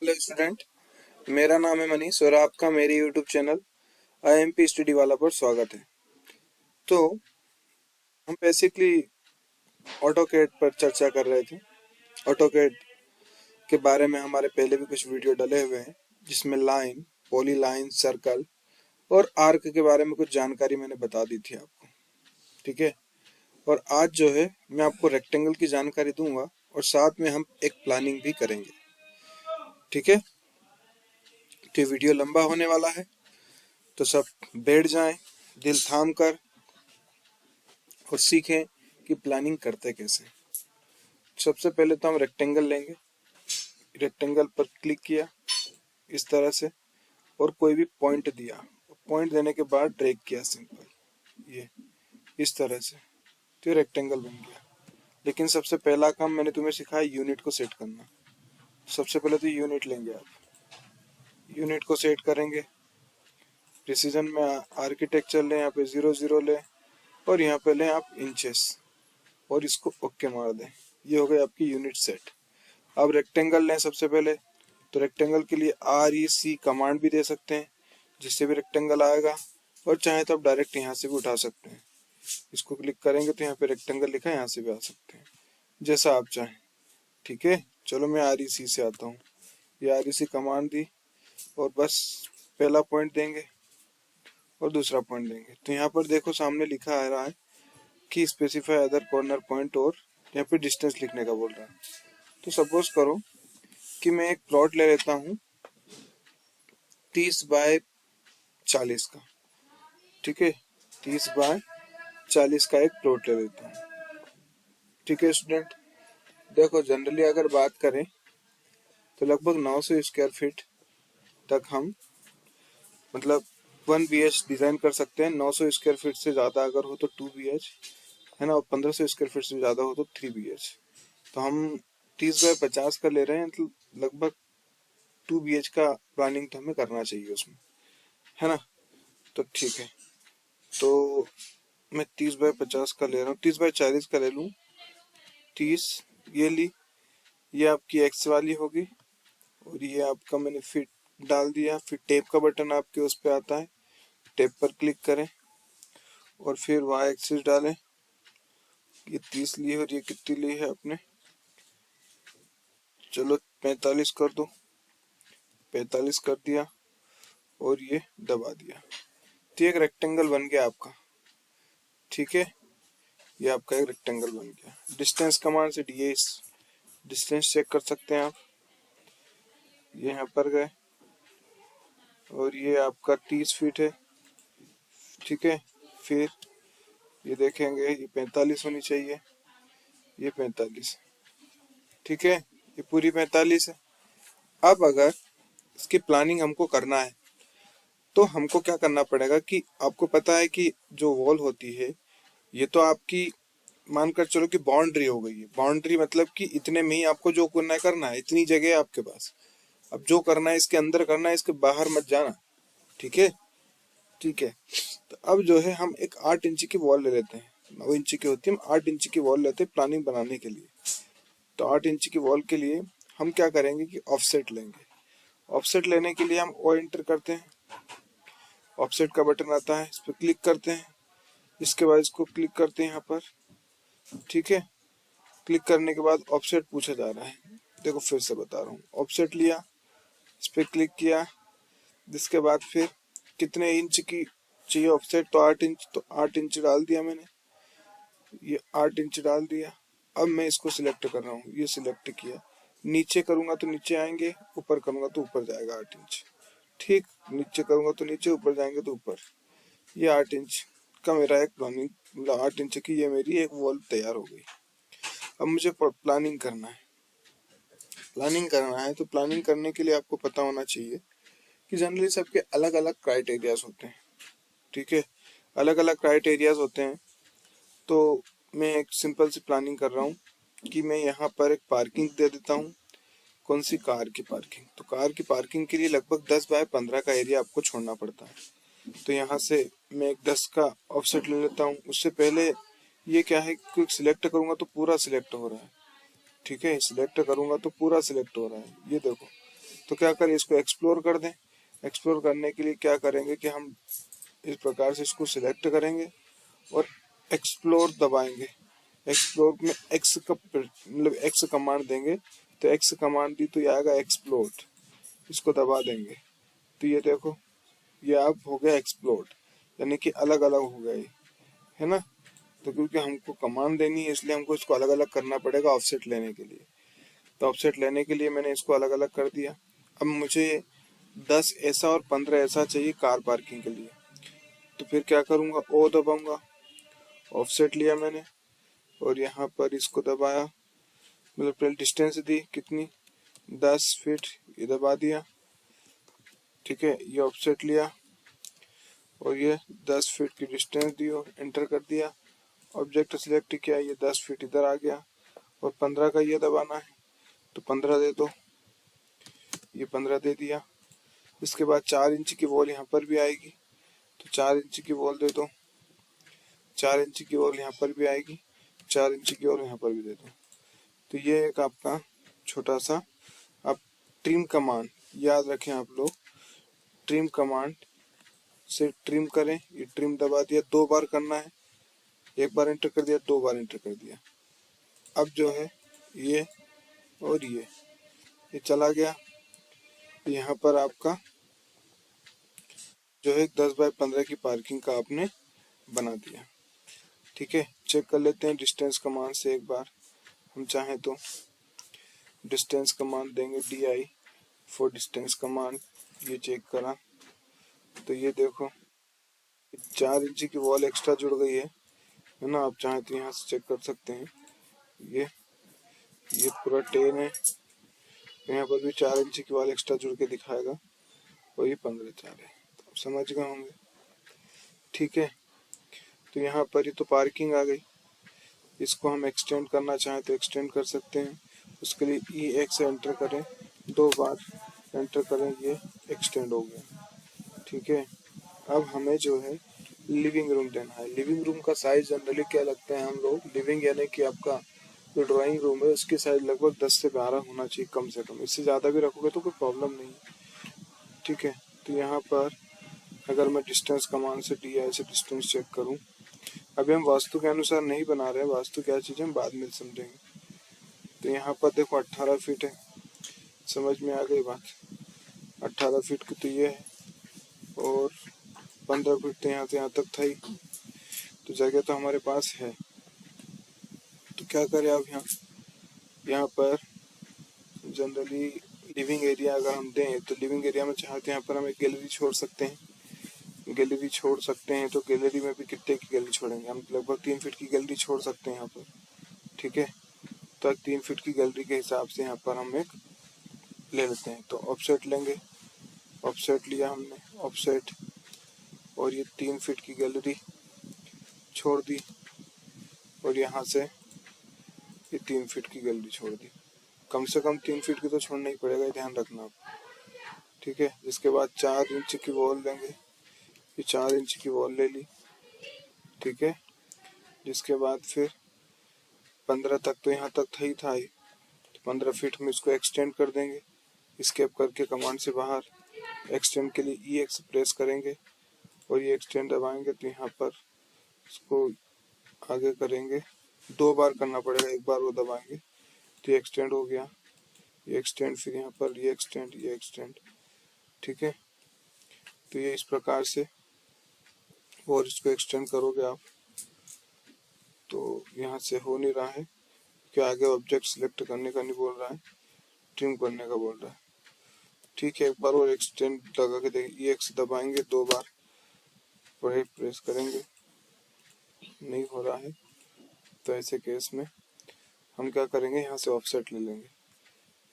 Hello student, मेरा नाम है मनीष और आपका मेरे यूट्यूब चैनल आईएमपी स्टडी वाला पर स्वागत है। तो हम बेसिकली ऑटोकैड पर चर्चा कर रहे थे। ऑटोकैड के बारे में हमारे पहले भी कुछ वीडियो डले हुए हैं जिसमें लाइन, पॉलीलाइन, सर्कल और आर्क के बारे में कुछ जानकारी मैंने बता दी थी आपको। ठीक है, और आज जो है मैं आपको रेक्टेंगल की जानकारी दूंगा और साथ में हम एक प्लानिंग भी करेंगे। ठीक है, तो वीडियो लंबा होने वाला है, तो सब बैठ जाएं दिल थाम कर और सीखें कि प्लानिंग करते कैसे। सबसे पहले तो हम रेक्टेंगल लेंगे। रेक्टेंगल पर क्लिक किया इस तरह से और कोई भी पॉइंट दिया। पॉइंट देने के बाद ड्रैग किया सिंपल ये इस तरह से, तो ये रेक्टेंगल बन गया। लेकिन सबसे पहला काम मैंने तुम्हें सिखाया यूनिट को सेट करना। सबसे पहले तो यूनिट लेंगे आप, यूनिट को सेट करेंगे। प्रिसीजन में आर्किटेक्चर लें, यहाँ पे 00 लें और यहाँ पे लें आप इंचेस और इसको ओके मार दें। ये हो गई आपकी यूनिट सेट। अब रेक्टेंगल लें सबसे पहले, तो रेक्टेंगल के लिए REC कमांड भी दे सकते हैं जिससे भी रेक्टेंगल आएगा, और चाहे तो आप डायरेक्ट यहाँ से भी उठा सकते हैं। इसको क्लिक करेंगे तो यहाँ पे रेक्टेंगल लिखा है, यहाँ से भी आ सकते हैं जैसा आप चाहें। ठीक है, चलो मैं REC से आता हूँ। ये REC कमांड दी और बस पहला पॉइंट देंगे और दूसरा पॉइंट देंगे। तो यहाँ पर देखो सामने लिखा आ रहा है कि स्पेसिफाई अदर कॉर्नर पॉइंट, और यहाँ पे डिस्टेंस लिखने का बोल रहा है। तो सपोज करो कि मैं एक प्लॉट ले लेता हूँ 30 बाय 40 का। ठीक है, 30 बाय 40 का एक प्लॉट ले लेता हूँ। ठीक है स्टूडेंट, देखो जनरली अगर बात करें तो लगभग 900 स्क्वायर फीट तक हम मतलब 1 BH डिजाइन कर सकते हैं। 900 स्क्वायर फीट से ज्यादा अगर हो तो 2 BH है ना, और 1500 स्क्वायर फीट से ज्यादा हो तो 3 BH। तो हम 30 बाय 50 का ले रहे हैं, तो लगभग 2 BH का प्लानिंग तो हमें करना चाहिए उसमें, है ना। तो ठीक है, तो मैं 30 बाय 50 का ले रहा हूँ, 30 बाय 40 का ले लूँ। 30 ये ली, ये आपकी एक्स वाली होगी और ये आपका मैंने फिट डाल दिया। फिर टेप का बटन आपके उस पर आता है, टेप पर क्लिक करें और फिर वाई एक्सिस डालें। ये 30 ली और ये कितनी ली है आपने, चलो 45 कर दो। 45 कर दिया और ये दबा दिया, तो एक रेक्टेंगल बन गया आपका। ठीक है, ये आपका एक रेक्टेंगल बन गया। डिस्टेंस कमांड से डिस्टेंस चेक कर सकते हैं आप। ये यहाँ पर गए और ये आपका 30 फीट है। ठीक है, फिर ये देखेंगे ये 45 होनी चाहिए, ये 45। ठीक है, ये पूरी 45 है। अब अगर इसकी प्लानिंग हमको करना है तो हमको क्या करना पड़ेगा कि आपको पता है कि जो वॉल होती है ये तो आपकी मानकर चलो कि बाउंड्री हो गई है। बाउंड्री मतलब कि इतने में ही आपको जो करना है, इतनी जगह है आपके पास। अब जो करना है इसके अंदर करना है, इसके बाहर मत जाना। ठीक है, ठीक है। तो अब जो है हम एक 8 इंच की वॉल ले लेते हैं। 9 इंच की होती है, हम 8 इंच की वॉल लेते हैं प्लानिंग बनाने के लिए। तो 8 इंच की वॉल के लिए हम क्या करेंगे कि ऑफसेट लेंगे। ऑफसेट लेने के लिए हम ओ एंटर करते हैं, ऑफसेट का बटन आता है, इस पर क्लिक करते हैं। इसके बाद इसको क्लिक करते हैं यहाँ पर। ठीक है, क्लिक करने के बाद ऑफसेट पूछा जा रहा है। देखो फिर से बता रहा हूँ, ऑफसेट लिया, इस पर क्लिक किया, जिसके बाद फिर कितने इंच की चाहिए ऑफसेट, तो 8 इंच, तो 8 इंच डाल दिया मैंने। ये 8 इंच डाल दिया। अब मैं इसको सिलेक्ट कर रहा हूँ, ये सिलेक्ट किया। नीचे करूंगा तो नीचे आएंगे, ऊपर करूंगा तो ऊपर जाएगा 8 इंच। ठीक, नीचे करूंगा तो नीचे, ऊपर जाएंगे तो ऊपर। ये 8 इंच का मेरा एक प्लानिंग, मतलब 8 इंच की ये मेरी एक वॉल तैयार हो गई। अब मुझे प्लानिंग करना है। प्लानिंग करना है तो प्लानिंग करने के लिए आपको पता होना चाहिए कि जनरली सबके अलग अलग क्राइटेरियाज होते हैं। ठीक है, अलग अलग क्राइटेरियाज होते हैं। तो मैं एक सिंपल सी प्लानिंग कर रहा हूँ कि मैं यहाँ पर एक पार्किंग दे देता हूँ। कौन सी, कार की पार्किंग। तो कार की पार्किंग के लिए लगभग 10 बाय 15 का एरिया आपको छोड़ना पड़ता है। तो यहाँ से मैं एक 10 का ऑफसेट ले लेता हूँ। उससे पहले ये क्या है, क्विक सिलेक्ट करूंगा तो पूरा सिलेक्ट हो रहा है। ठीक है, सिलेक्ट करूंगा तो पूरा सिलेक्ट हो रहा है, ये देखो तो क्या करें, इसको एक्सप्लोर कर दें। एक्सप्लोर करने के लिए क्या करेंगे कि हम इस प्रकार से इसको सिलेक्ट करेंगे और एक्सप्लोर दबाएंगे। एक्सप्लोर में एक्स का मतलब एक्स कमांड देंगे, तो एक्स कमांड दी तो ये आएगा एक्सप्लोर। इसको दबा देंगे तो ये देखो, ये अब हो गया एक्सप्लोर, यानी कि अलग अलग हो गया ये, है ना। तो क्योंकि हमको कमांड देनी है इसलिए हमको इसको अलग अलग करना पड़ेगा ऑफसेट लेने के लिए। तो ऑफसेट लेने के लिए मैंने इसको अलग अलग कर दिया। अब मुझे 10 ऐसा और 15 ऐसा चाहिए कार पार्किंग के लिए। तो फिर क्या करूँगा, ओ दबाऊंगा। ऑफसेट लिया मैंने और यहाँ पर इसको दबाया, मतलब पहले डिस्टेंस दी कितनी, 10 फीट, ये दबा दिया। ठीक है, ये ऑफसेट लिया और ये 10 फीट की डिस्टेंस दी और एंटर कर दिया। ऑब्जेक्ट सिलेक्ट किया, ये 10 फीट इधर आ गया और 15 का ये दबाना है, तो 15 दे दो, ये 15 दे दिया। इसके बाद 4 इंच की वॉल यहाँ पर भी आएगी, तो 4 इंच की वॉल दे दो। 4 इंच की वॉल यहाँ पर भी आएगी, 4 इंच की वॉल यहाँ पर भी दे दो। तो ये एक आपका छोटा सा, आप ट्रिम कमांड याद रखें आप लोग, ट्रिम कमांड से ट्रिम करें। ये ट्रिम दबा दिया, 2 बार करना है, एक बार एंटर कर दिया, 2 बार एंटर कर दिया। अब जो है ये और ये चला गया। यहाँ पर आपका जो है 10 बाय 15 की पार्किंग का आपने बना दिया। ठीक है, चेक कर लेते हैं डिस्टेंस कमांड से एक बार। हम चाहें तो डिस्टेंस कमांड देंगे, DI फॉर डिस्टेंस कमांड। ये चेक करा तो ये देखो 4 इंच की वॉल एक्स्ट्रा जुड़ गई है ना। आप चाहें तो यहाँ से चेक कर सकते हैं। ये पूरा 10 है, यहाँ पर भी 4 इंच की वॉल एक्स्ट्रा जुड़ के दिखाएगा और ये 15 4 है, तो आप समझ गए होंगे। ठीक है, तो यहाँ पर ही तो पार्किंग आ गई। इसको हम एक्सटेंड करना चाहें तो एक्सटेंड कर सकते हैं। उसके लिए EX से एंटर करें, 2 बार एंटर करें, ये एक्सटेंड हो गया। ठीक है, अब हमें जो है लिविंग रूम देना है। लिविंग रूम का साइज जनरली क्या लगता है हम लोग, लिविंग यानी कि आपका जो ड्राइंग रूम है उसकी साइज लगभग 10 से 12 होना चाहिए कम से कम। इससे ज़्यादा भी रखोगे तो कोई प्रॉब्लम नहीं। ठीक है, तो यहाँ पर अगर मैं डिस्टेंस कमांड से DI से डिस्टेंस चेक करूँ, अभी हम वास्तु के अनुसार नहीं बना रहे हैं, वास्तु क्या चीज़ हम बाद में समझेंगे। तो यहाँ पर देखो 18 फीट है, समझ में आ गई बात। 18 फीट की तो ये है और 15 फीट तो यहाँ से यहाँ तक था ही, तो जगह तो हमारे पास है। तो क्या करें अब यहाँ पर जनरली लिविंग एरिया अगर हम दें तो लिविंग एरिया में चाहते हैं यहाँ पर हम एक गैलरी छोड़ सकते हैं। गैलरी छोड़ सकते हैं तो गैलरी में भी कितने की गैलरी छोड़ेंगे हम, लगभग 3 फीट की गैलरी छोड़ सकते हैं यहाँ पर। ठीक है, तो 3 फीट की गैलरी के हिसाब से यहाँ पर हम एक ले लेते हैं। तो ऑफसेट लेंगे, ऑफसेट लिया हमने, ऑफसेट और ये 3 फीट की गैलरी छोड़ दी और यहाँ से ये 3 फीट की गैलरी छोड़ दी। कम से कम 3 फीट की तो छोड़ना ही पड़ेगा, ध्यान रखना आप। ठीक है, जिसके बाद 4 इंच की वॉल लेंगे, ये 4 इंच की वॉल ले ली। ठीक है, जिसके बाद फिर 15 तक तो यहाँ तक था ही था ही, तो 15 फीट में इसको एक्सटेंड कर देंगे। स्केप करके कमांड से बाहर एक्सटेंड के लिए EX प्रेस करेंगे और ये एक्सटेंड दबाएंगे तो यहाँ पर इसको आगे करेंगे। 2 बार करना पड़ेगा, एक बार वो दबाएंगे तो ये एक्सटेंड हो गया। ये एक्सटेंड, फिर यहाँ पर ये एक्सटेंड, ये एक्सटेंड। ठीक है, तो ये इस प्रकार से और इसको एक्सटेंड करोगे आप तो यहाँ से हो नहीं रहा है कि आगे ऑब्जेक्ट सिलेक्ट करने का नहीं बोल रहा है, ट्रिम करने का बोल रहा है। ठीक है, एक बार और एक्सटेंड लगा के देखिए, EX दबाएंगे 2 बार, प्रेस करेंगे, नहीं हो रहा है तो ऐसे केस में हम क्या करेंगे, यहाँ से ऑफसेट ले लेंगे।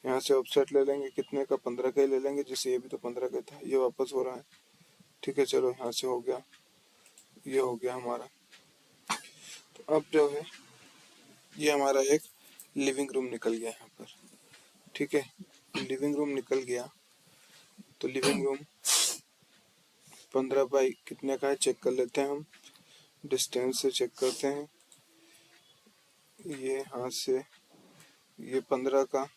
यहाँ से ऑफसेट ले लेंगे, कितने का, 15 का ही ले लेंगे, जैसे ये भी तो 15 का था, ये वापस हो रहा है। ठीक है, चलो यहाँ से हो गया, ये हो गया हमारा। तो अब जो है ये हमारा एक लिविंग रूम निकल गया यहाँ पर। ठीक है, लिविंग रूम निकल गया तो लिविंग रूम 15 बाई कितने का है चेक कर लेते हैं हम, डिस्टेंस से चेक करते हैं। ये हाथ से ये 15 का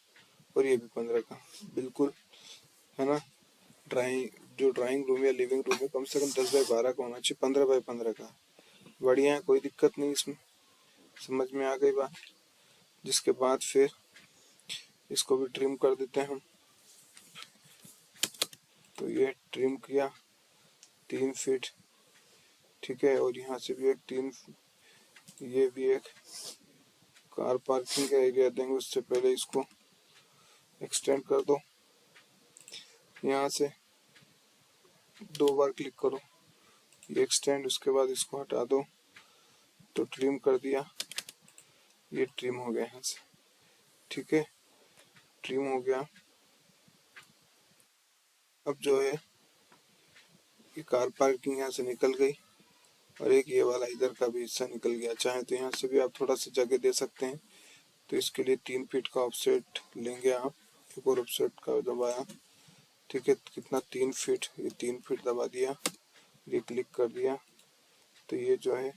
और ये भी 15 का, बिल्कुल है ना। ड्राइंग रूम या लिविंग रूम में कम से कम 10 बाय 12 का होना चाहिए, 15 बाय 15 का। बढ़िया है, कोई दिक्कत नहीं इसमें। समझ में आ गई बात। जिसके बाद फिर इसको भी ट्रिम कर देते हैं हम। तो ये ट्रिम किया 3 फीट, ठीक है। और यहाँ से भी एक 3, ये भी एक कार पार्किंग का एरिया देंगे। उससे पहले इसको एक्सटेंड कर दो। यहाँ से 2 बार क्लिक करो, ये एक्सटेंड, उसके बाद इसको हटा दो। तो ट्रिम कर दिया, ये ट्रिम हो गया यहाँ से, ठीक है। ट्रिम हो गया। अब जो है ये कार पार्किंग यहाँ से निकल गई, और एक ये वाला इधर का भी हिस्सा निकल गया। चाहे तो यहाँ से भी आप थोड़ा सा जगह दे सकते हैं। तो इसके लिए 3 फीट का ऑफसेट लेंगे आप। एक और ऑफसेट का दबाया, ठीक है। कितना, 3 फीट। ये 3 फीट दबा दिया, ये क्लिक कर दिया। तो ये जो है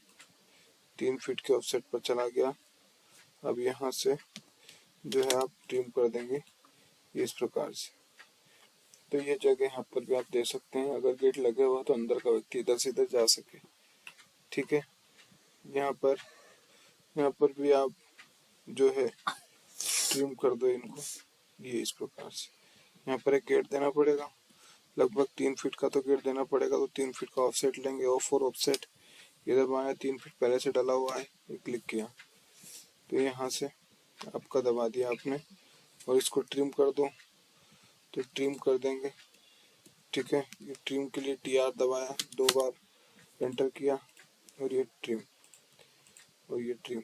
3 फीट के ऑफसेट पर चला गया। अब यहाँ से जो है आप ट्रिम कर देंगे इस प्रकार से। तो ये जगह यहाँ पर भी आप दे सकते हैं, अगर गेट लगे हुआ तो अंदर का व्यक्ति इधर से इधर जा सके, ठीक है। यहाँ पर भी आप जो है ट्रिम कर दो इनको, ये इस प्रकार से। यहाँ पर एक गेट देना पड़ेगा, लगभग 3 फीट का तो गेट देना पड़ेगा। तो 3 फीट का ऑफसेट लेंगे, ऑफ और ऑफसेट। ये दबाया, 3 फीट पहले से डला हुआ है, ये क्लिक किया। तो यहाँ से आपका दबा दिया आपने, और इसको ट्रिम कर दो। तो ट्रिम कर देंगे, ठीक है। ये ट्रिम के लिए TR दबाया, 2 बार एंटर किया, और ये ट्रिम, और ये ट्रिम।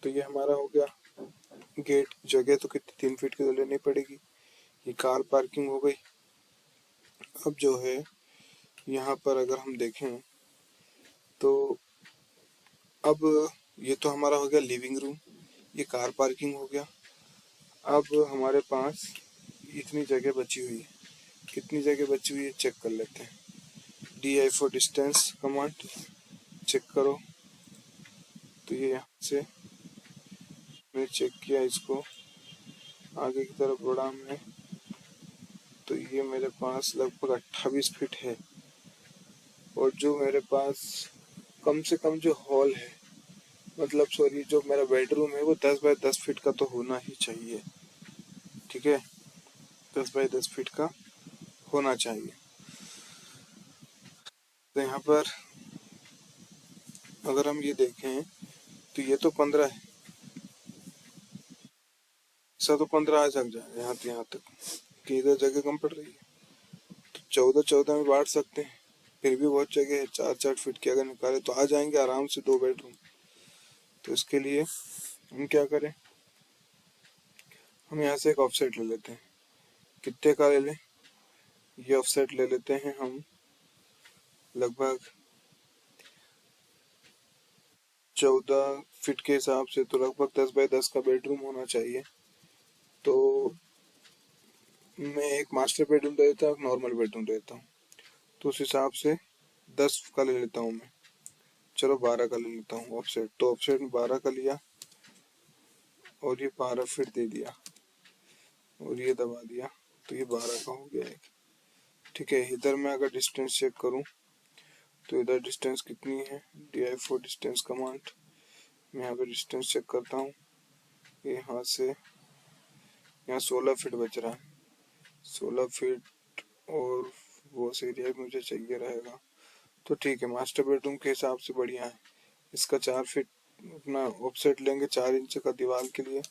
तो ये हमारा हो गया गेट। जगह तो कितनी, 3 फीट की तो लेनी पड़ेगी। ये कार पार्किंग हो गई। अब जो है यहाँ पर अगर हम देखें तो अब ये तो हमारा हो गया लिविंग रूम, ये कार पार्किंग हो गया। अब हमारे पास इतनी जगह बची हुई है। कितनी जगह बची हुई है चेक कर लेते हैं। DI for distance command check करो। तो ये यहाँ से मैंने चेक किया, इसको आगे की तरफ बढ़ा मैं। तो ये मेरे पास लगभग 28 फीट है। और जो मेरे पास कम से कम जो हॉल है, मतलब सॉरी, जो मेरा बेडरूम है वो 10 बाय 10 फीट का तो होना ही चाहिए, ठीक है। 10 बाय 10 फीट का होना चाहिए। तो यहाँ पर अगर हम ये देखें तो ये तो 15 है, ऐसा तो 15 आ जाएगा यहाँ तक, कि इधर जगह कम पड़ रही है। तो 14 में बांट सकते हैं, फिर भी बहुत जगह है। 4-4 फीट की अगर निकाले तो आ जाएंगे आराम से 2 बेडरूम। तो इसके लिए हम क्या करें, हम यहाँ से एक ऑफसेट ले लेते हैं। कितने का ले लें, ये ऑफसेट ले लेते हैं हम लगभग 14 फीट के हिसाब से। तो लगभग 10 बाय 10 का बेडरूम होना चाहिए। तो मैं एक मास्टर बेडरूम दे देता हूँ, एक नॉर्मल बेडरूम दे देता हूँ। तो उस हिसाब से 10 का ले लेता हूँ मैं। चलो 12 का ले लेता हूँ ऑफसेट। तो ऑफसेट में 12 का लिया, और ये 12 फीट दे दिया, और ये दबा दिया। तो ये 12 का हो गया एक, ठीक है। इधर मैं अगर डिस्टेंस चेक करूँ तो इधर डिस्टेंस कितनी है, DI फॉर डिस्टेंस कमांड। मैं यहाँ पे डिस्टेंस चेक करता हूँ। यहाँ से यहाँ 16 फीट बच रहा है, 16 फीट। और वो एरिया मुझे चाहिए रहेगा। तो ठीक है, मास्टर बेडरूम के हिसाब से बढ़िया है। इसका 4 फीट अपना ऑफसेट लेंगे, 4 इंच का दीवार के लिए।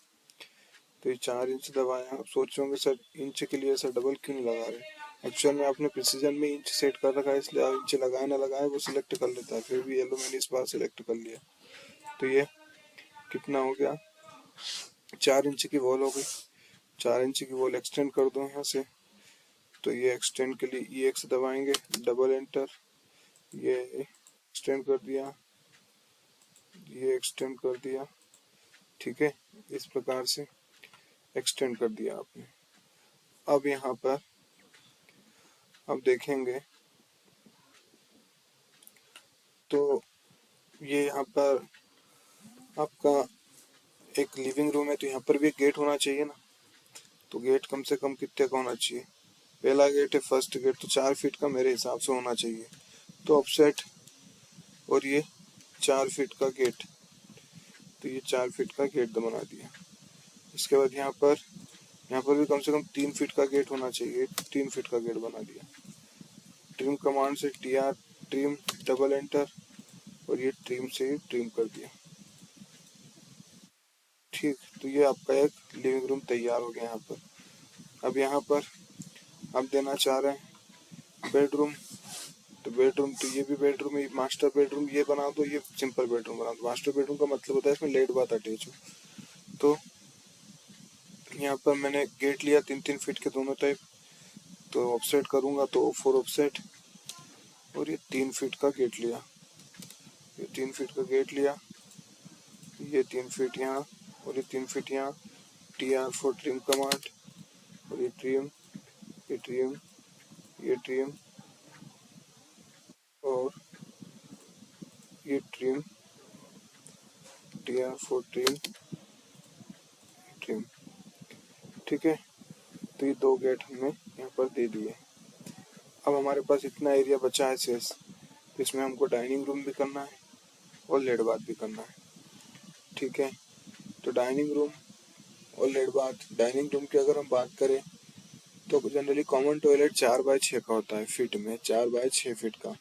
तो ये 4 इंच दबाया। आप सोच रहे होंगे सर इंच के लिए सर डबल क्यों नहीं लगा रहे। एक्चुअल में आपने प्रिसीजन में इंच सेट कर रखा है, इसलिए आप इंच लगाए ना लगाए वो सिलेक्ट कर लेता है। फिर भी येलो मैंने इस बार सिलेक्ट कर लिया। तो ये कितना हो गया, 4 इंच की वॉल हो गई। 4 इंच की वॉल एक्सटेंड कर दो यहाँ से। तो ये एक्सटेंड के लिए EX दबाएंगे, डबल एंटर, ये एक्सटेंड कर दिया, ये एक्सटेंड कर दिया, ठीक है। इस प्रकार से एक्सटेंड कर दिया आपने। अब यहाँ पर अब देखेंगे तो ये यहाँ पर आपका एक लिविंग रूम है, तो यहाँ पर भी एक गेट होना चाहिए ना। तो गेट कम से कम कितने का होना चाहिए, पहला गेट है फर्स्ट गेट, तो 4 फीट का मेरे हिसाब से होना चाहिए। तो ऑफसेट और ये 4 फीट का गेट, तो ये 4 फीट का गेट बना दिया। इसके बाद यहाँ पर भी कम से कम 3 फीट का गेट होना चाहिए, 3 फीट का गेट बना दिया। ट्रिम कमांड से TR ट्रिम डबल एंटर, और ये ट्रिम से ट्रिम कर दिया। ठीक, तो ये आपका एक लिविंग रूम तैयार हो गया यहाँ पर। अब यहाँ पर आप देना चाह रहे हैं बेडरूम, तो बेडरूम, तो ये भी बेडरूम है, मास्टर बेडरूम ये बना दो, ये सिंपल बेडरूम बना दो। मास्टर बेडरूम का मतलब होता है इसमें लेट बाथ अटैच हो। तो यहाँ पर मैंने गेट लिया 3-3 फीट के दोनों टाइप, तो ऑफसेट करूँगा तो 4 ऑफसेट, और ये 3 फीट का गेट लिया, ये 3 फीट का गेट लिया, ये 3 फीट यहाँ और ये 3 फीट यहाँ। TR फॉर ट्रिम कमांड, और ये ट्रिम, ये ट्रिम, ये ट्रिम, और ये trim, TR for trim, trim. ठीक है, तो ये 2 गेट हमने यहाँ पर दे दिए। अब हमारे पास इतना एरिया बचा है शेष, इसमें हमको डाइनिंग रूम भी करना है और लेट बाथ भी करना है। ठीक है, तो डाइनिंग रूम और लेट बाथ, डाइनिंग रूम की अगर हम बात करें तो जनरली कॉमन टॉयलेट 4x6 का होता है फीट में, 4x6 फीट का।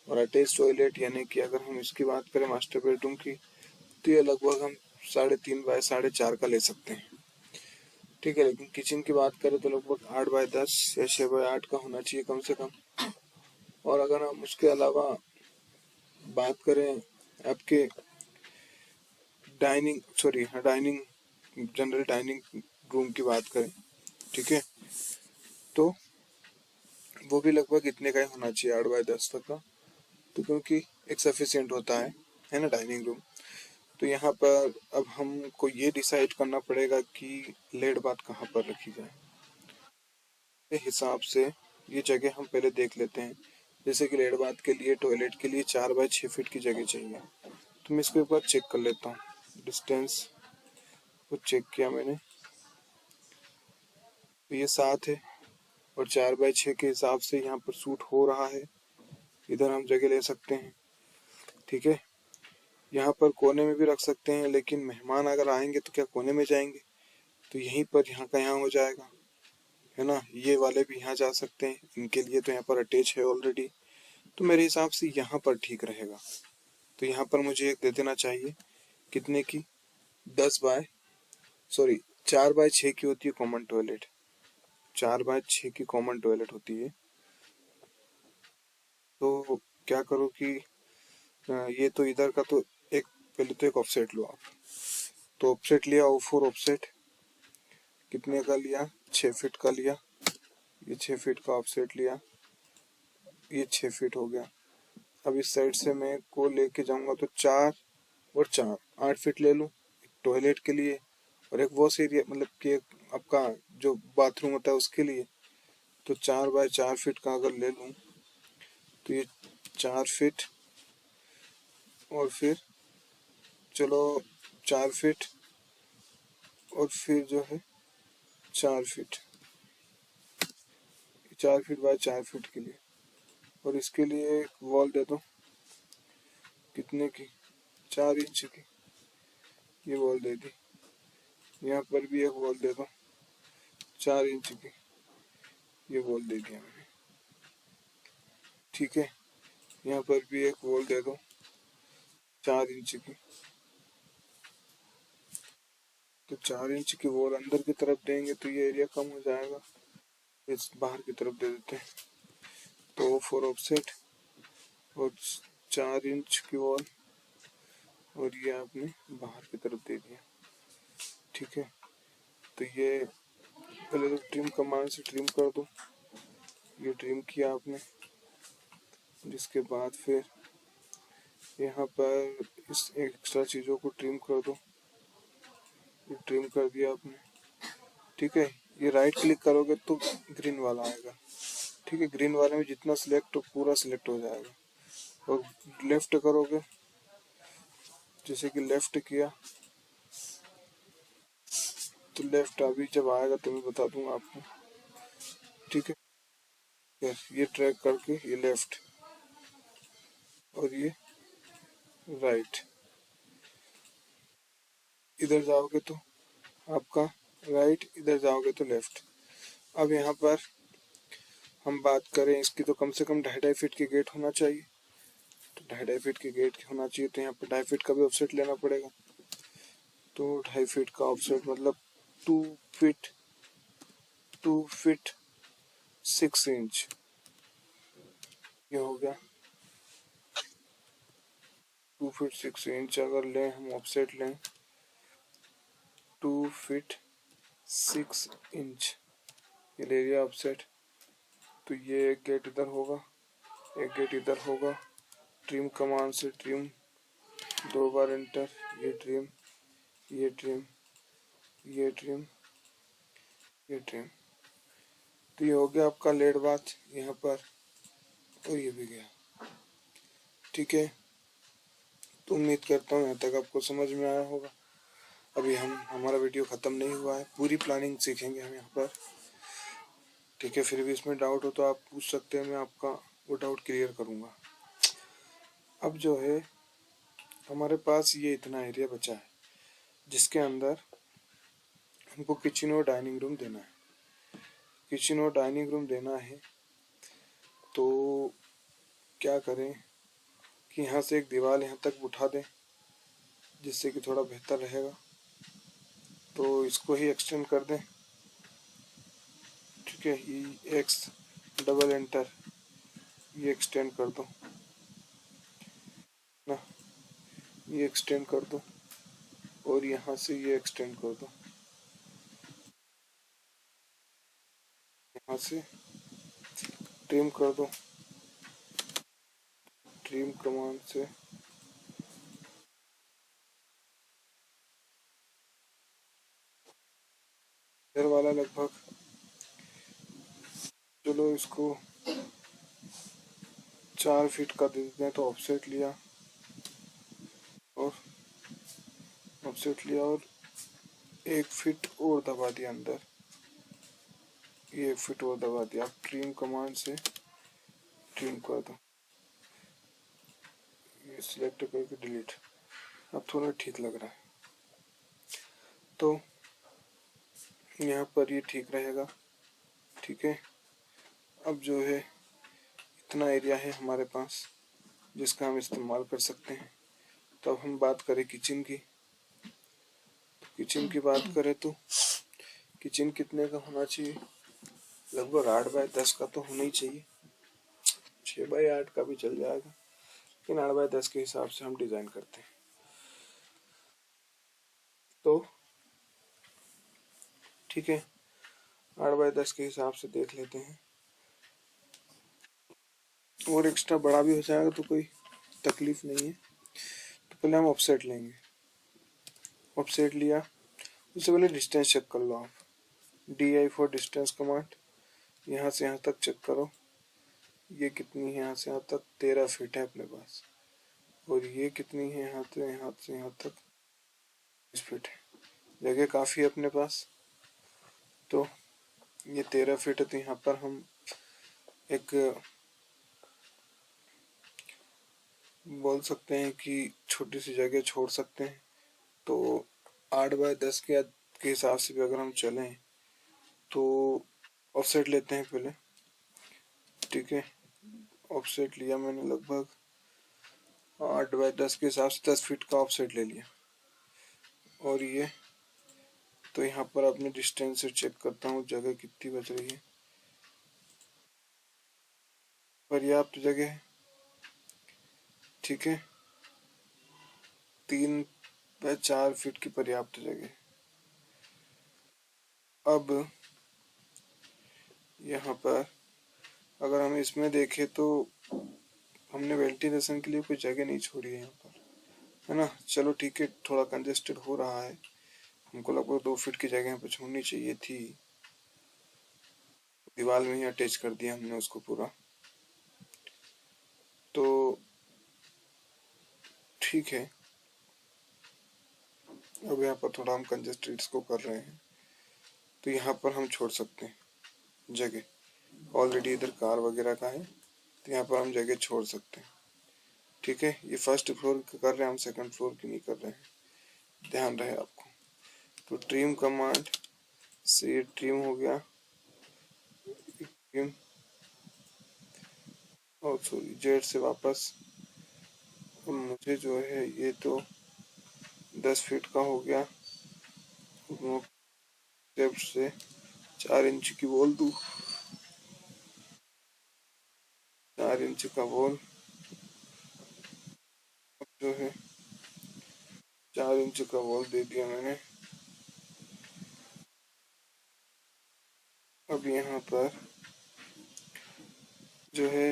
और अटैच टॉयलेट यानी कि अगर हम इसकी बात करें मास्टर बेडरूम की, तो ये लगभग हम 3.5x4.5 का ले सकते हैं। ठीक है, लेकिन किचन की बात करें तो लगभग 8x10 या 6x8 का होना चाहिए कम से कम। और अगर हम उसके अलावा बात करें आपके डाइनिंग जनरल डाइनिंग रूम की बात करें, ठीक है, तो वो भी लगभग इतने का ही होना चाहिए, 8x10 तक का। तो क्योंकि एक सफिशियंट होता है ना डाइनिंग रूम। तो यहाँ पर अब हमको ये डिसाइड करना पड़ेगा कि लेट बात कहाँ पर रखी जाए। के हिसाब से ये जगह हम पहले देख लेते हैं। जैसे कि लेट बात के लिए, टॉयलेट के लिए 4x6 फीट की जगह चाहिए, तो मैं इसको एक बार चेक कर लेता हूँ। डिस्टेंस को चेक किया मैंने, तो ये 7 है, और 4x6 के हिसाब से यहाँ पर सूट हो रहा है। इधर हम जगह ले सकते हैं। ठीक है, यहाँ पर कोने में भी रख सकते हैं, लेकिन मेहमान अगर आएंगे तो क्या कोने में जाएंगे, तो यहीं पर यहाँ का यहाँ हो जाएगा, है ना। ये वाले भी यहाँ जा सकते हैं, इनके लिए तो यहाँ पर अटैच है ऑलरेडी। तो मेरे हिसाब से यहाँ पर ठीक रहेगा। तो यहाँ पर मुझे एक दे देना चाहिए, कितने की, 4x6 की होती है कॉमन टॉयलेट, 4x6 की कॉमन टॉयलेट होती है। तो क्या करो कि ये तो इधर का तो एक, पहले तो एक ऑफसेट लो आप। तो ऑफसेट लिया, O4 ऑफसेट कितने का लिया, 6 फीट का लिया। ये 6 फीट का ऑफसेट लिया, ये 6 फीट हो गया। अब इस साइड से मैं को लेके जाऊंगा तो 4 और 4 8 फीट ले लूँ टॉयलेट के लिए, और एक वॉश एरिया मतलब कि आपका जो बाथरूम होता है उसके लिए। तो 4x4 फीट का अगर ले लूँ तो ये 4 फीट, और फिर चलो 4 फीट, और फिर जो है 4 फीट, 4 फीट x 4 फीट के लिए। और इसके लिए वॉल दे दो, कितने की, 4 इंच की, ये वॉल दे दी। यहाँ पर भी एक वॉल दे दो 4 इंच की, ये वॉल दे दिया मैंने। ठीक है, यहाँ पर भी एक वॉल दे दो 4 इंच की। तो 4 इंच की वॉल अंदर की तरफ देंगे तो ये एरिया कम हो जाएगा, इस बाहर की तरफ दे देते हैं। तो 4 ऑफसेट और 4 इंच की वॉल, और ये आपने बाहर की तरफ दे दिया। ठीक है, तो ये पहले तो ट्रिम कमांड से ट्रिम कर दो, ये ट्रिम किया आपने। जिसके बाद फिर यहाँ पर इस एक्स्ट्रा चीज़ों को ट्रिम कर दो, ये ट्रिम कर दिया आपने। ठीक है, ये राइट क्लिक करोगे तो ग्रीन वाला आएगा। ठीक है, ग्रीन वाले में जितना सिलेक्ट हो पूरा सिलेक्ट हो जाएगा। और लेफ्ट करोगे, जैसे कि लेफ्ट किया तो लेफ्ट अभी जब आएगा तो मैं बता दूंगा आपको। ठीक है, फिर ये ट्रैक करके ये लेफ्ट और ये राइट, इधर जाओगे तो आपका राइट, इधर जाओगे तो लेफ्ट। अब यहाँ पर हम बात करें इसकी तो कम से कम 2.5 फीट के गेट होना चाहिए। तो 2.5 फीट के गेट होना चाहिए, तो यहाँ पर 2.5 फीट का भी ऑफसेट लेना पड़ेगा। तो 2.5 फीट का ऑफसेट मतलब 2 फीट 2 फीट 6 इंच, ये हो गया 2 फीट 6 इंच। अगर लें हम ऑफसेट लें 2 फीट 6 इंच, ये ले लिया ऑफसेट। तो ये एक गेट इधर होगा, एक गेट इधर होगा। ट्रिम कमांड से ट्रिम 2 बार एंटर, ये ट्रिम, ये ट्रिम, ये ट्रिम, ये ट्रिम। तो ये हो गया आपका लेड बाथ यहाँ पर, और ये भी गया। ठीक है, तो उम्मीद करता हूँ यहाँ तक आपको समझ में आया होगा। अभी हमारा वीडियो ख़त्म नहीं हुआ है, पूरी प्लानिंग सीखेंगे हम यहाँ पर। ठीक है, फिर भी इसमें डाउट हो तो आप पूछ सकते हैं, मैं आपका वो डाउट क्लियर करूँगा। अब जो है हमारे पास ये इतना एरिया बचा है जिसके अंदर हमको किचन और डाइनिंग रूम देना है। किचन और डाइनिंग रूम देना है तो क्या करें कि यहाँ से एक दीवार यहाँ तक उठा दें, जिससे कि थोड़ा बेहतर रहेगा। तो इसको ही एक्सटेंड कर दें। ठीक है, ये एक्स डबल एंटर, ये एक्सटेंड कर दो ना, ये एक्सटेंड कर दो, और यहाँ से ये एक्सटेंड कर दो, यहाँ से ट्रिम कर दो। ट्रिम कमांड से इधर वाला लगभग, चलो इसको 4 फीट का दे देते हैं। तो ऑफसेट लिया और ऑफसेट लिया और 1 फीट और दबा दिया अंदर, ये 1 फीट और दबा दिया। आप ट्रिम कमांड से ट्रिम कर दो, ये सिलेक्ट करके डिलीट। अब थोड़ा ठीक लग रहा है, तो यहाँ पर ये ठीक रहेगा। ठीक है, अब जो है इतना एरिया है हमारे पास जिसका हम इस्तेमाल कर सकते हैं। तो अब हम बात करें किचन की। किचन की बात करें तो किचन कितने का होना चाहिए, लगभग 8 बाय 10 का तो होना ही चाहिए। 6 बाय 8 का भी चल जाएगा, लेकिन 8 बाय 10 के हिसाब से हम डिज़ाइन करते हैं। तो ठीक है, 8 बाय 10 के हिसाब से देख लेते हैं। और एक्स्ट्रा बड़ा भी हो जाएगा तो कोई तकलीफ नहीं है। तो पहले हम ऑफसेट लेंगे। ऑफसेट लिया, उससे पहले डिस्टेंस चेक कर लो आप। DI फॉर डिस्टेंस कमांड, यहाँ से यहाँ तक चेक करो, ये कितनी है। यहाँ से यहाँ तक 13 फीट है अपने पास, और ये कितनी है यहाँ से यहाँ तक 20 फीट है। जगह काफ़ी है अपने पास। तो ये 13 फीट है, तो यहाँ पर हम एक बोल सकते हैं कि छोटी सी जगह छोड़ सकते हैं। तो 8 बाय 10 के हिसाब से भी अगर हम चलें तो ऑफसेट लेते हैं पहले। ठीक है, ऑफसेट लिया मैंने लगभग 8 बाय 10 के हिसाब से 10 फीट का ऑफसेट ले लिया। और ये तो यहाँ पर अपने डिस्टेंस से चेक करता हूँ जगह कितनी बच रही है। पर्याप्त जगह है। ठीक है, 3 बाय 4 फीट की पर्याप्त जगह। अब यहाँ पर अगर हम इसमें देखें तो हमने वेंटिलेशन के लिए कोई जगह नहीं छोड़ी है यहाँ पर, है ना। चलो ठीक है, थोड़ा कंजेस्टेड हो रहा है, हमको लगभग 2 फीट की जगह यहाँ पर छोड़नी चाहिए थी। दीवार में ही अटैच कर दिया हमने उसको पूरा। तो ठीक है, अब यहाँ पर थोड़ा हम कंजेस्टेड इसको कर रहे हैं, तो यहाँ पर हम छोड़ सकते हैं जगह। ऑलरेडी इधर कार वगैरह का है, तो यहाँ पर हम जगह छोड़ सकते हैं। ठीक है, ये फर्स्ट फ्लोर की कर रहे हैं हम, सेकंड फ्लोर की नहीं कर रहे हैं, ध्यान रहे आपको। तो ट्रिम कमांड से ट्रिम हो गया, ट्रिम और सॉरी जेड से वापस। मुझे जो है ये तो 10 फीट का हो गया, स्टेप से 4 इंच की वॉल दूँ, 4 इंच का वॉल जो है 4 इंच का वॉल दे दिया मैंने। अब यहाँ पर जो है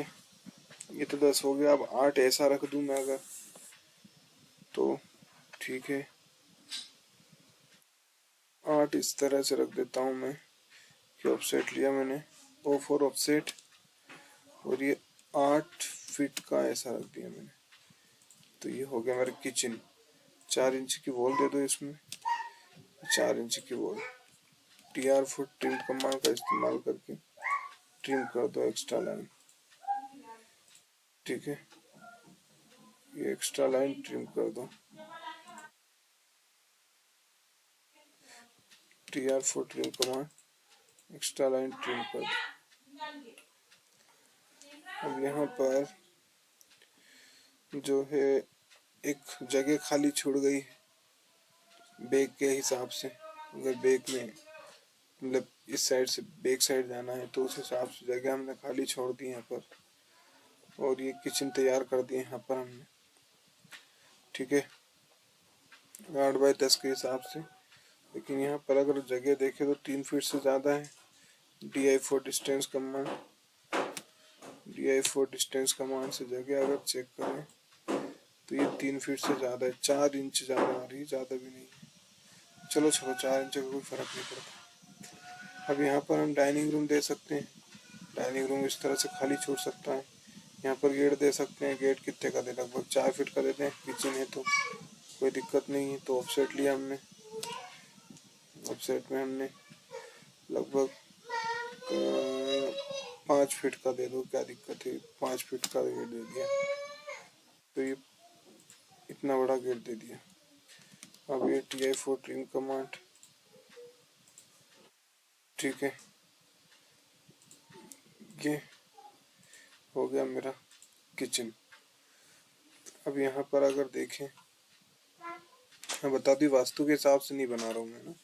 ये तो 10 हो गया, अब 8 ऐसा रख दूं मैं अगर, तो ठीक है 8 इस तरह से रख देता हूँ मैं कि ऑफसेट लिया मैंने, ओ फॉर ऑफसेट, और ये 8 फीट का ऐसा रख दिया मैंने। तो ये हो गया मेरा किचन। 4 इंच की वॉल दे दो इसमें, 4 इंच की wall. TR foot trim command का इस्तेमाल करके ट्रिम कर दो एक्स्ट्रा लाइन। ठीक है, ये एक्स्ट्रा लाइन ट्रिम कर दो। TR foot trim command extra line trim कर दो। अब यहाँ पर जो है एक जगह खाली छूट गई बैग के हिसाब से। अगर बैग में मतलब इस साइड से बैक साइड जाना है तो उस हिसाब से जगह हमने खाली छोड़ दी यहाँ पर, और ये किचन तैयार कर दिए यहाँ पर हमने। ठीक है, 8 बाई 10 के हिसाब से। लेकिन यहाँ पर अगर जगह देखें तो 3 फीट से ज़्यादा है। DI4 distance command, DI4 distance command से जगह अगर चेक करें तो ये 3 फीट से ज़्यादा है, 4 इंच ज़्यादा आ रही है, ज़्यादा भी नहीं है। चलो छोड़ो, 4 इंच का कोई फ़र्क नहीं पड़ता। अब यहाँ पर हम डाइनिंग रूम दे सकते हैं। डाइनिंग रूम इस तरह से खाली छोड़ सकता है। यहाँ पर गेट दे सकते हैं। गेट कितने का दे, लगभग 4 फीट का देते हैं, किचन है तो कोई दिक्कत नहीं है। तो ऑफसेट लिया हमने, ऑफसेट में हमने लगभग 5 फीट का दे दो, क्या दिक्कत है, 5 फीट का गेट दे दिया। तो ये इतना बड़ा गेट दे दिया। अब ये TI4 ट्रिम कमांड, ठीक है, ये हो गया मेरा किचन। अब यहाँ पर अगर देखें, मैं बता दी वास्तु के हिसाब से नहीं बना रहा हूँ मैं ना।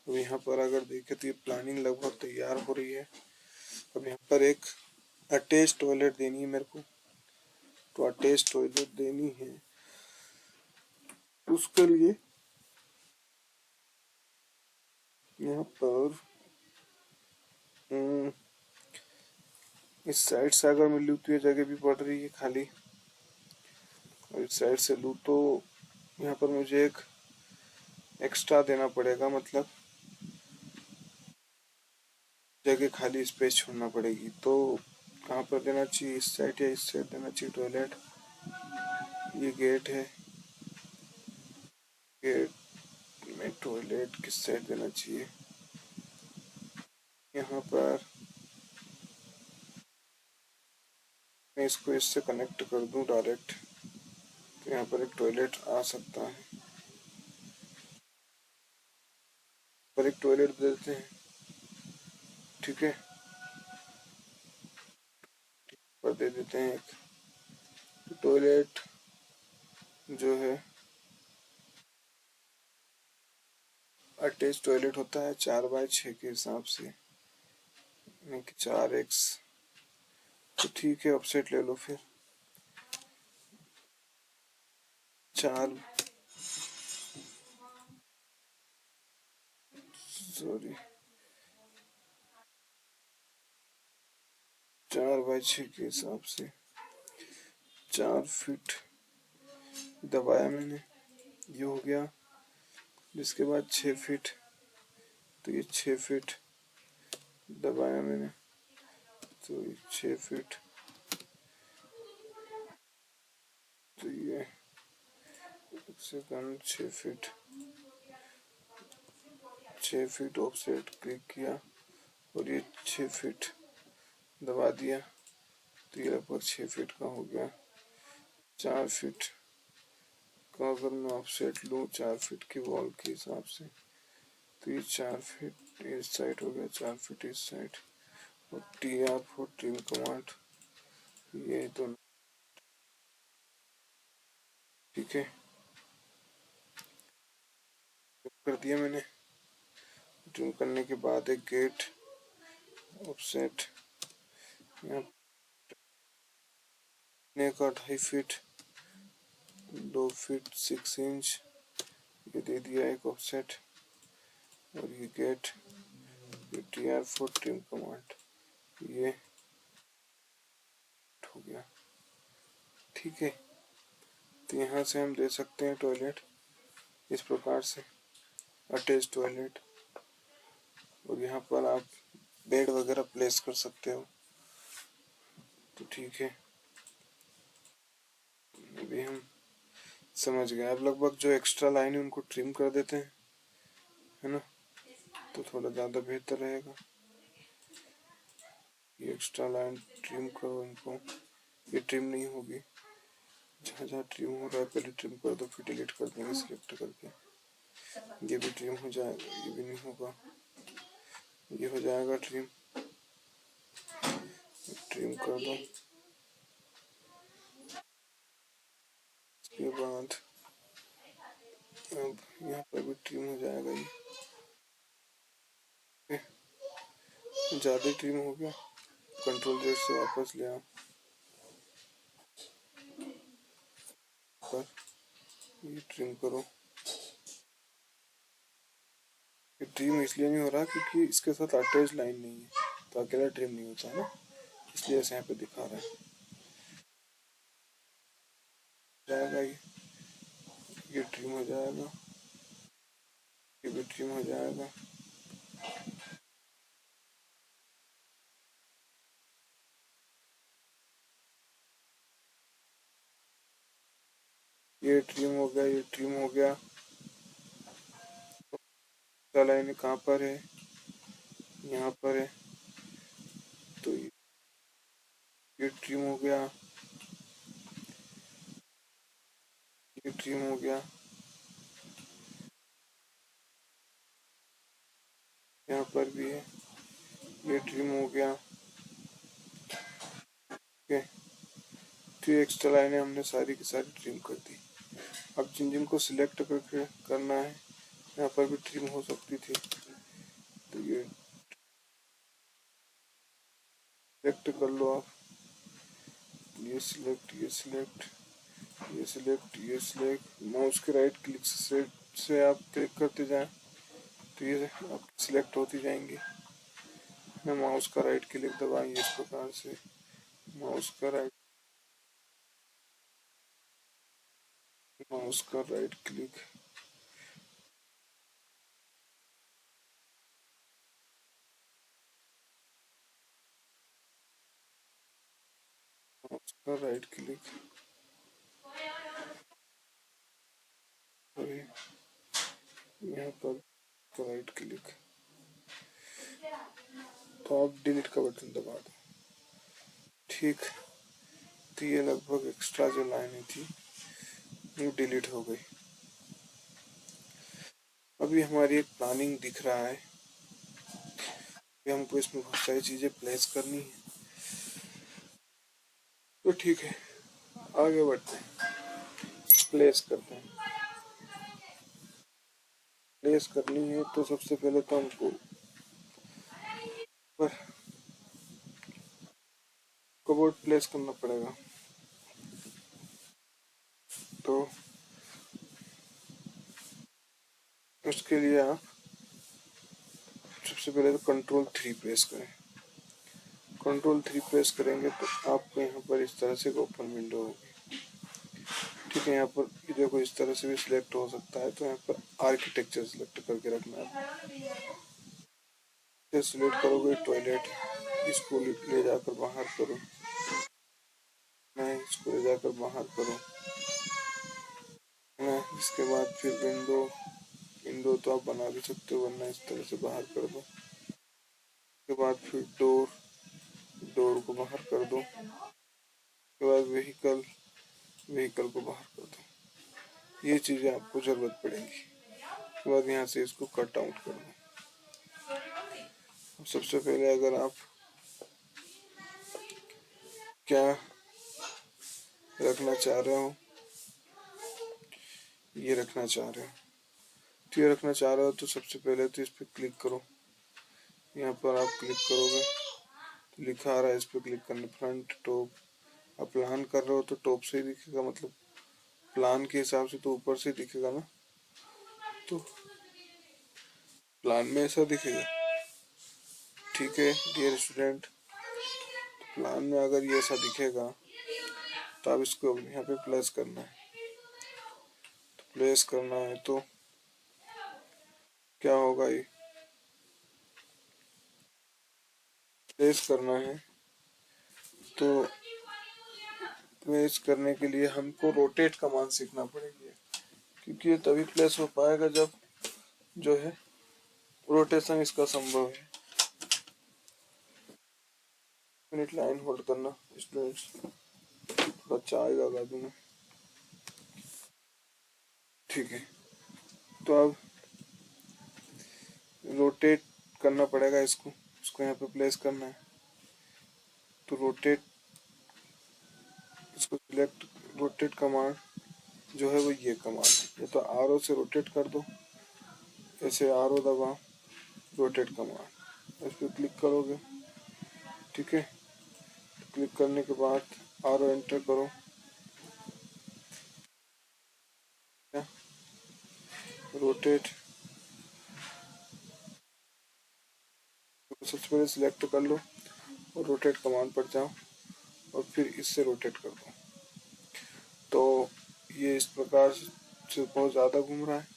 अब यहाँ पर अगर देखें तो ये प्लानिंग लगभग तैयार हो रही है। अब यहाँ पर एक अटैच टॉयलेट देनी है मेरे को, तो अटैच टॉयलेट देनी है। उसके लिए यहाँ पर इस साइड से अगर मैं लूँ तो ये जगह भी पड़ रही है खाली, और इस साइड से लूँ तो यहाँ पर मुझे एक एक्स्ट्रा देना पड़ेगा, मतलब जगह खाली स्पेस छोड़ना पड़ेगी। तो कहाँ पर देना चाहिए, इस साइड या इस साइड देना चाहिए टॉयलेट। ये गेट है, गेट में टॉयलेट किस साइड देना चाहिए। यहाँ पर मैं इसको इससे कनेक्ट कर दूं डायरेक्ट, तो यहाँ पर एक टॉयलेट आ सकता है। पर एक टॉयलेट देते हैं, ठीक है, पर दे देते हैं एक टॉयलेट जो है अटैच टॉयलेट होता है 4 बाई 6 के हिसाब से, यानी कि 4x। तो ठीक है, ऑफसेट ले लो फिर 4 सॉरी 4 बाई 6 के हिसाब से 4 फीट दबाया मैंने, ये हो गया। जिसके बाद 6 फीट, तो ये 6 फीट दबाया मैंने, तो ये 6 फीट, तो ये 6 फीट, 6 फीट ऑफसेट क्लिक किया, और ये 6 फीट दबा दिया तो ये लगभग 6 फीट का हो गया। 4 फीट का अगर मैं ऑफसेट लूँ 4 फीट की वॉल के हिसाब से, तो ये 4 फीट इस साइड हो गया, 4 फीट इस साइड। और TR फॉर ट्रिम कमांड, ये तो ठीक है, कर दिया मैंने। ट्रिम करने के बाद एक गेट ऑफसेट यहाँ का 2.5 फीट, 2 फीट 6 इंच ये दे दिया एक ऑफसेट। और ये get TR for trim command ये हो गया, ठीक है। तो यहाँ से हम दे सकते हैं टॉयलेट इस प्रकार से, अटैच टॉयलेट। और यहाँ पर आप बेड वगैरह प्लेस कर सकते हो, तो ठीक है। अभी हम समझ गए। अब लगभग जो एक्स्ट्रा लाइन है उनको ट्रिम कर देते हैं, है ना, तो थोड़ा ज़्यादा बेहतर रहेगा। ये एक्स्ट्रा लाइन ट्रिम करो इनको, ये ट्रिम नहीं होगी। जहाँ जहाँ ट्रिम हो रहा है पहले ट्रिम कर दो, फिर डिलीट कर देंगे सिलेक्ट करके। ये भी ट्रिम हो जाएगा, ये भी नहीं होगा, ये हो जाएगा ट्रिम, ट्रिम कर दो। इसके बाद अब यहाँ पर भी ट्रिम हो जाएगा। ये ज़्यादा ट्रिम हो गया, कंट्रोल जेड से वापस ले आओ पर ये ट्रिम करो। ये ट्रिम इसलिए नहीं हो रहा क्योंकि इसके साथ अटैच लाइन नहीं है, तो अकेला ट्रिम नहीं होता है ना, इसलिए ऐसे यहाँ पे दिखा रहा है। जाएगा ये ट्रिम हो जाएगा, ये भी ट्रिम हो जाएगा। ये ट्रिम हो गया, ये ट्रिम हो गया। लाइन कहाँ पर है, यहाँ पर है, तो ये ट्रिम हो गया, ये ट्रिम हो गया, यहाँ पर भी है, ये ट्रिम हो गया, ओके। तो ये एक्स्ट्रा लाइनें हमने सारी की सारी ट्रिम कर दी। अब जिन जिन को सिलेक्ट करके करना है, यहाँ पर भी ट्रिम हो सकती थी, तो ये सिलेक्ट कर लो आप, ये सिलेक्ट, ये सिलेक्ट, ये सिलेक्ट, ये सिलेक्ट। माउस के राइट क्लिक से आप क्लिक करते जाएं तो ये आप सिलेक्ट होती जाएंगी। माउस का राइट क्लिक दबाएंगे इस प्रकार से, माउस का राइट क्लिक, माउस का राइट क्लिक, और यहाँ पर राइट क्लिक, तो आप डिलीट का बटन दबा दो, ठीक। तो ये लगभग एक्स्ट्रा जो लाइनें थी वो डिलीट हो गई। अभी हमारी एक प्लानिंग दिख रहा है कि हमको इसमें बहुत सारी चीज़ें प्लेस करनी है, तो ठीक है आगे बढ़ते हैं, प्लेस करते हैं। प्लेस करनी है तो सबसे पहले तो हमको पर कबोर्ड प्लेस करना पड़ेगा। तो उसके लिए आप सबसे पहले तो कंट्रोल 3 प्रेस करें। कंट्रोल 3 प्रेस करेंगे तो आपको यहाँ पर इस तरह से ओपन विंडो होगी, ठीक है। यहाँ पर देखो इस तरह से भी सिलेक्ट हो सकता है, तो यहाँ पर आर्किटेक्चर सिलेक्ट करके रखना है। सिलेक्ट करोगे टॉयलेट, इसको ले जाकर बाहर करो, मैं इसको ले जाकर बाहर करो, है। इसके बाद फिर विंडो तो आप बना भी सकते हो, वरना इस तरह से बाहर कर दो। उसके बाद फिर डोर को बाहर कर दो, उसके बाद व्हीकल को बाहर कर दो। ये चीज़ें आपको ज़रूरत पड़ेंगी। उसके बाद यहाँ से इसको कट आउट कर दो। सबसे पहले अगर आप क्या रखना चाह रहे हो, ये रखना चाह रहे हो, तो ये रखना चाह रहे हो तो सबसे पहले तो इस पर क्लिक करो। यहाँ पर आप क्लिक करोगे तो लिखा आ रहा है, इस पर क्लिक करने, फ्रंट टॉप। आप प्लान कर रहे हो तो टॉप से ही दिखेगा, मतलब प्लान के हिसाब से तो ऊपर से दिखेगा ना, तो प्लान में ऐसा दिखेगा। ठीक है डियर स्टूडेंट, प्लान में अगर ये ऐसा दिखेगा तो आप इसको यहाँ पे प्लेस करना है। तो प्लेस करना है तो क्या होगा, ये प्लेस करना है तो प्लेस करने के लिए हमको रोटेट कमांड सीखना पड़ेगी, क्योंकि ये तभी प्लेस हो पाएगा जब जो है रोटेशन इसका संभव है। मिनट लाइन होल्ड करना स्टूडेंट्स, थोड़ा चाय लगा दूंगा। ठीक है, तो अब रोटेट करना पड़ेगा इसको यहाँ पे प्लेस करना है। तो रोटेट, इसको सिलेक्ट, रोटेट कमांड जो है वो ये कमांड है। या तो आरओ से रोटेट कर दो, ऐसे आरओ दबाओ, रोटेट कमांड, इस पर क्लिक करोगे। ठीक है, क्लिक करने के बाद आरओ एंटर करो। रोटेट, सबसे पहले सिलेक्ट कर लो और रोटेट कमांड पर जाओ और फिर इससे रोटेट कर दो। तो ये इस प्रकार से बहुत ज़्यादा घूम रहा है,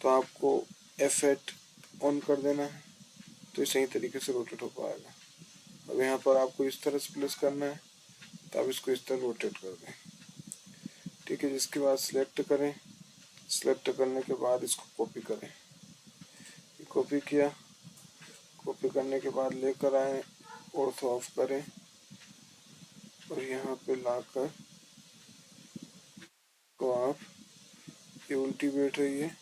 तो आपको F8 ऑन कर देना है, तो सही तरीके से रोटेट हो पाएगा। अब यहाँ पर आपको इस तरह से प्लेस करना है, तो आप इसको इस तरह रोटेट कर दें। ठीक है, जिसके बाद सिलेक्ट करें, सिलेक्ट करने के बाद इसको कॉपी करें। कॉपी किया, कॉपी करने के बाद लेकर आए, ऑर्थो ऑफ करें और यहाँ पे लाकर तो आप ये उल्टी बैठ रही है,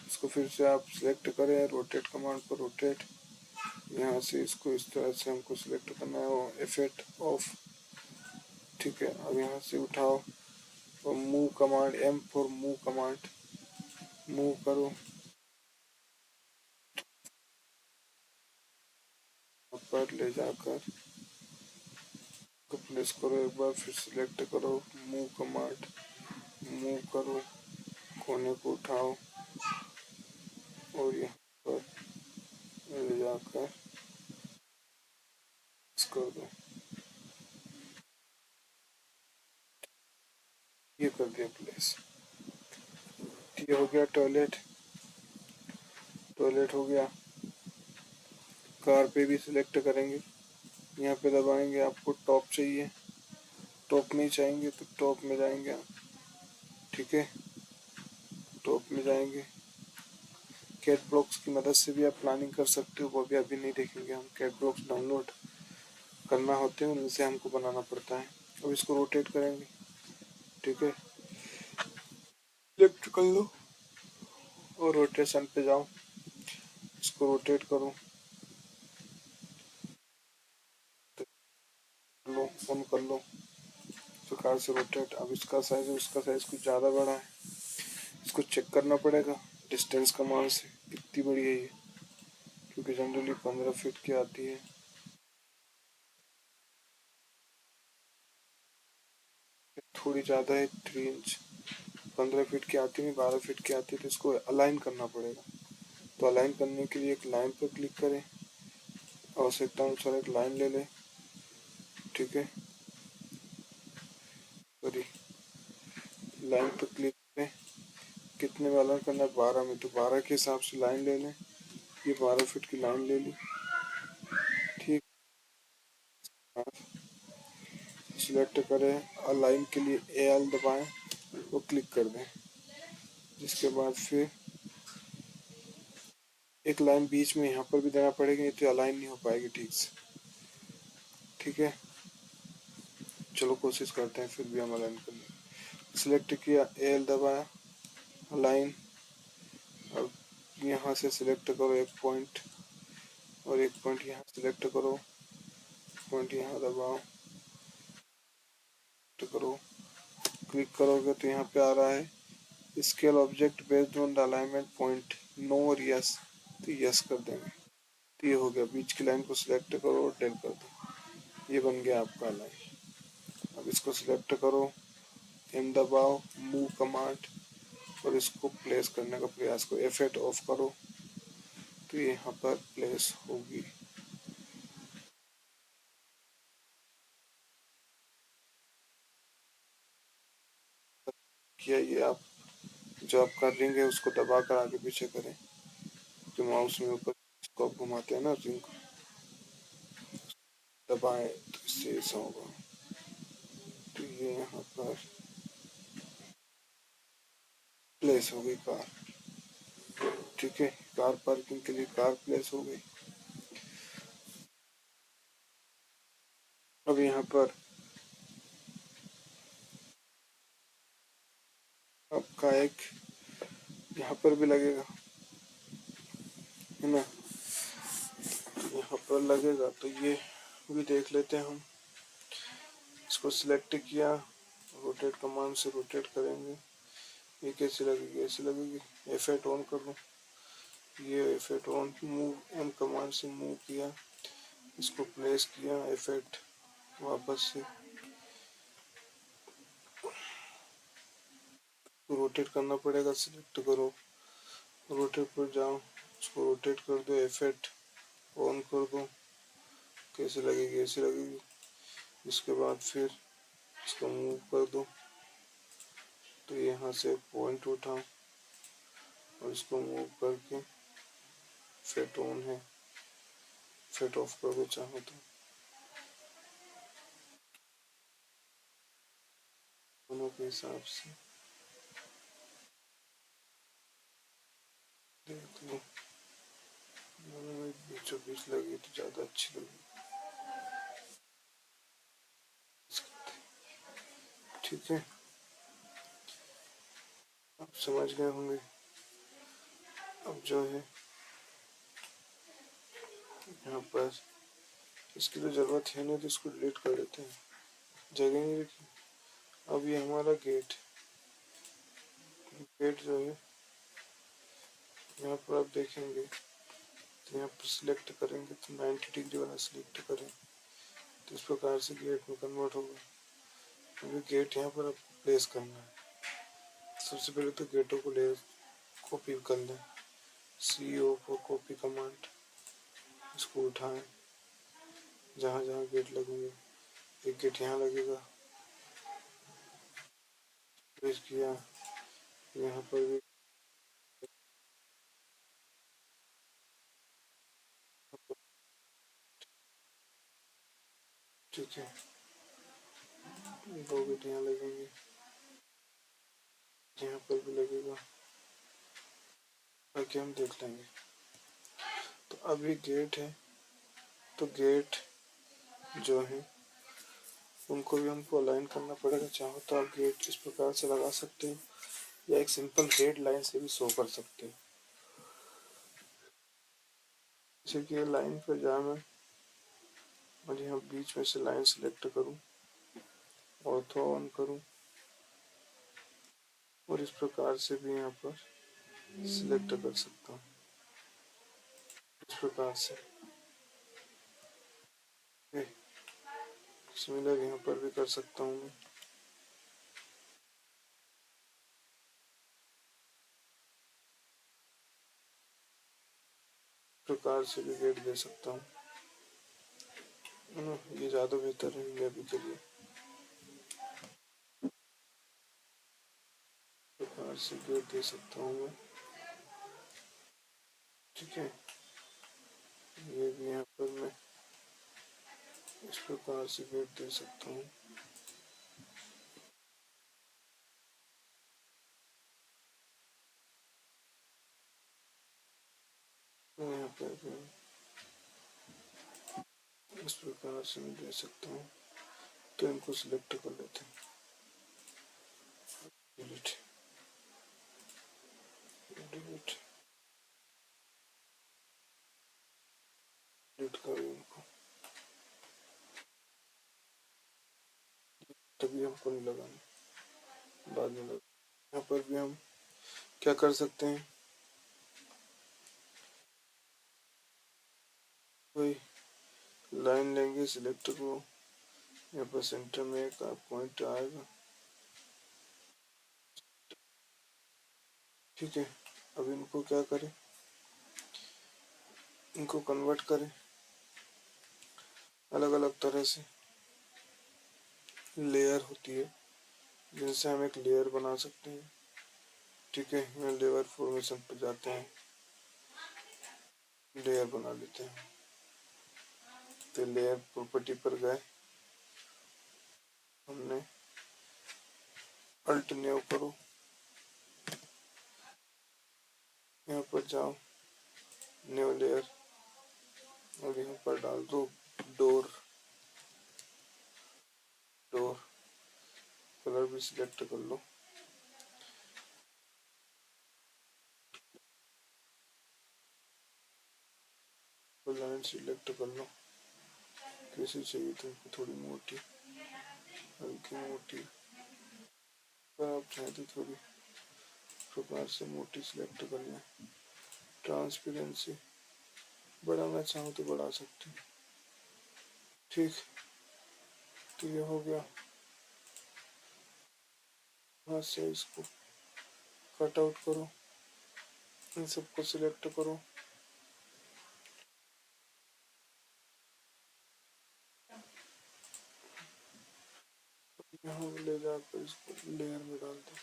इसको फिर से आप सिलेक्ट करें, रोटेट कमांड पर रोटेट, यहाँ से इसको इस तरह से हमको सिलेक्ट करना है, वो F8 ऑफ। ठीक है, अब यहाँ से उठाओ और move command, M for move command, move करो पर ले जाकर तो प्लेस करो। एक बार फिर सिलेक्ट करो, मूव कमांड, मूव करो, कोने को उठाओ और यहाँ पर ले जाकर कर दो। ये कर दिया प्लेस। ये हो गया टॉयलेट, टॉयलेट हो गया। कार पे भी सिलेक्ट करेंगे, यहाँ पे दबाएंगे, आपको टॉप चाहिए, टॉप में ही चाहेंगे तो टॉप में जाएंगे आप। ठीक है, टॉप में जाएंगे। कैट ब्लॉक्स की मदद से भी आप प्लानिंग कर सकते हो, वो भी अभी नहीं देखेंगे हम। कैट ब्लॉक्स डाउनलोड करना होते हैं, उनसे हमको बनाना पड़ता है। अब इसको रोटेट करेंगे। ठीक है, सिलेक्ट कर लो और रोटेशन पे जाओ, इसको रोटेट करो, लो ऑन कर लो, प्रकार से रोटेट। अब इसका साइज और उसका साइज कुछ ज़्यादा बड़ा है, इसको चेक करना पड़ेगा डिस्टेंस कमांड से कितनी बड़ी है ये, क्योंकि जनरली 15 फीट की आती है। थोड़ी ज़्यादा है, 3 इंच, 15 फीट की आती नहीं, 12 फीट की आती है, तो इसको अलाइन करना पड़ेगा। तो अलाइन करने के लिए एक लाइन पर क्लिक करें, आवश्यकता अनुसार एक लाइन ले लें। ठीक है, सॉरी, लाइन पर क्लिक करें, कितने में अलाइन करना है, 12 में, तो 12 के हिसाब से लाइन ले लें। ये 12 फीट की लाइन ले ली। ठीक, सिलेक्ट करें, अलाइन के लिए AL दबाएं और क्लिक कर दें। जिसके बाद फिर एक लाइन बीच में यहाँ पर भी देना पड़ेगी, नहीं तो अलाइन नहीं हो पाएगी ठीक से। ठीक है, चलो कोशिश करते हैं फिर भी हम अलाइन करने। सिलेक्ट किया, एल दबाया, अलाइन। अब यहाँ से सिलेक्ट करो एक पॉइंट और एक पॉइंट यहाँ सिलेक्ट करो, पॉइंट यहाँ दबाओ, करो, क्लिक करोगे तो यहाँ पे आ रहा है scale object based on the alignment point, no और यस, तो यस कर देंगे। तो ये हो गया, बीच की लाइन को सिलेक्ट करो और डेल कर दो, ये बन गया आपका लाइन। अब इसको सिलेक्ट करो, एम दबाओ, मूव कमांड और इसको प्लेस करने का प्रयास करो, एफ8 ऑफ करो तो ये यहाँ पर प्लेस होगी। किया ये आप जो आपका रिंग है उसको दबा कर आगे पीछे करें, जो माउस में ऊपर इसको आप घुमाते हैं ना रिंग को, दबाएं तो इससे ऐसा होगा। तो ये यहाँ पर प्लेस हो गई कार, ठीक है, कार पार्किंग के लिए कार प्लेस हो गई। अब यहाँ पर आपका एक यहाँ पर भी लगेगा, है ना, यहाँ पर लगेगा तो ये भी देख लेते हैं हम। इसको सिलेक्ट किया, रोटेट कमांड से रोटेट करेंगे, ये कैसे लगेगी, ऐसे लगेगी। एफ8 ऑन कर लूँ, ये एफ8 ऑन, मूव एम कमांड से मूव किया, इसको प्लेस किया, एफ8 वापस से रोटेट करना पड़ेगा, सिलेक्ट करो, रोटेट पर जाओ, इसको रोटेट कर दो, एफ8 ऑन कर दो, कैसे लगेगी, ऐसे लगेगी। इसके बाद फिर इसको मूव कर दो, तो यहाँ से पॉइंट उठाओ और इसको मूव करके फेट ऑन है, फेट ऑफ कर दो चाहो तो, दोनों के हिसाब से देख लो, दोनों में बीचों बीच लगी तो ज़्यादा अच्छी लगी। ठीक है, आप समझ गए होंगे। अब जो है यहाँ पर इसकी तो ज़रूरत है नहीं, तो इसको डिलीट कर देते हैं, जगह नहीं रखी। अब ये हमारा गेट, गेट जो है यहाँ पर आप देखेंगे तो यहाँ पर सिलेक्ट करेंगे तो 90 डिग्री वाला सिलेक्ट करें तो इस प्रकार से गेट में कन्वर्ट होगा। अभी गेट यहाँ पर आपको प्लेस करना है, सबसे पहले तो गेटों को ले कॉपी कर लें, CO फॉर कॉपी कमांड, इसको उठाएं, जहाँ जहाँ गेट लगेंगे, एक गेट यहाँ लगेगा, प्लेस किया, यहाँ पर भी ठीक है, 2 गेट यहाँ लगेंगे, यहाँ पर भी लगेगा, बाकी हम देख लेंगे। तो अभी गेट है, तो गेट जो है उनको भी हमको अलाइन करना पड़ेगा। चाहो तो आप गेट इस प्रकार से लगा सकते हैं या एक सिंपल रेड लाइन से भी शो कर सकते हैं। जैसे कि लाइन पर जाए मैं और यहाँ बीच में से लाइन सिलेक्ट करूँ, ऑर्थो ऑन करूँ और इस प्रकार से भी यहाँ पर सिलेक्ट कर सकता हूँ, इस प्रकार से। सिमिलर यहाँ पर भी कर सकता हूँ मैं, प्रकार से भी गेट दे सकता हूँ, ये ज़्यादा बेहतर है अभी के लिए। प्रकार से गेट दे सकता हूँ मैं, ठीक है। ये भी यहाँ पर मैं इस प्रकार से गेट दे सकता हूँ, यहाँ पर इस प्रकार से मैं दे सकता हूँ, तो इनको सिलेक्ट कर लेते हैं। डिलीट डिलीट डिलीट करो इनको, तभी हमको नहीं लगाना, बाद में लगा। यहाँ पर भी हम क्या कर सकते हैं, कोई लाइन लेंगे, सिलेक्ट को यहाँ पर सेंटर में एक पॉइंट आएगा, ठीक है। अब इनको क्या करें, इनको कन्वर्ट करें अलग अलग तरह से। लेयर होती है जिनसे हम एक लेयर बना सकते हैं, ठीक है। यहाँ लेयर फॉर्मेशन पर जाते हैं, लेयर बना लेते हैं। तो लेयर प्रॉपर्टी पर गए, हमने अल्ट न्यू करो, यहाँ पर जाओ, न्यू लेयर, और यहाँ पर डाल दो डोर। डोर कलर भी सिलेक्ट कर लो, लाइन सिलेक्ट कर लो, कैसी चाहिए तुमको, थोड़ी मोटी, हल्की मोटी, पर आप चाहें तो थोड़ी प्रकार से मोटी सिलेक्ट करना है। ट्रांसपेरेंसी बढ़ाना चाहो तो बढ़ा सकते हैं, ठीक। तो ये हो गया। हाथ से इसको कट आउट करो, इन सबको सिलेक्ट करो, यहाँ ले जाकर इसको लेयर में डाल दो।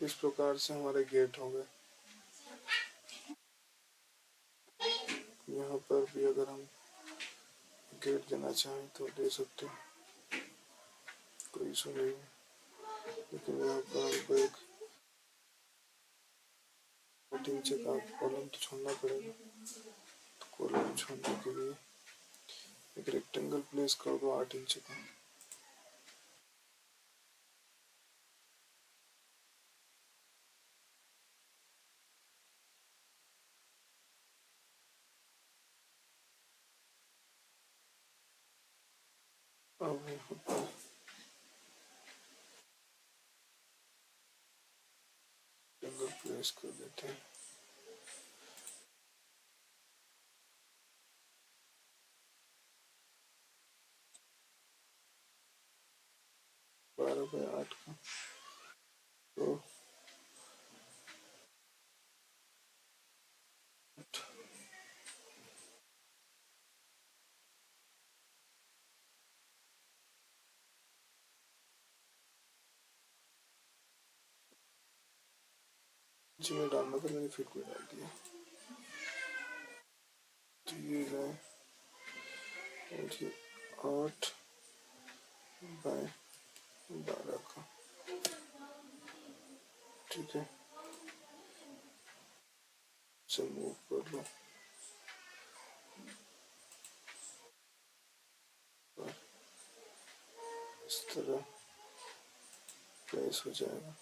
इस प्रकार से हमारे गेट हो गए। यहाँ पर भी अगर हम गेट देना चाहें तो दे सकते हैं, कोई इशू नहीं है। लेकिन यहाँ पर हमको एक 8 इंच का कॉलम तो छोड़ना पड़ेगा, तो कॉलम छोड़ने के लिए एक रेक्टेंगल प्लेस कर दो 8 इंच का। अब यहाँ पर रेक्टेंगल प्लेस कर देते हैं, बारह बाय 8 का। तो इंच में डालना था, मैंने फीट में डाल दिया। तो ये है, और ये 8 बाय 12 का, ठीक है। से मूव कर लो, इस तरह प्लेस हो जाएगा।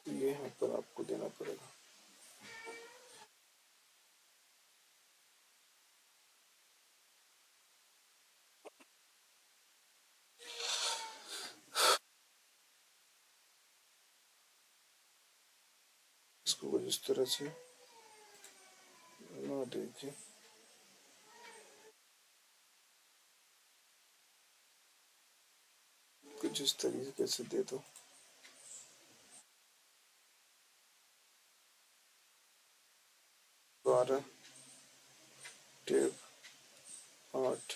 तो ये यहाँ पर आपको देना पड़ेगा। इसको कुछ इस तरह से ना देखिए, कुछ इस तरीके से दे दो। 12 टेप 8,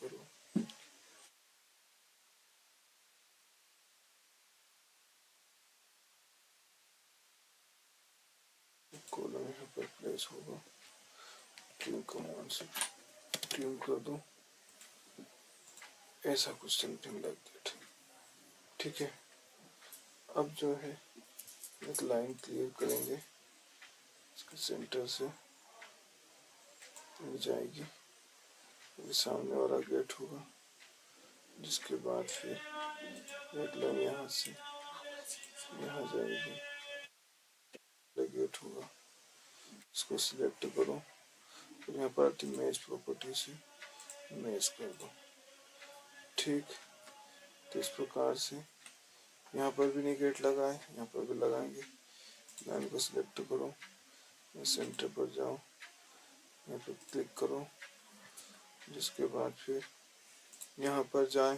करो। कॉलम यहाँ पर प्लेस होगा, ट्रिम कमांड से ट्रिम कर दो, ऐसा कुछ समथिंग लाइक दैट। ठीक है, अब जो है एक लाइन क्लियर करेंगे, इसके सेंटर से जाएगी, ये सामने वाला गेट होगा, जिसके बाद फिर एक लाइन यहाँ से यहाँ जाएगी, गेट होगा, इसको सिलेक्ट करो, फिर यहाँ पर आती मैच प्रॉपर्टी से मैच कर दो। ठीक, तो इस प्रकार से यहाँ पर भी नहीं गेट लगा है, यहाँ पर भी लगाएंगे। लाइन को सिलेक्ट करो, सेंटर पर जाओ, यहाँ पर क्लिक करो, जिसके बाद फिर यहाँ पर जाए,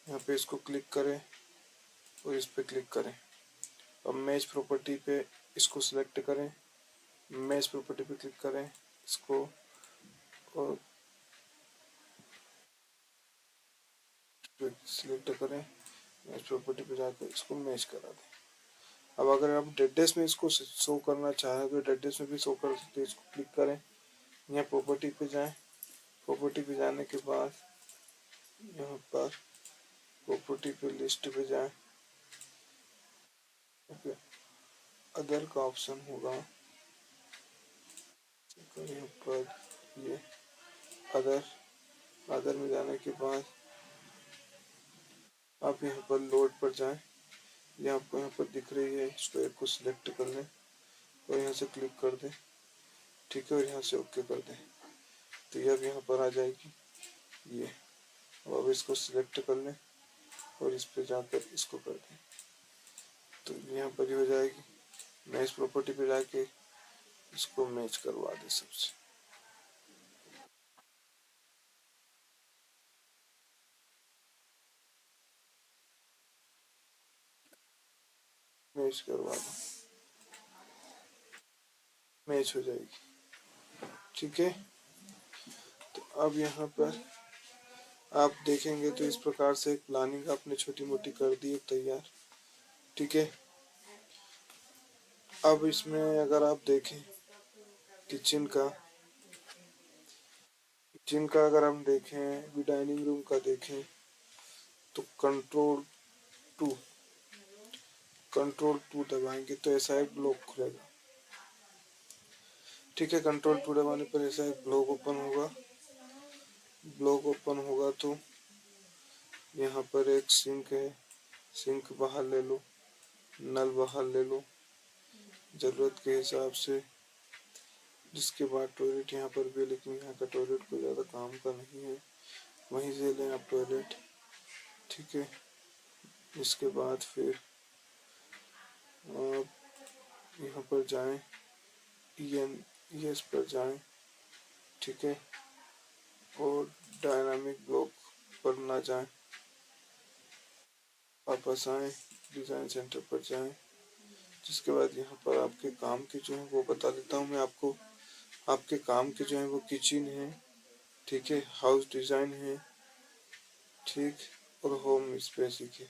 यहाँ पे इसको क्लिक करें और इस पे क्लिक करें। अब मैच प्रॉपर्टी पे इसको सिलेक्ट करें, मैच प्रॉपर्टी पे क्लिक करें इसको, और सिलेक्ट करें, मैच प्रॉपर्टी पे जाकर इसको मैच करा दें। अब अगर आप डेडेस में इसको शो करना चाहें तो डेडेस में भी शो कर सकते हैं। इसको क्लिक करें, यहाँ प्रॉपर्टी पे जाएं, प्रॉपर्टी पे जाने के बाद यहाँ पर प्रॉपर्टी पे लिस्ट पे जाएं, ओके, अदर का ऑप्शन होगा, यहाँ पर ये अदर में जाने के बाद आप यहाँ पर लोड पर जाएं, ये आपको यहाँ पर दिख रही है, स्क्वायर को सिलेक्ट कर लें और यहाँ से क्लिक कर दें। ठीक है, और यहाँ से ओके कर दें, तो ये अब यहाँ पर आ जाएगी ये। अब इसको सिलेक्ट कर लें और इस पे जाकर इसको कर दें, तो यहाँ पर ही हो जाएगी। मैच प्रॉपर्टी पे जाके इसको मैच करवा दें सबसे। मैच करवा दो, मैच हो जाएगी। ठीक है, तो अब यहाँ पर आप देखेंगे तो इस प्रकार से एक प्लानिंग आपने छोटी मोटी कर दी है तैयार। ठीक है, अब इसमें अगर आप देखें किचन का अगर हम देखें, डाइनिंग रूम का देखें, तो कंट्रोल टू दबाएंगे तो ऐसा एक ब्लॉक खुलेगा। ठीक है, कंट्रोल टू दबाने पर ऐसा एक ब्लॉक ओपन होगा तो यहाँ पर एक सिंक है, सिंक बाहर ले लो, नल बाहर ले लो ज़रूरत के हिसाब से। जिसके बाद टॉयलेट यहाँ पर भी, लेकिन यहाँ का टॉयलेट कोई ज़्यादा काम का नहीं है, वहीं से लें आप टॉयलेट। ठीक है, इसके बाद फिर आप यहाँ पर जाएं, ES पर जाएं। ठीक है, और डायनामिक ब्लॉक पर ना जाएं, वापस आएँ, डिज़ाइन सेंटर पर जाएं। जिसके बाद यहाँ पर आपके काम के जो है वो बता देता हूँ मैं आपको। आपके काम के जो है वो किचन है, ठीक है, हाउस डिज़ाइन है, ठीक, और होम स्पेस है।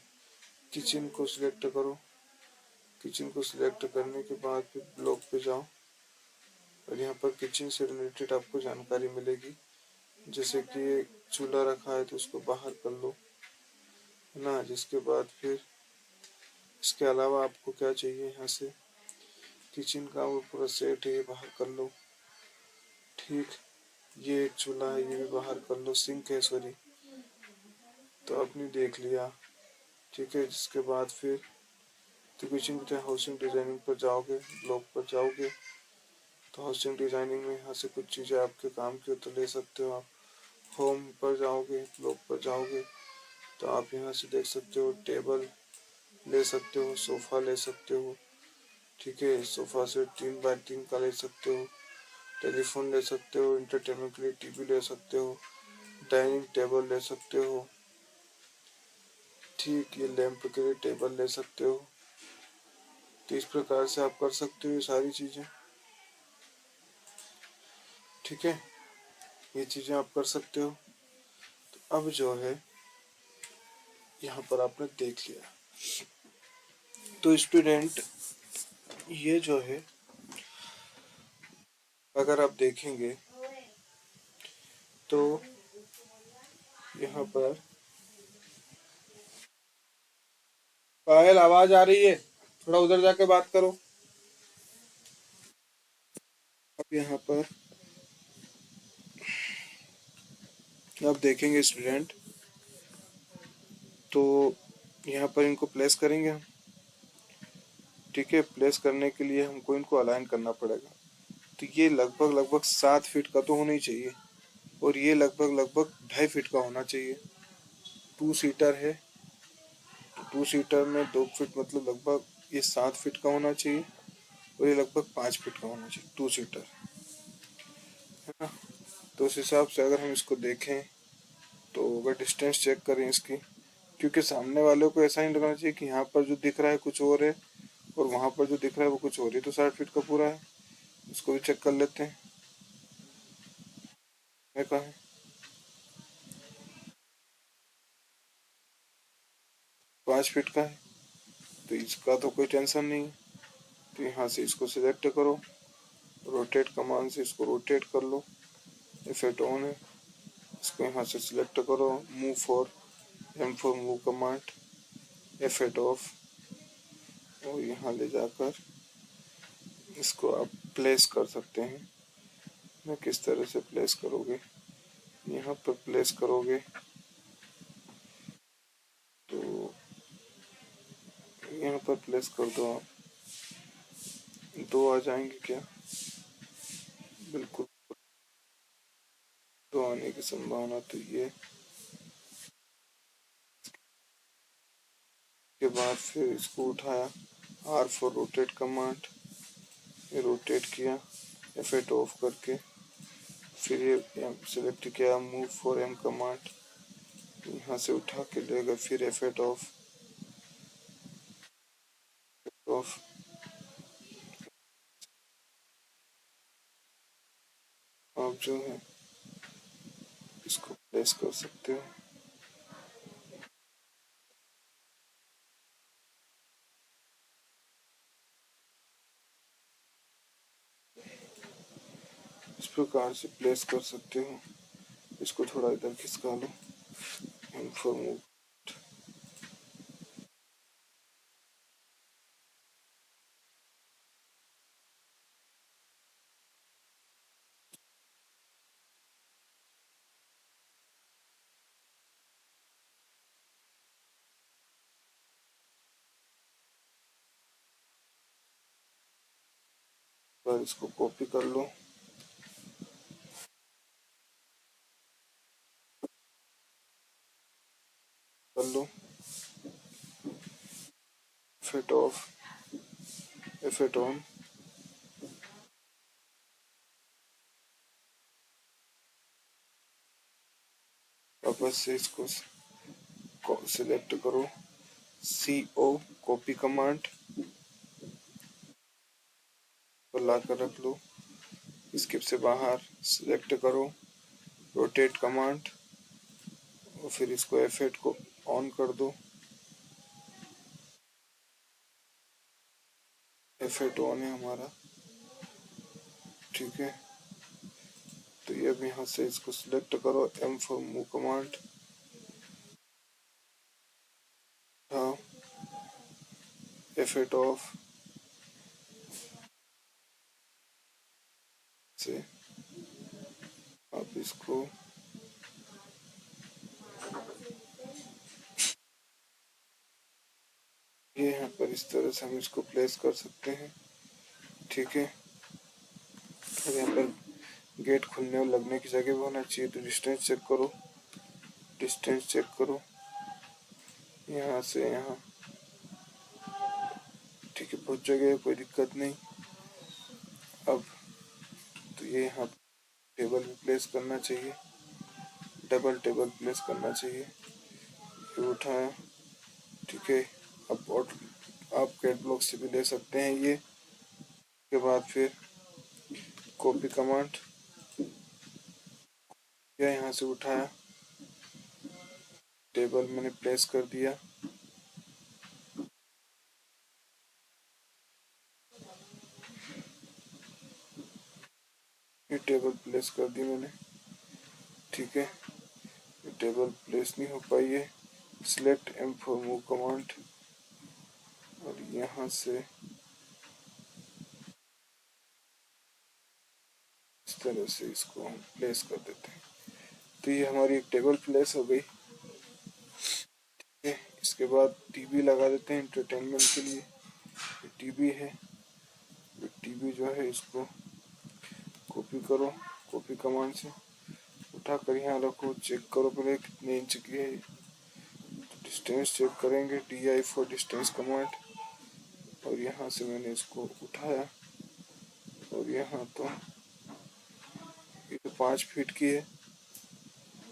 किचन को सिलेक्ट करो, किचन को सिलेक्ट करने के बाद फिर ब्लॉक पे जाओ और यहाँ पर किचन से रिलेटेड आपको जानकारी मिलेगी। जैसे कि चूल्हा रखा है तो उसको बाहर कर लो, है ना। जिसके बाद फिर इसके अलावा आपको क्या चाहिए, यहाँ से किचन का वो पूरा सेट है, ये बाहर कर लो। ठीक, ये एक चूल्हा है, ये भी बाहर कर लो, सिंक है सॉरी, तो आपने देख लिया। ठीक है, जिसके बाद फिर तो किचन के हाउसिंग डिजाइनिंग पर जाओगे, ब्लॉक पर जाओगे तो हाउसिंग डिजाइनिंग में यहाँ से कुछ चीज़ें आपके काम की हो तो ले सकते हो आप। होम पर जाओगे, ब्लॉक पर जाओगे तो आप यहाँ से देख सकते हो, टेबल ले सकते हो, सोफ़ा ले सकते हो। ठीक है, सोफ़ा सेट 3x3 का ले सकते हो, टेलीफोन ले सकते हो, इंटरटेनमेंट के लिए टीवी ले सकते हो, डाइनिंग टेबल ले सकते हो। ठीक, ये लैंप के लिए टेबल ले सकते हो। तो इस प्रकार से आप कर सकते हो ये सारी चीज़ें। ठीक है, ये चीज़ें आप कर सकते हो। तो अब जो है यहाँ पर आपने देख लिया, तो स्टूडेंट ये जो है अगर आप देखेंगे तो यहाँ पर पायल आवाज आ रही है, थोड़ा उधर जाके बात करो। अब यहाँ पर अब देखेंगे स्टूडेंट, तो यहाँ पर इनको प्लेस करेंगे हम। ठीक है, प्लेस करने के लिए हमको इनको अलाइन करना पड़ेगा। तो ये लगभग लगभग 7 फीट का तो होना ही चाहिए, और ये लगभग लगभग 2.5 फीट का होना चाहिए। 2 सीटर है, तो 2 सीटर में 2 फीट मतलब लगभग ये 7 फीट का होना चाहिए, और ये लगभग 5 फीट का होना चाहिए 2 सीटर, है ना। तो उस हिसाब से अगर हम इसको देखें, तो अगर डिस्टेंस चेक करें इसकी, क्योंकि सामने वाले को ऐसा नहीं लगना चाहिए कि यहाँ पर जो दिख रहा है कुछ और है और वहाँ पर जो दिख रहा है वो कुछ और है। तो 60 फीट का पूरा है, इसको भी चेक कर लेते हैं। मैं कहा 5 फीट का है, तो इसका तो कोई टेंशन नहीं है। तो यहाँ से इसको सिलेक्ट करो, रोटेट कमांड से इसको रोटेट कर लो, इफेक्ट ऑन है। इसको यहाँ से सिलेक्ट करो, move for, M for move command, effect off, और यहाँ ले जाकर इसको आप प्लेस कर सकते हैं। मैं किस तरह से प्लेस करोगे, यहाँ पर प्लेस करोगे तो यहाँ पर प्लेस कर दो आप। 2 आ जाएंगे क्या? बिल्कुल 2 आने की संभावना तो ये। के बाद फिर इसको उठाया, आर फॉर रोटेट कमांड, ये रोटेट किया इफेक्ट ऑफ करके, फिर ये सिलेक्ट किया मूव फॉर एम कमांड, यहाँ से उठा के ले गए, फिर इफेक्ट ऑफ ऑफ। आप जो है इसको प्लेस कर सकते हो। इस प्रकार से प्लेस कर सकते हो। इसको थोड़ा इधर खिसका लो, एम फॉर मूव। पर इसको कॉपी कर लो, कर लो, इफेक्ट ऑफ, इफेक्ट ऑन, वापस से इसको सिलेक्ट करो, सी ओ कॉपी कमांड को ला कर रख लो। स्किप से बाहर सिलेक्ट करो, रोटेट कमांड, और फिर इसको इफेक्ट को ऑन कर दो। इफेक्ट ऑन है हमारा, ठीक है। तो ये अब यहाँ से इसको सिलेक्ट करो, एम फॉर मूव कमांड, हाँ, इफेक्ट ऑफ से आप इसको ये यहाँ पर इस तरह से हम इसको प्लेस कर सकते हैं, ठीक है। अब यहाँ पर गेट खुलने और लगने की जगह भी होना चाहिए, तो डिस्टेंस चेक करो, डिस्टेंस चेक करो यहाँ से यहाँ, ठीक है, बहुत जगह है, कोई दिक्कत नहीं। अब तो ये यहाँ टेबल भी प्लेस करना चाहिए, डबल टेबल प्लेस करना चाहिए। ये उठाया, ठीक है। अब और आप कैट ब्लॉक से भी ले सकते हैं ये। के बाद फिर कॉपी कमांड, या यहाँ से उठाया, टेबल मैंने प्लेस कर दिया, ये टेबल प्लेस कर दी मैंने, ठीक है। ये टेबल प्लेस नहीं हो पाई है, select M for move command, यहाँ से इस तरह से इसको हम प्लेस कर देते हैं। तो ये हमारी एक टेबल प्लेस हो गई। इसके बाद टीवी लगा देते हैं एंटरटेनमेंट के लिए। टीवी है, टीवी जो है इसको कॉपी करो, कॉपी कमांड से उठा कर यहाँ रखो। चेक करो पहले कितने इंच की है। डिस्टेंस चेक करेंगे, DI फॉर डिस्टेंस कमांड। और यहाँ से मैंने इसको उठाया और यहाँ तो ये तो 5 फीट की है,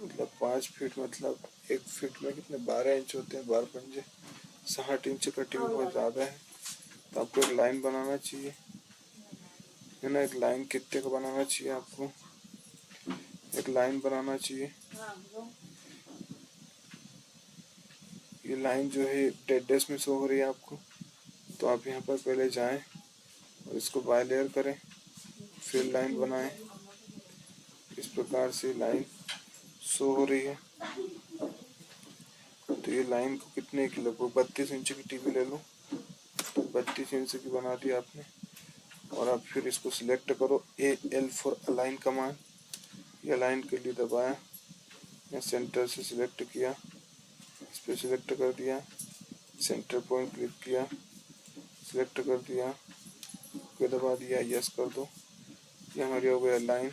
मतलब 5 फीट मतलब 1 फीट में कितने 12 इंच होते हैं, 12 पंजे 60 इंच का टीवी बहुत ज़्यादा है। तो आपको एक लाइन बनाना चाहिए, है ना। एक लाइन कितने का बनाना चाहिए आपको, एक लाइन बनाना चाहिए। ये लाइन जो है डेड डैश में शो हो रही है आपको, तो आप यहाँ पर पहले जाएं और इसको बाय लेयर करें, फिर लाइन बनाएं। इस प्रकार से लाइन शो हो रही है। तो ये लाइन को कितने की, लगभग 32 इंच की टीवी ले लो। तो 32 इंच की बना दी आपने। और आप फिर इसको सिलेक्ट करो, AL फॉर अलाइन कमांड। ये अलाइन के लिए दबाया, या सेंटर से सिलेक्ट किया, इस पर सिलेक्ट कर दिया, सेंटर पॉइंट क्लिक किया, सिलेक्ट कर दिया, फिर दबा दिया, यस कर दो। ये हमारी हो गया लाइन।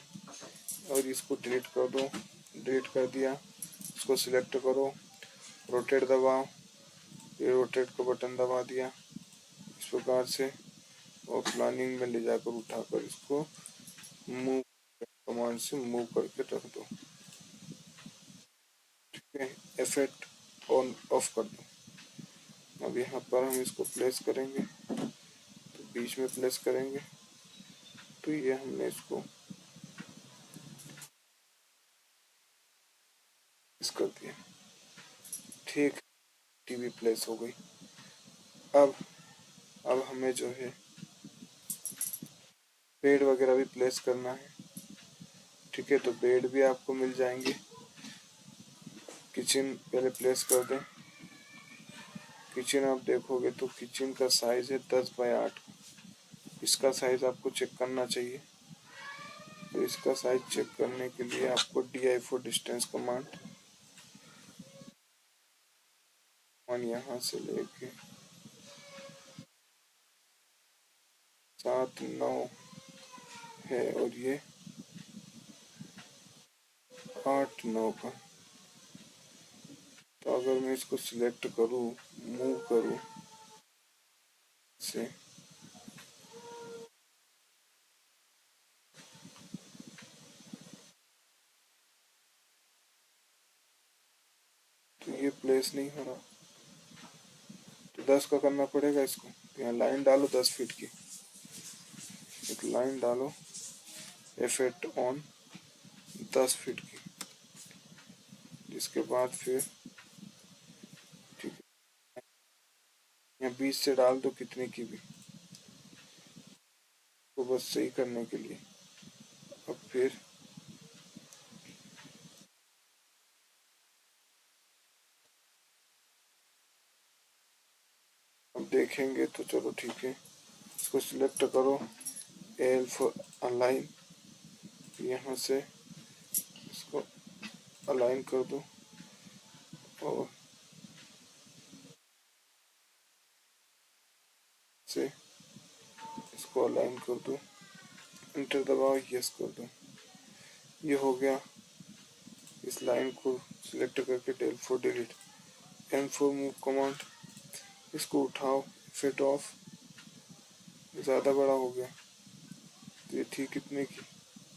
और इसको डिलीट कर दो, डिलीट कर दिया। इसको सिलेक्ट करो, रोटेट दबाओ, ये रोटेट का बटन दबा दिया इस प्रकार से। और प्लानिंग में ले जाकर उठाकर इसको मूव कमांड से मूव करके रख दो। ठीक है, इफेक्ट ऑन ऑफ कर दो। अब यहाँ पर हम इसको प्लेस करेंगे, तो बीच में प्लेस करेंगे। तो ये हमने इसको इस कर दिया। ठीक, टीवी प्लेस हो गई। अब हमें जो है बेड वगैरह भी प्लेस करना है। ठीक है, तो बेड भी आपको मिल जाएंगे। किचन पहले प्लेस कर दें। किचन आप देखोगे तो किचन का साइज है 10 बाय 8। इसका साइज आपको चेक करना चाहिए। तो इसका साइज चेक करने के लिए आपको DI फॉर डिस्टेंस कमांड, और यहाँ से लेके 7 9 है और ये 8 9 का। तो अगर मैं इसको सिलेक्ट करूँ, मूव करूँ से, तो ये प्लेस नहीं हो रहा। तो 10 का करना पड़ेगा इसको। तो यहाँ लाइन डालो 10 फीट की, एक लाइन डालो, इफेक्ट ऑन 10 फीट की। जिसके बाद फिर ठीक है, यहाँ 20 से डाल दो कितने की भी, तो बस सही करने के लिए। अब फिर अब देखेंगे तो चलो ठीक है। इसको सिलेक्ट करो, AL फॉर अलाइन। यहाँ से इसको अलाइन कर दो और से इसको अलाइन कर दो, एंटर दबाओ, यस कर दो। ये हो गया। इस लाइन को सिलेक्ट करके del for delete, M for move command, इसको उठाओ, फिट ऑफ। ज़्यादा बड़ा हो गया। तो ये थी कितने की,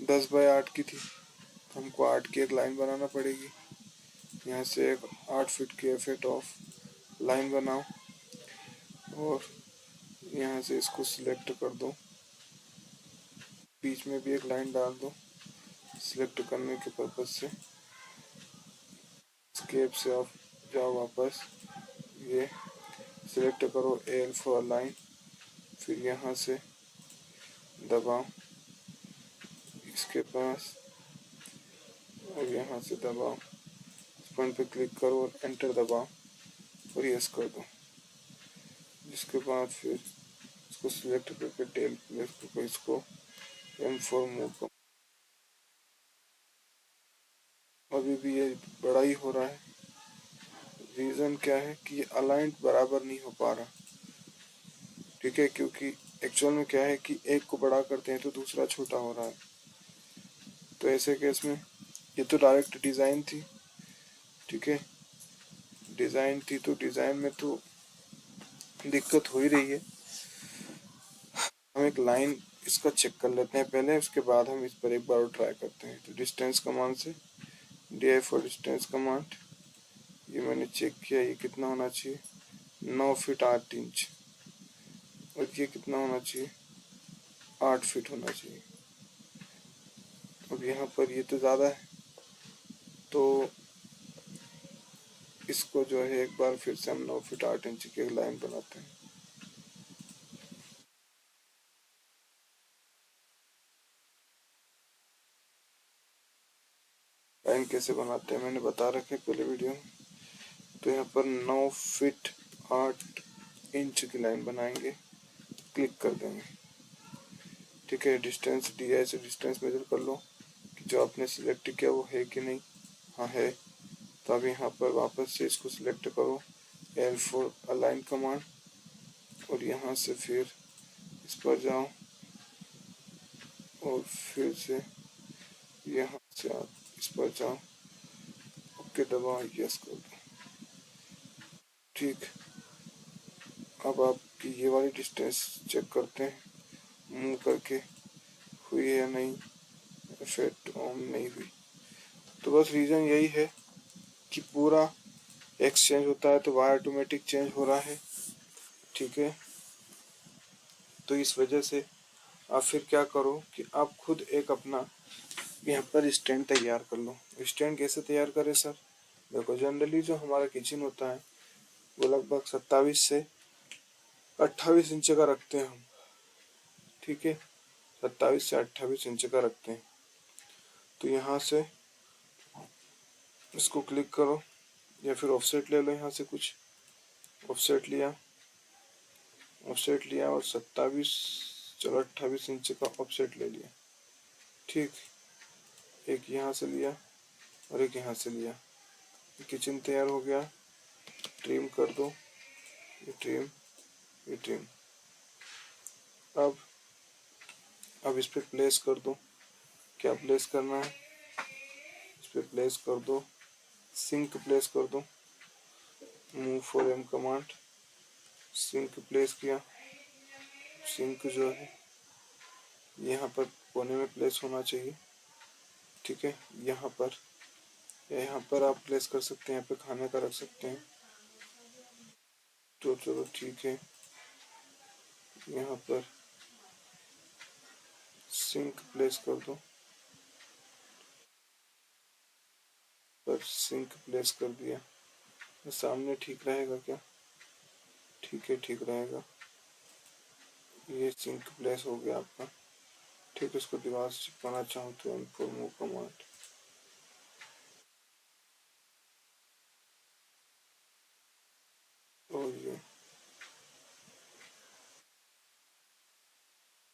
10 बाय 8 की थी। तो हमको 8 की एक लाइन बनाना पड़ेगी। यहाँ से एक 8 फीट की फिट ऑफ लाइन बनाओ और यहाँ से इसको सिलेक्ट कर दो, बीच में भी एक लाइन डाल दो। सिलेक्ट करने के पर्पज से स्केप से आप जाओ वापस, ये सिलेक्ट करो, AL फॉर लाइन, फिर यहाँ से दबाओ इसके पास और यहाँ से दबाओ, इस पॉइंट पे क्लिक करो और एंटर दबाओ और यस कर दो। इसके बाद फिर इसको सिलेक्ट करके टेल प्लेस करके इसको M4 मूव कर। अभी भी ये बड़ा ही हो रहा है। रीज़न क्या है कि ये अलाइंड बराबर नहीं हो पा रहा, ठीक है, क्योंकि एक्चुअल में क्या है कि एक को बड़ा करते हैं तो दूसरा छोटा हो रहा है। तो ऐसे केस में ये तो डायरेक्ट डिज़ाइन थी, ठीक है, डिज़ाइन थी तो डिज़ाइन में तो दिक्कत हो ही रही है। हम एक लाइन इसका चेक कर लेते हैं पहले, उसके बाद हम इस पर एक बार ट्राई करते हैं। तो डिस्टेंस कमांड से DI फॉर डिस्टेंस कमांड, ये मैंने चेक किया, ये कितना होना चाहिए 9 फीट 8 इंच, और ये कितना होना चाहिए 8 फीट होना चाहिए। अब यहाँ पर ये तो ज़्यादा है, तो इसको जो है एक बार फिर से हम 9 फीट 8 इंच की एक लाइन बनाते हैं। लाइन कैसे बनाते हैं मैंने बता रखे पहले वीडियो में। तो यहाँ पर 9 फीट 8 इंच की लाइन बनाएंगे, क्लिक कर देंगे, ठीक है। डिस्टेंस DI से डिस्टेंस मेजर कर लो कि जो आपने सिलेक्ट किया वो है कि नहीं। हाँ है, तो अब यहाँ पर वापस से इसको सिलेक्ट करो, L4 अलाइन कमांड, और यहाँ से फिर इस पर जाओ और फिर से यहाँ से आप इस पर जाओ, ओके दबाओ, यस कर दो, ठीक। अब आपकी ये वाली डिस्टेंस चेक करते हैं मूव करके हुई है या नहीं, इफेक्ट ऑन नहीं हुई। तो बस रीज़न यही है कि पूरा एक्स चेंज होता है तो वाई ऑटोमेटिक चेंज हो रहा है, ठीक है। तो इस वजह से आप फिर क्या करो कि आप खुद एक अपना यहाँ पर स्टैंड तैयार कर लो। स्टैंड कैसे तैयार करें सर? देखो, जनरली जो हमारा किचन होता है वो लगभग 27 से 28 इंच का रखते हैं हम, ठीक है, 27 से 28 इंच का रखते हैं। तो यहाँ से इसको क्लिक करो या फिर ऑफसेट ले लो, यहाँ से कुछ ऑफसेट लिया, ऑफसेट लिया और 27 चलो 28 इंच का ऑफसेट ले लिया, ठीक। एक यहाँ से लिया और एक यहाँ से लिया, किचन तैयार हो गया। ट्रिम कर दो, ये ट्रिम, ये ट्रिम। अब इस पे प्लेस कर दो, क्या प्लेस करना है, इस पे प्लेस कर दो, सिंक प्लेस कर दो, move for M command, sink place किया। सिंक जो है यहाँ पर कोने में प्लेस होना चाहिए, ठीक है, यहाँ पर या यहाँ पर आप प्लेस कर सकते हैं, यहाँ पे खाने का रख सकते हैं। तो चलो ठीक है, यहाँ पर सिंक प्लेस कर दो, पर सिंक प्लेस कर दिया। सामने ठीक रहेगा क्या? ठीक है, ठीक रहेगा। ये सिंक प्लेस हो गया आपका, ठीक है। इसको दीवार से चिपकाना चाहूँ तो M4 मूव कमांड, और ये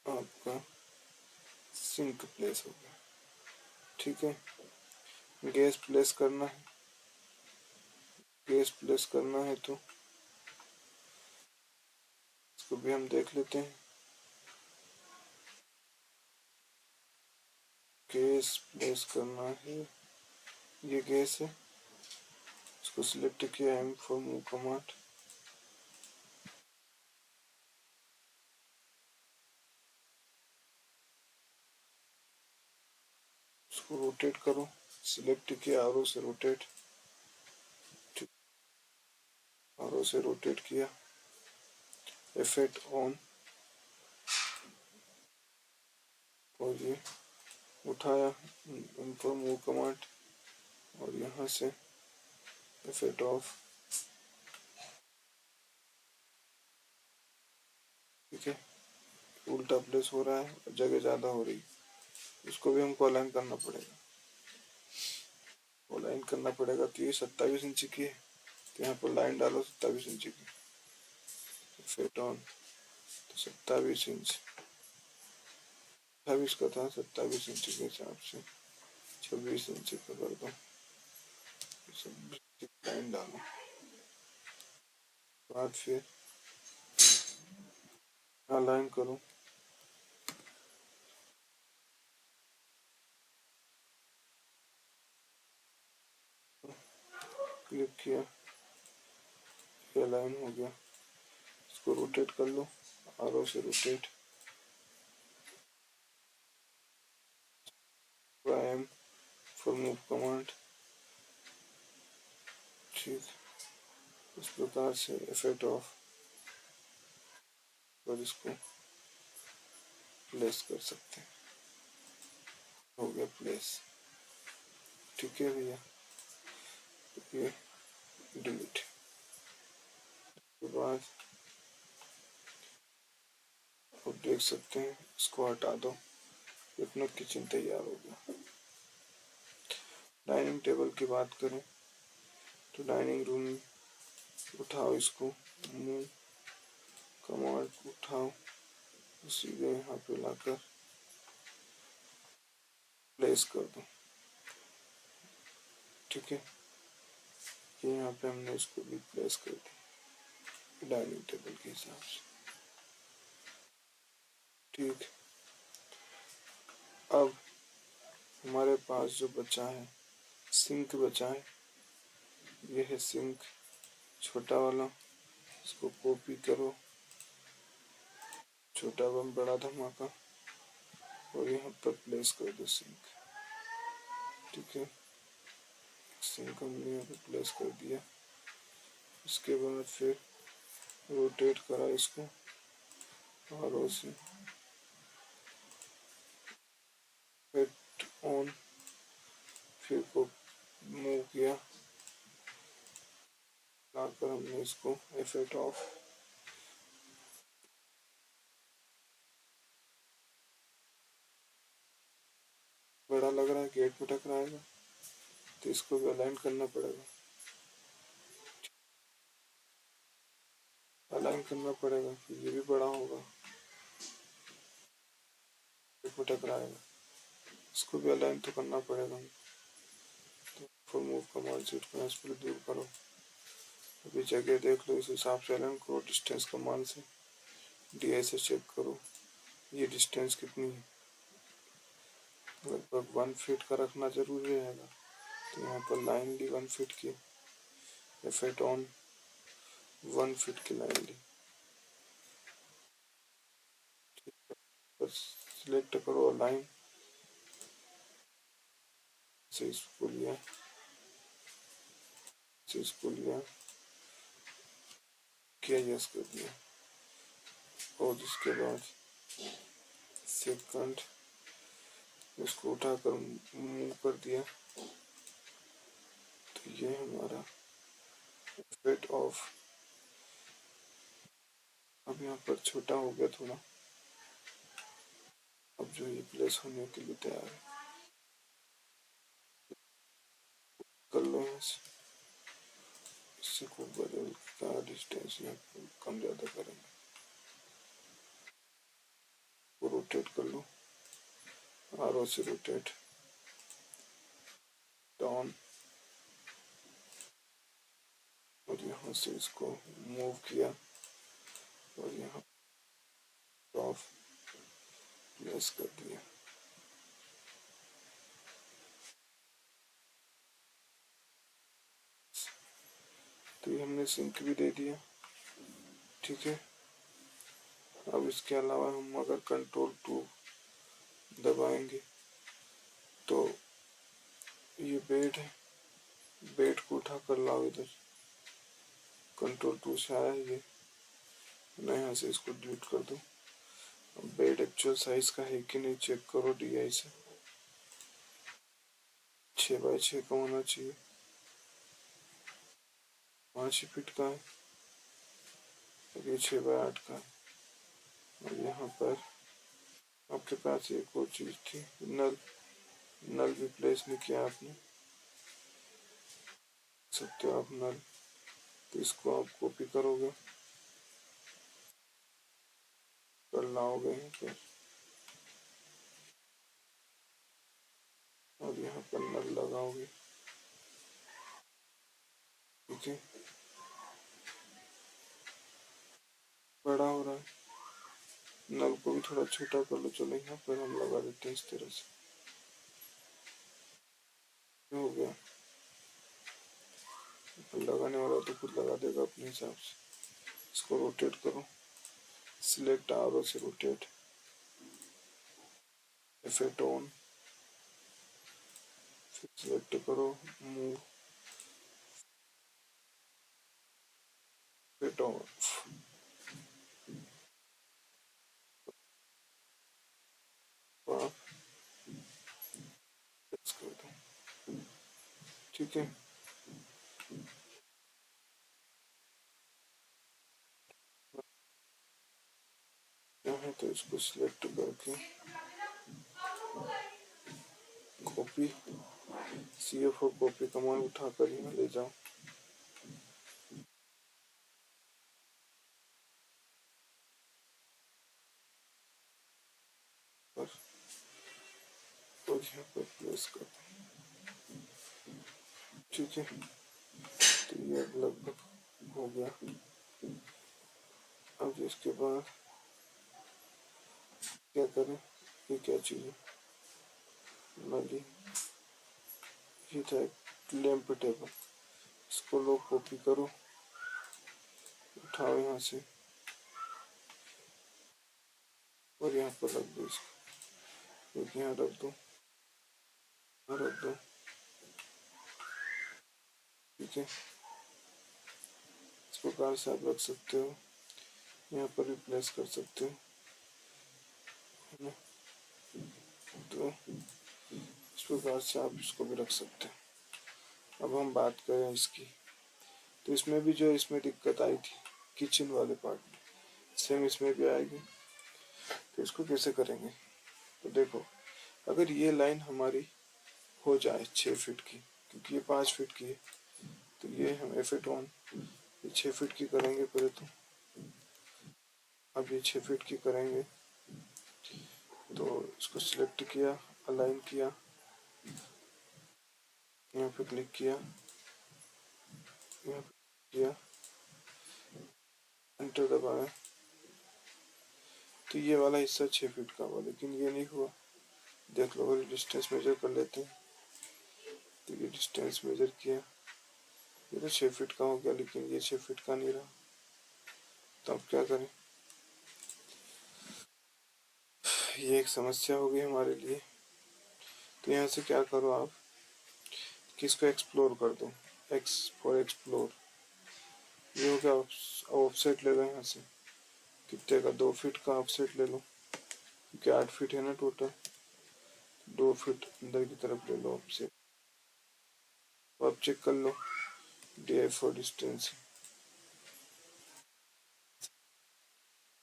आपका सिंक प्लेस हो गया, ठीक है। गैस प्लेस करना है, गैस प्लेस करना है तो इसको भी हम देख लेते हैं। गैस प्लेस करना है, ये गैस है, इसको सिलेक्ट किया, M4 मूव कमांड, इसको रोटेट करो, सिलेक्ट किया, आरो से रोटेट, आरो से रोटेट किया, इफेक्ट ऑन, और ये उठाया M4 मूव कमांड, और यहाँ से इफेक्ट ऑफ, ठीक है। उल्टा प्लेस हो रहा है, जगह ज़्यादा हो रही है, इसको भी हमको अलाइन करना पड़ेगा। अलाइन करना पड़ेगा, तो ये 27 इंच की है, तो यहाँ पर लाइन डालो 27 इंच की, फिट ऑन, तो 27 इंच, 28 का था, 27 इंच के हिसाब से 26 इंच का कर दो, 26 लाइन डालो। बाद फिर अलाइन करो, क्लिक किया, अलाइन हो गया। इसको रोटेट कर लो, आरो से rotate, M for move command. ठीक, इस प्रकार से इफेक्ट ऑफ और इसको प्लेस कर सकते हैं। हो गया प्लेस। ठीक है भैया, ये डिलीट के बाद आप देख सकते हैं, इसको हटा दो, अपना किचन तैयार हो गया। डाइनिंग टेबल की बात करें तो डाइनिंग रूम उठाओ, इसको मूव कमांड उठाओ, सीधे यहाँ पे लाकर प्लेस कर दो। ठीक है, यहाँ पे हमने इसको भी प्लेस कर दिया डाइनिंग टेबल के हिसाब से। ठीक, अब हमारे पास जो बचा है, सिंक बचा है, ये है सिंक छोटा वाला। इसको कॉपी करो, छोटा बम बड़ा धमाका, और यहाँ पर प्लेस कर दो सिंक। ठीक है, सिंक हमने यहाँ पे प्लेस कर दिया। इसके बाद फिर रोटेट करा इसको, और से फिट ऑन, फिर को मूव किया, लाकर हमने इसको इफेक्ट ऑफ, बड़ा लग रहा है, गेट में टकराएगा, तो इसको भी अलाइन करना पड़ेगा, अलाइन करना पड़ेगा, फिर ये भी बड़ा होगा, गेट में टकराएगा, इसको भी अलाइन तो करना पड़ेगा। तो फुल मूव कमांड से इसको दूर करो, अभी जगह देख लो, इस हिसाब से अलाइन करो। डिस्टेंस कमांड से DI से चेक करो ये डिस्टेंस कितनी है, लगभग 1 फीट का रखना जरूरी रहेगा। तो यहाँ पर लाइन ली 1 फीट की, इफेक्ट ऑन, 1 फीट की लाइन ली। बस सिलेक्ट करो लाइन से, इसको लिया, किया, यस कर दिया, और इसके बाद सेकंड इसको उठाकर मूव कर दिया। तो ये हमारा इफेक्ट ऑफ। अब यहाँ पर छोटा हो गया थोड़ा, अब जो ये प्लेस होने के लिए तैयार है, कर लो यहाँ से, इससे को बदल का डिस्टेंस यहाँ कम ज़्यादा करेंगे, वो रोटेट कर लो, आरो से रोटेट डाउन, और यहाँ से इसको मूव किया, और यहाँ ऑफ प्लेस कर दिया। तो ये हमने सिंक भी दे दिया। ठीक है, अब इसके अलावा हम अगर Ctrl+2 दबाएंगे तो ये बेड है, बेड को उठा कर लाओ इधर, Ctrl+2 से आया ये, मैं यहाँ से इसको डिलीट कर दूँ। बेड एक्चुअल साइज का है कि नहीं चेक करो DI से, 6x6 का होना चाहिए, 5 फीट का है, और ये 6x8 का है। और यहाँ पर आपके पास एक और चीज थी, नल भी प्लेस नहीं किया आपने, सकते हो आप नल, तो इसको आप कॉपी करोगे, कर लाओगे यहीं पे और यहाँ पर नल लगाओगे। ठीक है, बड़ा हो रहा है। नल को भी थोड़ा छोटा कर लो। चलो यहाँ पर हम लगा देते हैं इस तरह से। हो गया, लगाने वाला तो खुद लगा देगा अपने हिसाब से। इसको रोटेट करो, सिलेक्ट आरो से रोटेट, इफेक्ट ऑन, फिर सिलेक्ट करो मूव, इफेक्ट ऑफ, कर दो। ठीक है, यहाँ तो इसको सिलेक्ट करके कॉपी, CF4 कॉपी कमांड उठाकर यहाँ ले जाओ। और यहाँ पर प्लेस कर दो। ठीक है, तो ये लगभग हो गया। अब इसके बाद क्या करें, ये क्या चीज़ है, नली, ये था एक लैंप टेबल। इसको लो, कॉपी करो, उठाओ यहाँ से और यहाँ पर रख दो इसको। एक यहाँ रख दो, यहाँ रख दो। ठीक है, इस प्रकार से आप रख सकते हो। यहाँ पर भी प्लेस कर सकते हो, है ना। तो इस प्रकार से आप इसको भी रख सकते हो। अब हम बात करें इसकी, तो इसमें भी जो इसमें दिक्कत आई थी किचन वाले पार्ट में, सेम इसमें भी आएगी। तो इसको कैसे करेंगे, तो देखो, अगर ये लाइन हमारी हो जाए 6 फीट की, क्योंकि ये 5 फीट की है, तो ये हम इफेक्ट ऑन, ये 6 फीट की करेंगे पहले तो। अब ये 6 फीट की करेंगे, तो इसको सिलेक्ट किया, अलाइन किया, यहाँ पे क्लिक किया, यहाँ पे किया, एंटर दबाया, तो ये वाला हिस्सा 6 फीट का हुआ, लेकिन ये नहीं हुआ। देख लो, अगर डिस्टेंस मेजर कर लेते हैं, तो ये डिस्टेंस मेजर किया, ये तो 6 फीट का हो गया, लेकिन ये 6 फीट का नहीं रहा। तो अब क्या करें, ये एक समस्या होगी हमारे लिए। तो यहाँ से क्या करो आप, किसको एक्सप्लोर कर दो, एक्स फॉर एक्सप्लोर। ये हो गया, ऑफसेट ले लो यहाँ से, कितने का, 2 फीट का ऑफसेट ले लो, क्योंकि 8 फीट है ना टोटल। 2 फीट अंदर की तरफ ले लो ऑफसेट। अब चेक कर लो, DI फॉर डिस्टेंस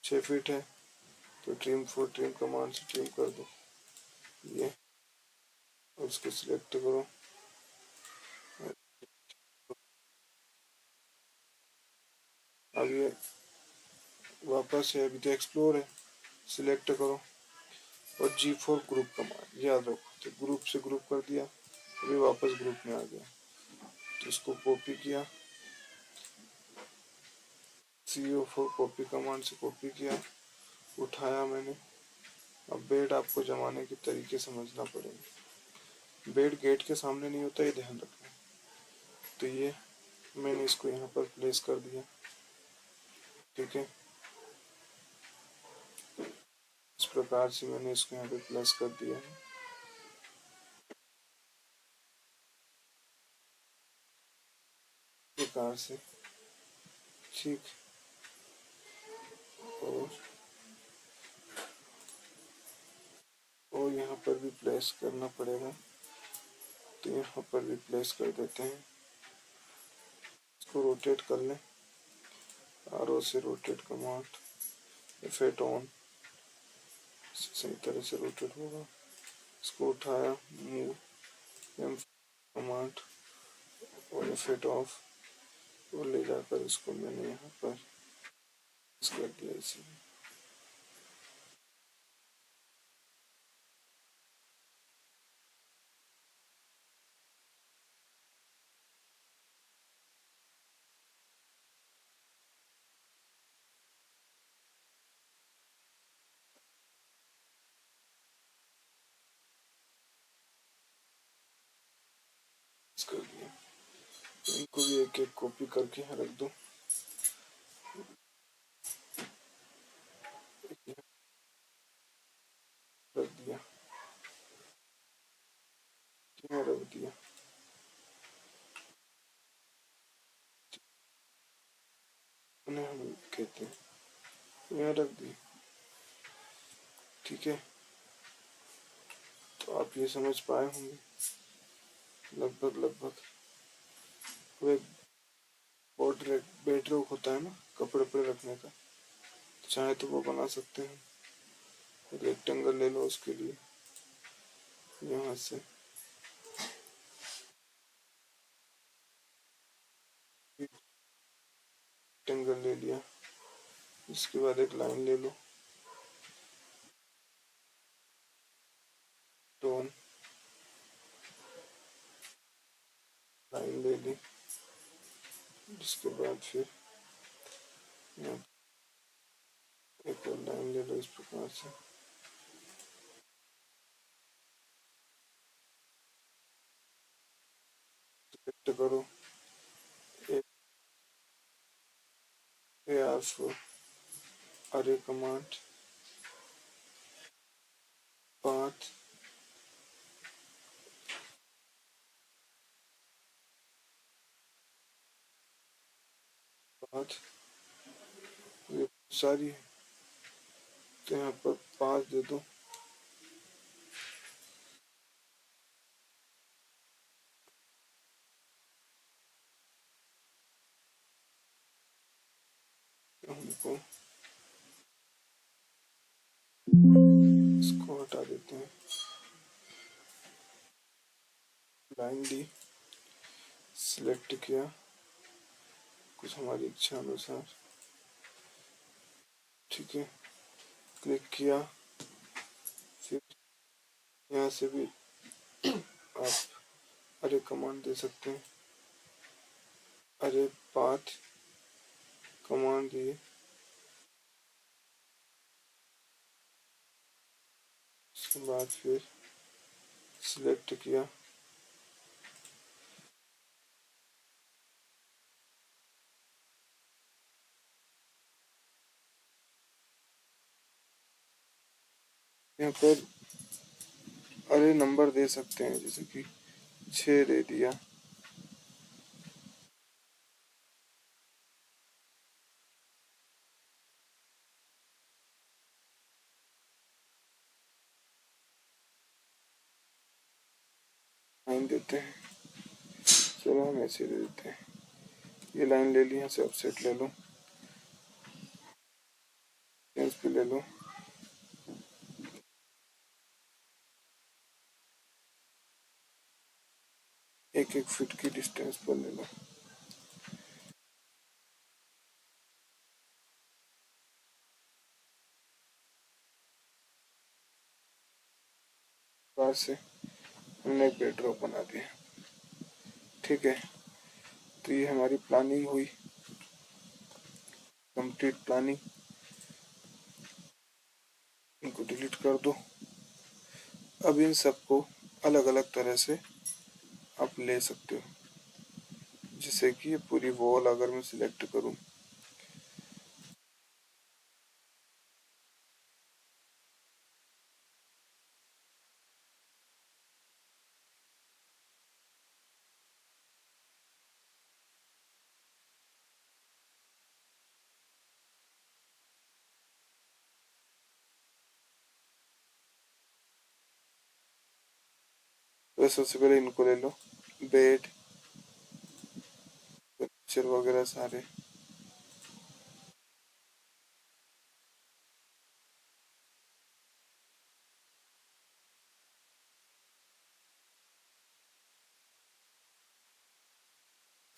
6 फीट है, तो ट्रिम फॉर ट्रिम कमांड से ट्रिम कर दो ये, और उसको सिलेक्ट करो। अब ये वापस है, अभी तो एक्सप्लोर है, सिलेक्ट करो और G4 ग्रुप कमांड याद रखो। तो ग्रुप से ग्रुप कर दिया, अभी वापस ग्रुप में आ गया। तो इसको कॉपी किया, CO4 कॉपी कमांड से कॉपी किया, उठाया मैंने। अब बेड आपको जमाने के तरीके समझना पड़ेगा। बेड गेट के सामने नहीं होता, ये ध्यान रखना। तो ये मैंने इसको यहाँ पर प्लेस कर दिया। ठीक है, इस प्रकार से मैंने इसको यहाँ पे प्लेस कर दिया है। प्रकार से, ठीक। और यहाँ पर भी प्लेस करना पड़ेगा, तो यहाँ पर भी प्लेस कर देते हैं। इसको रोटेट कर लें, आरो से रोटेट कमांड, इफेक्ट ऑन, सही तरह से रोटेट होगा। इसको उठाया, मूव कमांड और इफेक्ट ऑफ, और ले जाकर इसको मैंने यहाँ पर कर दिया इसी। इनको भी एक एक कॉपी करके यहाँ रख दो। रख दिया, यहाँ रख दिया। उन्हें हम कहते हैं, यहाँ रख दिया। ठीक है, तो आप ये समझ पाए होंगे लगभग। वो एक बेडरूम होता है ना कपड़े पर रखने का, चाहे तो वो बना सकते हैं। रेक्टेंगल ले लो उसके लिए, यहाँ से रेक्टेंगल ले लिया। इसके बाद एक लाइन ले लो, टोन लाइन ले ली। इसके बाद फिर यहाँ एक और लाइन ले लो इस प्रकार से। सेलेक्ट करो AR4 array command path ये सारी है, तो यहाँ पर 5 दे दो। हमको इसको हटा देते हैं। लाइन दी, सिलेक्ट किया कुछ हमारी इच्छा अनुसार। ठीक है, क्लिक किया। फिर यहाँ से भी आप अरे कमांड दे सकते हैं। अरे पाथ कमांड दिए, उसके बाद फिर सिलेक्ट किया। यहाँ पर अरे नंबर दे सकते हैं, जैसे कि 6 दे दिया। लाइन देते हैं, चलो हम ऐसे दे देते हैं। ये लाइन ले ली, यहाँ से ऑफसेट ले लो, डिस्टेंस पे ले लो। एक एक फीट की डिस्टेंस पर ले लो। बाहर से हमने एक बेडरूम बना दिया। ठीक है, तो ये हमारी प्लानिंग हुई, कंप्लीट प्लानिंग। इनको डिलीट कर दो। अब इन सबको अलग अलग तरह से आप ले सकते हो, जैसे कि ये पूरी वॉल अगर मैं सिलेक्ट करूं, तो सबसे पहले इनको ले लो, बेड फर्नीचर वगैरह सारे।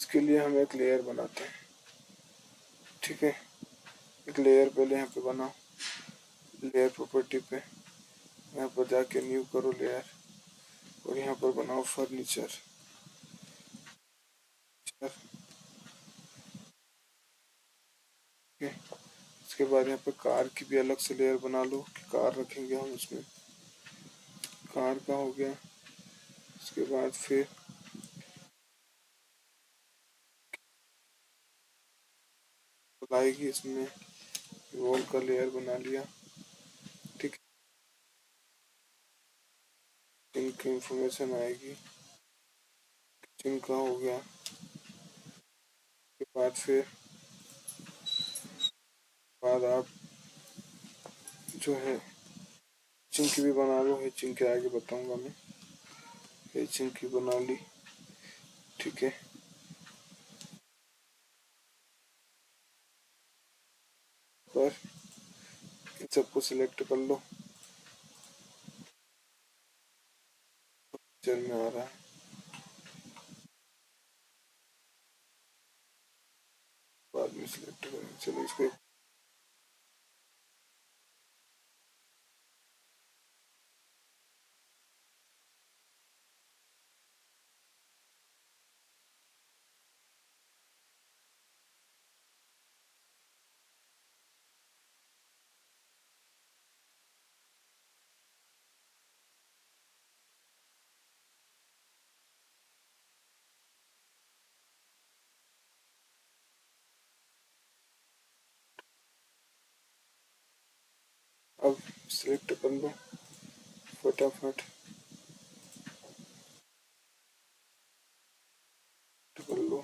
इसके लिए हम एक लेयर बनाते हैं। ठीक है, एक लेयर पहले यहाँ पे बनाओ, लेयर प्रॉपर्टी पे यहाँ पर जाके न्यू करो लेयर, और यहाँ पर बनाओ फर्नीचर। इसके बाद यहाँ पे कार की भी अलग से लेयर बना लो कि कार रखेंगे हम उसमें। कार का हो गया। इसके बाद फिर आएगी, इसमें वॉल का लेयर बना लिया। ठीक है, इनकी इंफॉर्मेशन आएगी, जिनका हो गया के बाद फिर बाद आप जो है चिंकी भी बना लो। ये चिंकी आगे बताऊंगा मैं। ये चिंकी बना ली। ठीक है, पर इन सबको सिलेक्ट कर लो। पिक्चर में आ रहा है, बाद में सिलेक्ट करें। चलो इसको अब सिलेक्ट कर लो फटाफट। कर लो।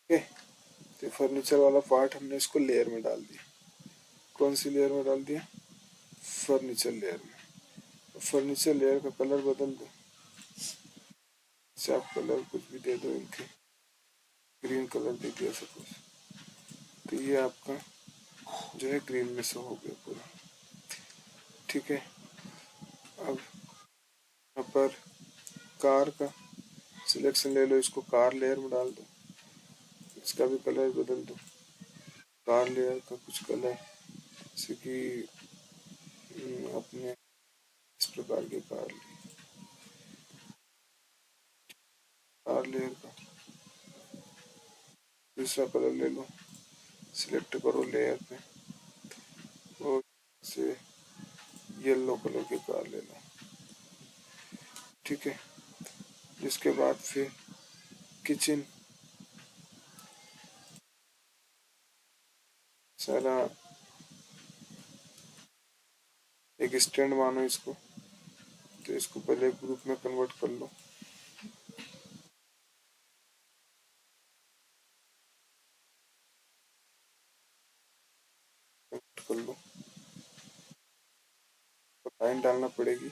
ओके, तो फर्नीचर वाला पार्ट हमने इसको लेयर में डाल दिया। कौन सी लेयर में डाल दिया? फर्नीचर लेयर में। फर्नीचर लेयर का कलर बदल दो। आप कलर कुछ भी दे दो, इनके ग्रीन कलर दे दिया सपोज, तो ये आपका जो है ग्रीन में से हो गया पूरा। ठीक है, अब यहाँ पर कार का सिलेक्शन ले लो, इसको कार लेयर में डाल दो। इसका भी कलर बदल दो। कार लेयर का कुछ कलर जैसे कि अपने इस प्रकार की कार ली। कार लेयर का दूसरा कलर ले लो, सिलेक्ट करो लेयर पे और से येलो कलर की कार ले लो। ठीक है, जिसके बाद फिर किचन सारा एक स्टैंड मानो इसको, तो इसको पहले ग्रुप में कन्वर्ट कर लो। कर लो, लाइन डालना पड़ेगी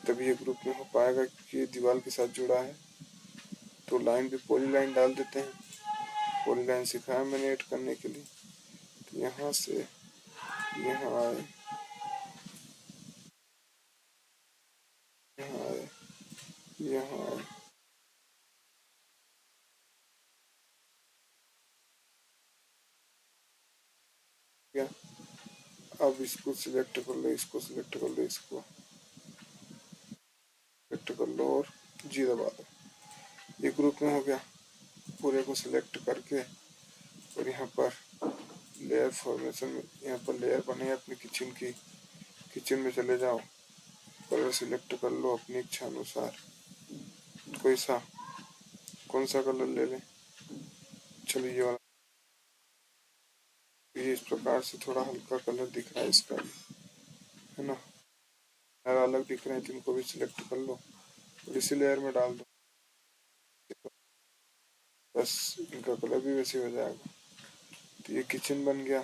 तभी ये ग्रुप में हो पाएगा, क्योंकि ये दीवार के साथ जुड़ा है। तो लाइन पे पॉली लाइन डाल देते हैं। पॉली लाइन सिखाया मैंने ऐड करने के लिए। तो यहाँ से यहाँ आए, यहाँ आए, यहाँ आए। क्या, अब इसको सिलेक्ट कर लो, इसको सिलेक्ट कर लो, इसको सिलेक्ट कर लो और जी दबा दो। ये ग्रुप में हो गया। पूरे को सिलेक्ट करके और यहाँ पर लेयर फॉर्मेशन में यहाँ पर लेयर बने अपनी किचन की। किचन में चले जाओ, कलर सिलेक्ट कर लो अपनी इच्छा अनुसार। कोई सा, कौन सा कलर ले लें? चलो ये वाला। ये इस प्रकार से थोड़ा हल्का कलर दिख रहा है इसका भी, है ना। अलग अलग दिख रहे हैं, तो इनको भी सिलेक्ट कर लो और इसी लेयर में डाल दो। बस इनका कलर भी वैसे हो जाएगा। तो ये किचन बन गया।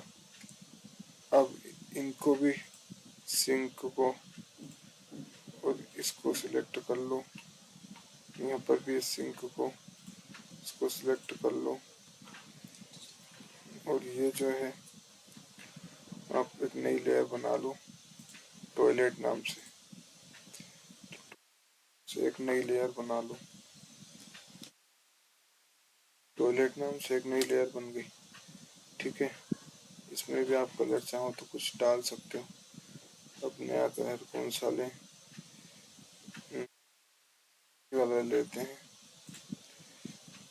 अब इनको भी, सिंक को और इसको सिलेक्ट कर लो। यहाँ पर भी इस सिंक को, इसको सिलेक्ट कर लो और ये जो है आप एक नई लेयर बना लो टॉयलेट नाम से एक नई लेयर बना लो। टॉयलेट नाम से एक नई लेयर बन गई। ठीक है, इसमें भी आप कलर चाहो तो कुछ डाल सकते हो। अब नया कलर कौन सा लें? वाला लेते हैं।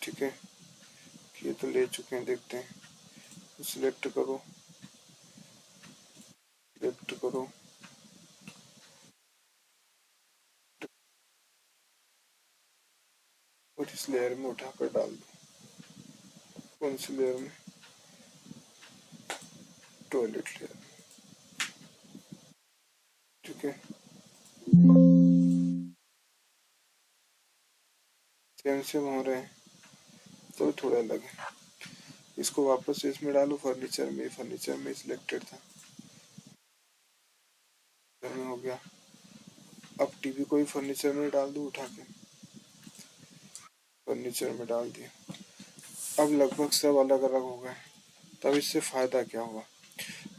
ठीक है, ये तो ले चुके हैं, देखते हैं। तो सिलेक्ट करो, सिलेक्ट करो, और इस लेयर में उठाकर डाल दो। कौन सी लेयर में? Toilet layer. ठीक है, सेम सेम हो रहे हैं तो थोड़ा अलग है। इसको वापस इसमें डालू, फर्नीचर में सिलेक्टेड था, में हो गया। अब टीवी को भी फर्नीचर में डाल दूँ उठा के, फर्नीचर में डाल दिया। अब लगभग सब अलग अलग हो गए। तब इससे फ़ायदा क्या हुआ?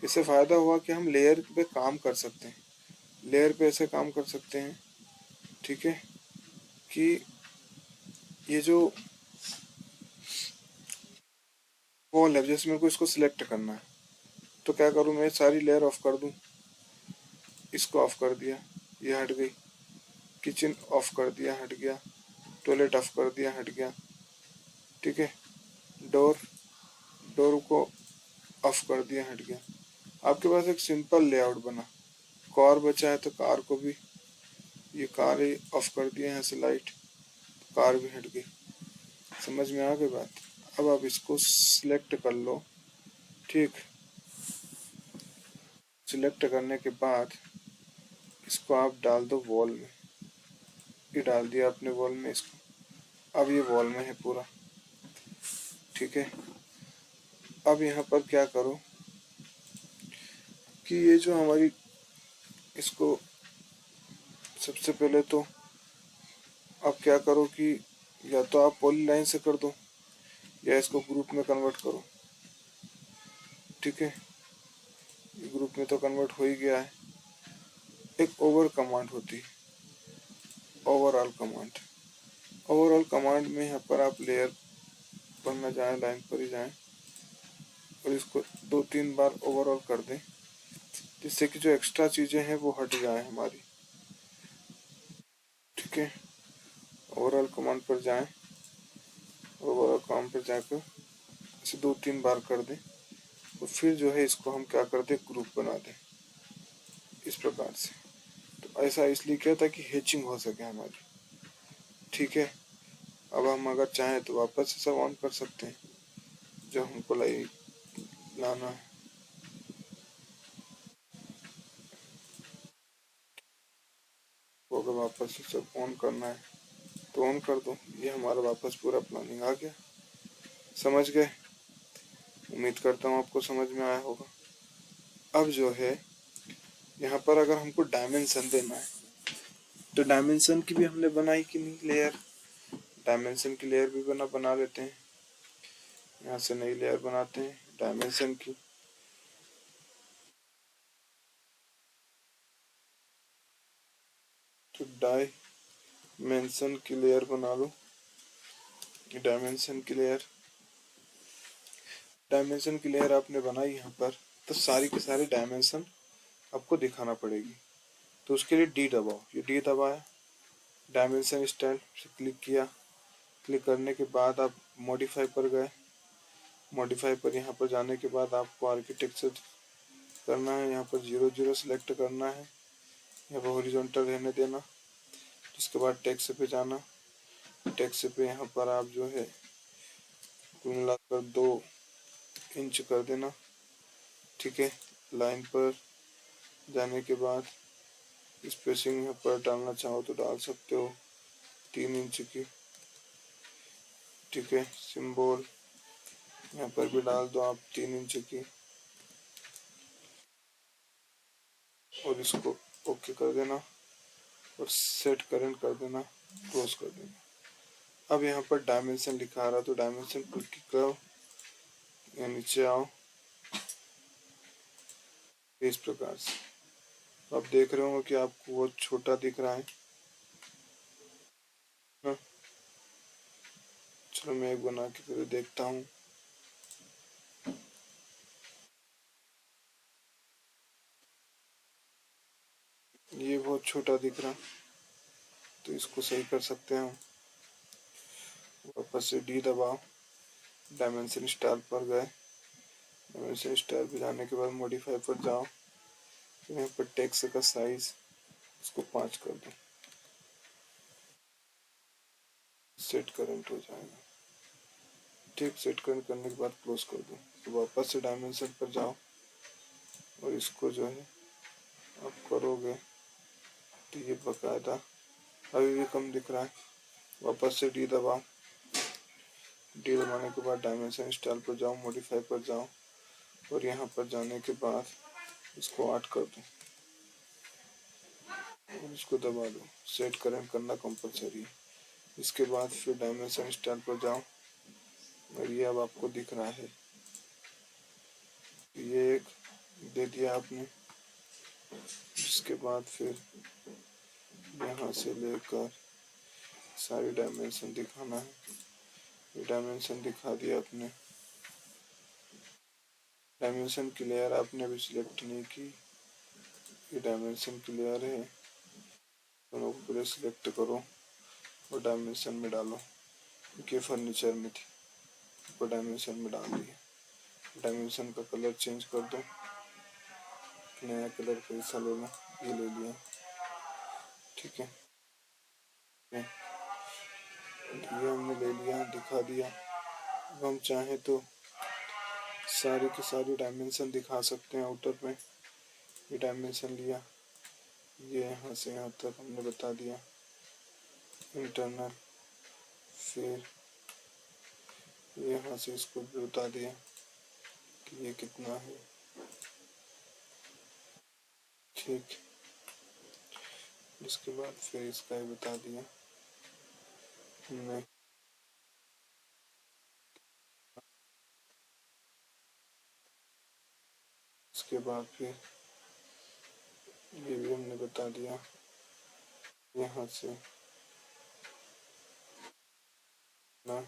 इससे फ़ायदा हुआ कि हम लेयर पे काम कर सकते हैं। लेयर पे ऐसे काम कर सकते हैं, ठीक है, कि ये जो वॉल है, जैसे मेरे को इसको सिलेक्ट करना है, तो क्या करूँ मैं? सारी लेयर ऑफ कर दूँ। इसको ऑफ कर दिया, ये हट गई। किचन ऑफ कर दिया, हट गया। टॉयलेट ऑफ कर दिया, हट गया। ठीक है, डोर डोर को ऑफ कर दिया, हट गया। आपके पास एक सिंपल लेआउट बना। कार बचा है तो कार को भी, ये कार ही ऑफ कर दिया, यहाँ से लाइट, कार भी हट गई। समझ में आ गई बात? अब आप इसको सिलेक्ट कर लो। ठीक, सिलेक्ट करने के बाद इसको आप डाल दो वॉल में। ये डाल दिया आपने वॉल में इसको। अब ये वॉल में है पूरा। ठीक है, अब यहाँ पर क्या करो कि ये जो हमारी, इसको सबसे पहले तो आप क्या करो कि या तो आप पॉलीलाइन से कर दो या इसको ग्रुप में कन्वर्ट करो। ठीक है, ग्रुप में तो कन्वर्ट हो ही गया है। एक ओवर कमांड होती है, ओवरऑल कमांड। ओवरऑल कमांड में यहाँ पर आप लेयर पर न जाएं, लाइन पर ही जाएं और इसको 2-3 बार ओवरऑल कर दें, जिससे कि जो एक्स्ट्रा चीज़ें हैं वो हट जाए हमारी। ठीक है, ओवरऑल कमांड पर जाएं, ओवरऑल कमांड पर जाकर इसे 2-3 बार कर दें और फिर जो है इसको हम क्या कर दें, ग्रुप बना दें इस प्रकार से। तो ऐसा इसलिए किया ताकि हैचिंग हो सके हमारी। ठीक है, अब हम अगर चाहें तो वापस से सब ऑन कर सकते हैं जो हमको लाना है। वो अगर वापस से सब ऑन करना है तो ऑन कर दो। ये हमारा वापस पूरा प्लानिंग आ गया। समझ गए? उम्मीद करता हूँ आपको समझ में आया होगा। अब जो है यहाँ पर अगर हमको डायमेंशन देना है तो डायमेंशन की भी हमने बनाई कि नहीं लेयर, डायमेंशन की लेयर भी बना लेते हैं। यहाँ से नई लेयर बनाते हैं डायमेंशन की। तो डायमेंशन की लेयर बना लो। डायमेंशन की लेयर, डायमेंशन की लेयर आपने बनाई यहाँ पर, तो सारी के सारी डायमेंशन आपको दिखाना पड़ेगी। तो उसके लिए डी दबाओ, ये डी दबाया, डायमेंशन स्टाइल से क्लिक किया। क्लिक करने के बाद आप मॉडिफाई पर गए। मॉडिफाई पर यहाँ पर जाने के बाद आपको आर्किटेक्चर करना है। यहाँ पर 0 0 सिलेक्ट करना है, यहाँ पर हॉरिजॉन्टल रहने देना। उसके बाद टेक्स्ट पे जाना। टेक्स्ट पे यहाँ पर आप जो है कुल मिलाकर 2 इंच कर देना। ठीक है, लाइन पर जाने के बाद स्पेसिंग यहाँ पर डालना चाहो तो डाल सकते हो 3 इंच की। ठीक है, सिंबल यहाँ पर भी डाल दो आप 3 इंच की और इसको ओके कर देना और सेट करंट कर देना, क्लोज कर देना। अब यहाँ पर डायमेंशन लिखा आ रहा तो डायमेंशन पर क्लिक करो, यहाँ नीचे आओ इस प्रकार से। आप देख रहे होंगे कि आपको वो छोटा दिख रहा है ना। चलो मैं एक बना के फिर देखता हूँ। ये बहुत छोटा दिख रहा, तो इसको सही कर सकते हैं हम। वापस से डी दबाओ, डायमेंशन स्टाइल पर गए। डायमेंशन स्टाइल पर जाने के बाद मॉडिफाई पर जाओ, फिर यहाँ पर टेक्स्ट का साइज इसको 5 कर दो। सेट करंट हो जाएगा। ठीक, सेट करंट करने के बाद क्लोज कर दो। तो वापस से डायमेंशन पर जाओ और इसको जो है आप करोगे तो ये बकायदा अभी भी कम दिख रहा है। वापस से डी दबाओ। डी दबाने के बाद डायमेंशन स्टाइल पर जाओ, मॉडिफाई पर जाओ और यहाँ पर जाने के बाद इसको 8 कर दो और इसको दबा दो। सेट करंट करना कंपलसरी है। इसके बाद फिर डायमेंशन स्टाइल पर जाओ और ये अब आपको दिख रहा है। ये एक दे दिया आपने। इसके बाद फिर यहाँ से लेकर सारी डायमेंशन दिखाना है। ये डायमेंशन दिखा दिया आपने। डायमेंशन की लेयर आपने अभी सिलेक्ट नहीं की। ये डायमेंशन की लेयर है, दोनों को पहले सिलेक्ट करो और डायमेंशन में डालो। ये फर्नीचर में थी, ऊपर डायमेंशन में डाल दिए। डायमेंशन का कलर चेंज कर दो, नया कलर कैसा ले लो, ये ले लिया। ठीक है, ये हमने ले लिया, दिखा दिया। अब हम चाहें तो सारी की सारी डायमेंशन दिखा सकते हैं आउटर में। ये डायमेंशन लिया, ये यहाँ से यहाँ तक हमने बता दिया इंटरनल। फिर यहाँ से इसको भी बता दिया कि ये कितना है। ठीक, इसके बाद फिर इसका ही बता दिया हमने। इसके बाद फिर ये भी हमने बता दिया, यहाँ से ना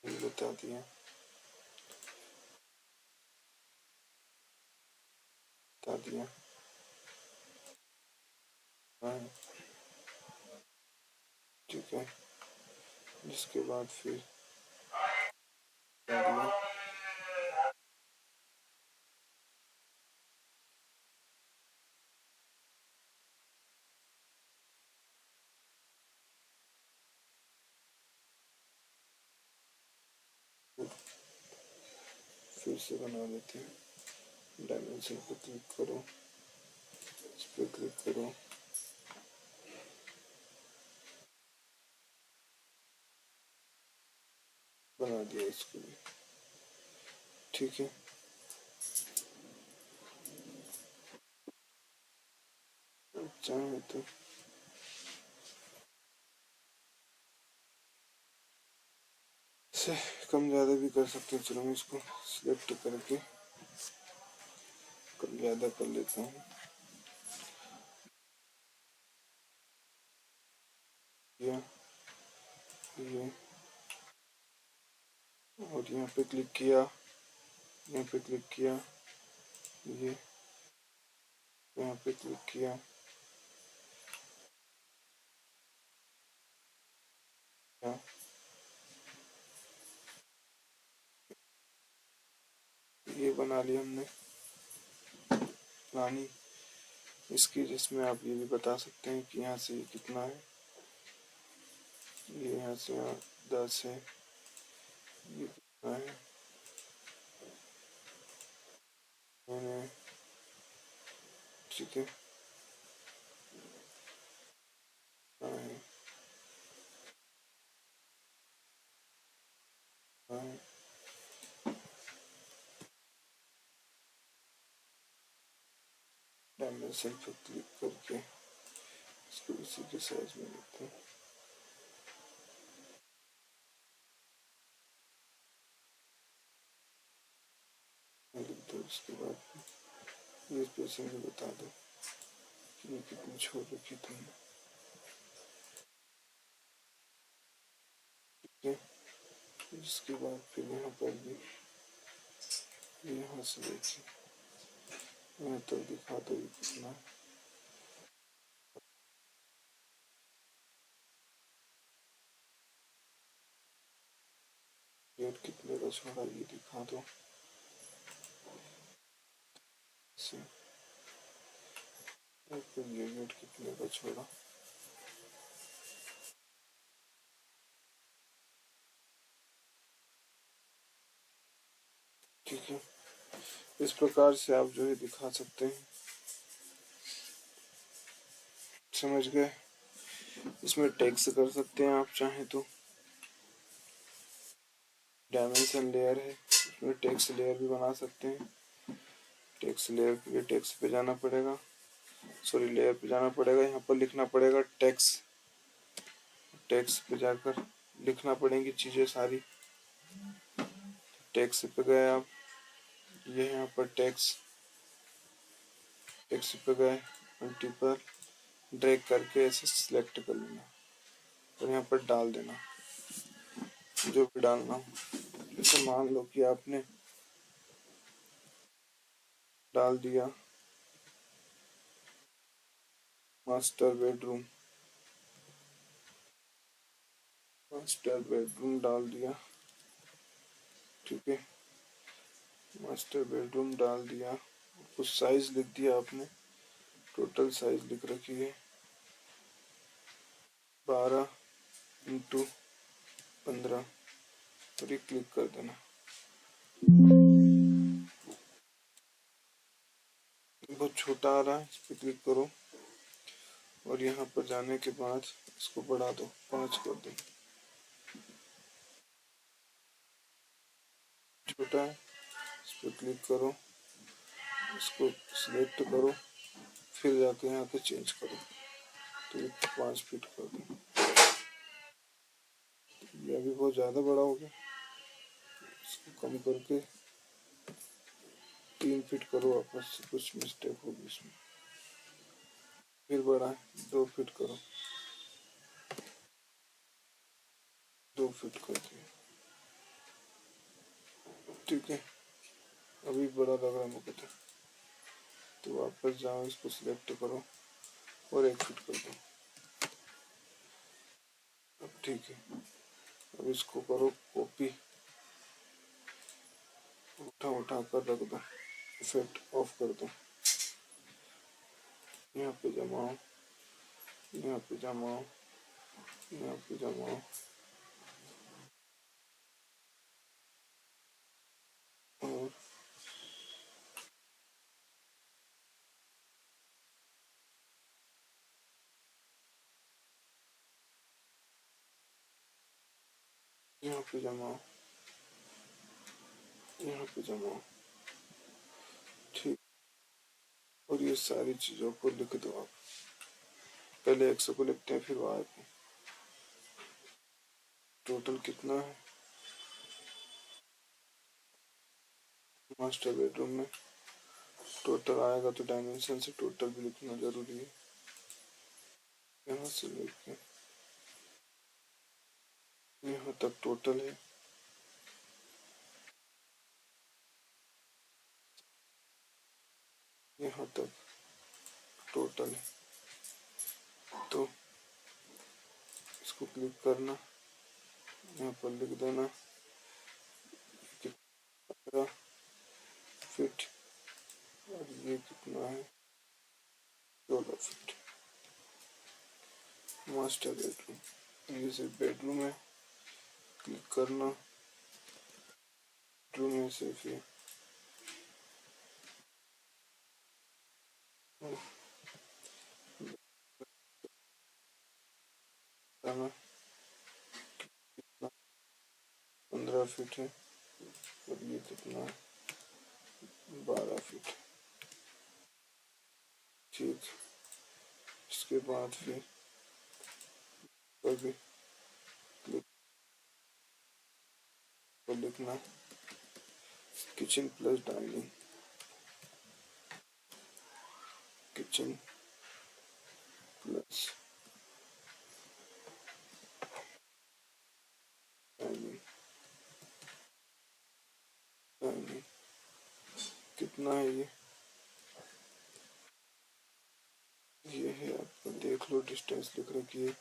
ये बता दिया, बता दिया। हाँ, ठीक है। जिसके बाद फिर बता दिया। फिर से बना लेते हैं। डायमेंशन पर क्लिक करो, इस पर क्लिक करो, बना दिया इसको भी। ठीक है, चाहे तो से कम ज़्यादा भी कर सकते हैं। चलो मैं इसको सिलेक्ट करके कम ज़्यादा कर लेता हूँ। ये और यहाँ पे क्लिक किया, यहाँ पे क्लिक किया, ये यहाँ पे क्लिक किया, ये बना लिया हमने प्लानिंग इसकी, जिसमें आप ये भी बता सकते हैं कि यहाँ से ये कितना है। ये यहाँ से यहाँ 10 है, ये कितना है मैंने। ठीक है, हाँ है, हाँ है। डायमेंशन पर क्लिक करके इसको इसी के साइज में लेते हैं। लिख दो। इसके बाद ये स्पेसिंग भी बता दो कि ये कितनी छोड़ रखी तुमने। ठीक है, इसके बाद फिर यहाँ पर भी यहाँ से देखिए, यहाँ तक दिखा दो ये कितना है। गेट कितने का छोड़ा ये दिखा दो। ये गेट कितने का छोड़ा ठीक है, इस प्रकार से आप जो है दिखा सकते हैं। समझ गए? इसमें टेक्स्ट कर सकते हैं आप चाहें तो। डायमेंशन लेयर है, इसमें टेक्स्ट लेयर भी बना सकते हैं। टेक्स्ट लेयर के लिए टेक्स्ट पे जाना पड़ेगा, सॉरी लेयर पे जाना पड़ेगा। यहाँ पर लिखना पड़ेगा टेक्स्ट। टेक्स्ट पे जाकर लिखना पड़ेंगी चीज़ें सारी। टेक्स्ट पे गए आप, ये यहाँ पर टेक्स्ट। टेक्स्ट पे गए, मल्टीपल ड्रैग करके ऐसे सिलेक्ट कर लेना और यहाँ पर डाल देना जो भी डालना हो। जैसे मान लो कि आपने डाल दिया मास्टर बेडरूम। मास्टर बेडरूम डाल दिया, ठीक है। मास्टर बेडरूम डाल दिया, कुछ साइज लिख दिया आपने। टोटल साइज लिख रखी है 12x15 और ये क्लिक कर देना। बहुत छोटा आ रहा है, इस पर क्लिक करो और यहाँ पर जाने के बाद इसको बढ़ा दो, 5 कर दो। छोटा है, इस पर क्लिक करो, इसको सिलेक्ट करो, फिर जाके यहाँ पे चेंज करो तो ये 5 फीट कर दो। ये अभी बहुत ज़्यादा बड़ा हो गया, इसको कम करके 3 फीट करो। वापस से कुछ मिस्टेक होगी इसमें, फिर बड़ा है 2 फीट करो, 2 फीट कर दिया, ठीक है। अभी बड़ा लग रहा है मुझे तो वापस जाओ, इसको सिलेक्ट करो और 1 फीट कर दो। अब ठीक है, अब इसको करो कॉपी, उठा कर रख दो, इफेक्ट ऑफ कर दो। यहाँ पे जमाओ, यहाँ पे जमाओ, यहाँ पे जमाओ और यहाँ पे जमाओ, यहाँ पे जमाओ, ठीक। और ये सारी चीज़ों को लिख दो आप। पहले 100 को लिखते हैं, फिर वाई को। टोटल कितना है मास्टर बेडरूम में? टोटल आएगा तो डायमेंशन से टोटल भी लिखना जरूरी है। यहाँ से लेके यहाँ तक टोटल है। यहाँ तक टोटल है, तो इसको क्लिक करना, यहाँ पर लिख देना 15 फीट और ये कितना है 16 फीट। मास्टर बेडरूम, ये सिर्फ बेडरूम है, क्लिक करना, बेडरूम में सिर्फ ये करना 15 फीट है और ये कितना है 12 फीट, ठीक। इसके बाद फिर भी क्लिक पर लिखना kitchen plus dining, kitchen plus dining. Dining कितना है ये है आपको देख लो, डिस्टेंस लिख रखी है।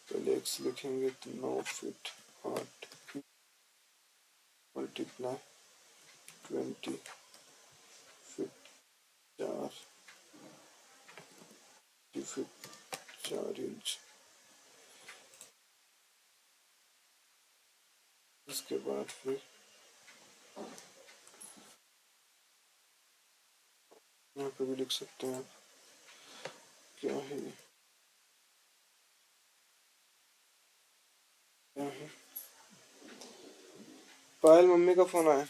पहले एक्स लिखेंगे तो 9 feet 8 multiply 20 feet 4 feet 4 inch. इसके बाद फिर यहाँ पे भी लिख सकते हैं आप। क्या है ये? क्या है? पायल मम्मी का फोन आया।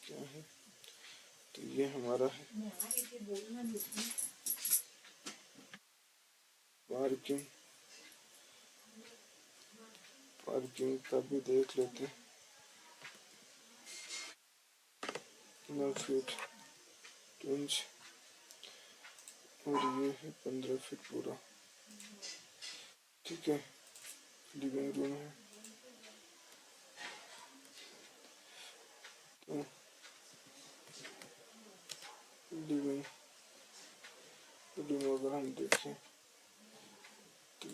क्या है? तो ये हमारा है पार्किंग। पार्किंग का भी देख लेते हैं। 9 फीट 2 इंच और ये है 15 फीट पूरा। ठीक है। लिविंग रूम है तो लिविंग रूम अगर हम देखें तो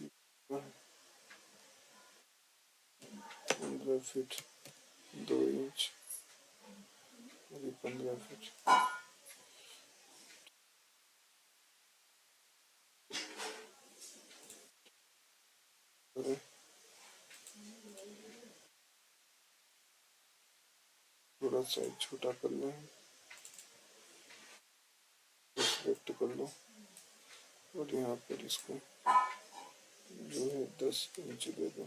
15 फीट 2 इंच और ये 15 फीट। थोड़ा साइज छोटा कर लें, सिलेक्ट कर लो और यहाँ पर इसको जो है 10 इंच दे दो।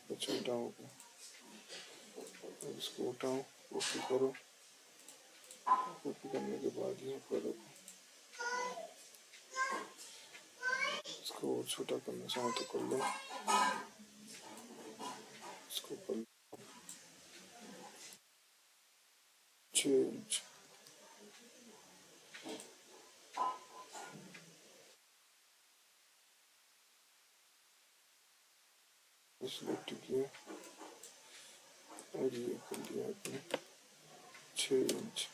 तो छोटा हो गया। अब इसको उठाओ, कॉपी करो। कॉपी करने के बाद यहाँ पर रखो। इसको और छोटा करना चाहो तो कर लो। इसको कर लो 6 इंच। सिलेक्ट किया और ये कर दिया आपने 6 इंच।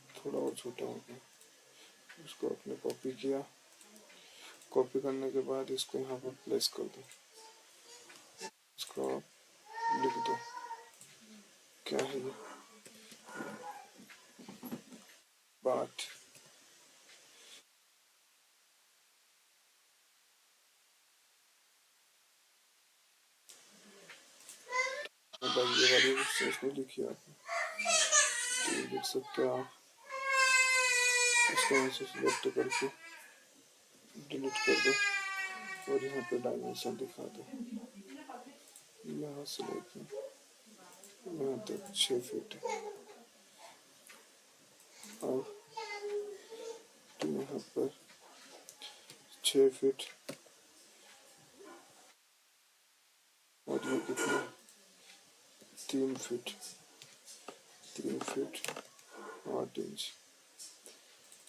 थोड़ा और छोटा हो गया। इसको आपने कॉपी किया। कॉपी करने के बाद इसको यहाँ पर प्लेस कर दो। इसको आप लिख दो। क्या है ये? बाट। ये वाली इसमें लिखी आपने तो ये लिख सकते हो आप। इसको यहाँ से सिलेक्ट करके डिलीट कर दो और यहाँ पे डायमेंशन दिखा दो। यहाँ से लेके यहाँ तक 6 फीट है और तो यहाँ पर 6 फीट और ये कितना 3 फीट 8 इंच।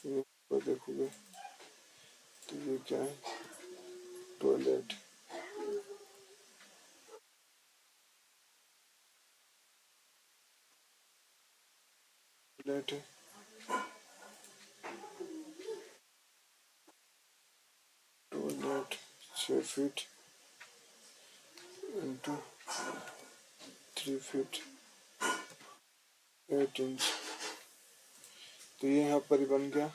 यहाँ पर देखोगे तो ये क्या है? टॉयलेट। टॉयलेट है। Toilet 6 feet into 3 feet 8 inch. तो ये यहाँ पर ही बन गया।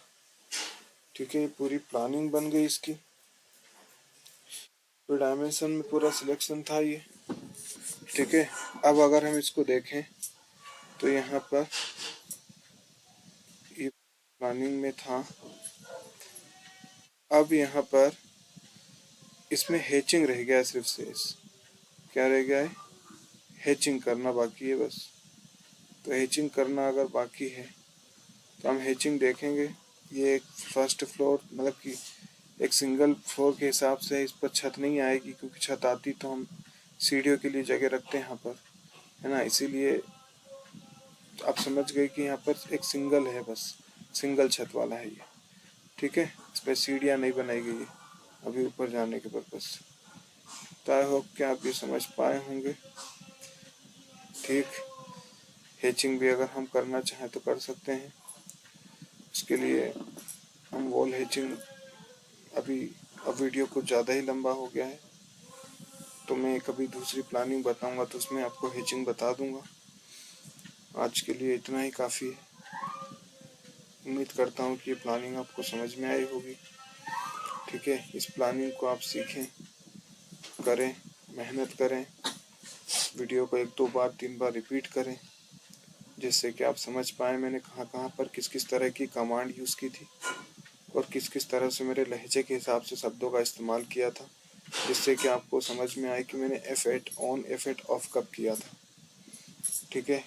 ठीक है, ये पूरी प्लानिंग बन गई इसकी। तो डायमेंशन में पूरा सिलेक्शन था ये। ठीक है, अब अगर हम इसको देखें तो यहाँ पर ये प्लानिंग में था। अब यहाँ पर इसमें हैचिंग रह गया है सिर्फ से। क्या रह गया है? हैचिंग करना बाकी है बस। तो हैचिंग करना अगर बाकी है तो हम हैचिंग देखेंगे। ये एक फर्स्ट फ्लोर मतलब कि एक सिंगल फ्लोर के हिसाब से इस पर छत नहीं आएगी, क्योंकि छत आती तो हम सीढ़ियों के लिए जगह रखते हैं यहाँ पर, है ना। इसीलिए आप समझ गए कि यहाँ पर एक सिंगल है, बस सिंगल छत वाला है ये। ठीक है, इसमें सीढ़ियाँ नहीं बनाई गई है अभी ऊपर जाने के पर्पज। तो आई होप कि आप ये समझ पाए होंगे। ठीक, हैचिंग भी अगर हम करना चाहें तो कर सकते हैं। इसके लिए हम वॉल हैचिंग अब वीडियो कुछ ज़्यादा ही लंबा हो गया है, तो मैं कभी दूसरी प्लानिंग बताऊंगा तो उसमें आपको हैचिंग बता दूंगा। आज के लिए इतना ही काफ़ी है। उम्मीद करता हूँ कि ये प्लानिंग आपको समझ में आई होगी। ठीक है, इस प्लानिंग को आप सीखें, करें, मेहनत करें, वीडियो को 1-2 बार 3 बार रिपीट करें, जिससे कि आप समझ पाए मैंने कहाँ कहाँ पर किस किस तरह की कमांड यूज़ की थी और किस किस तरह से मेरे लहजे के हिसाब से शब्दों का इस्तेमाल किया था, जिससे कि आपको समझ में आए कि मैंने F8 ऑन F8 ऑफ कब किया था। ठीक है,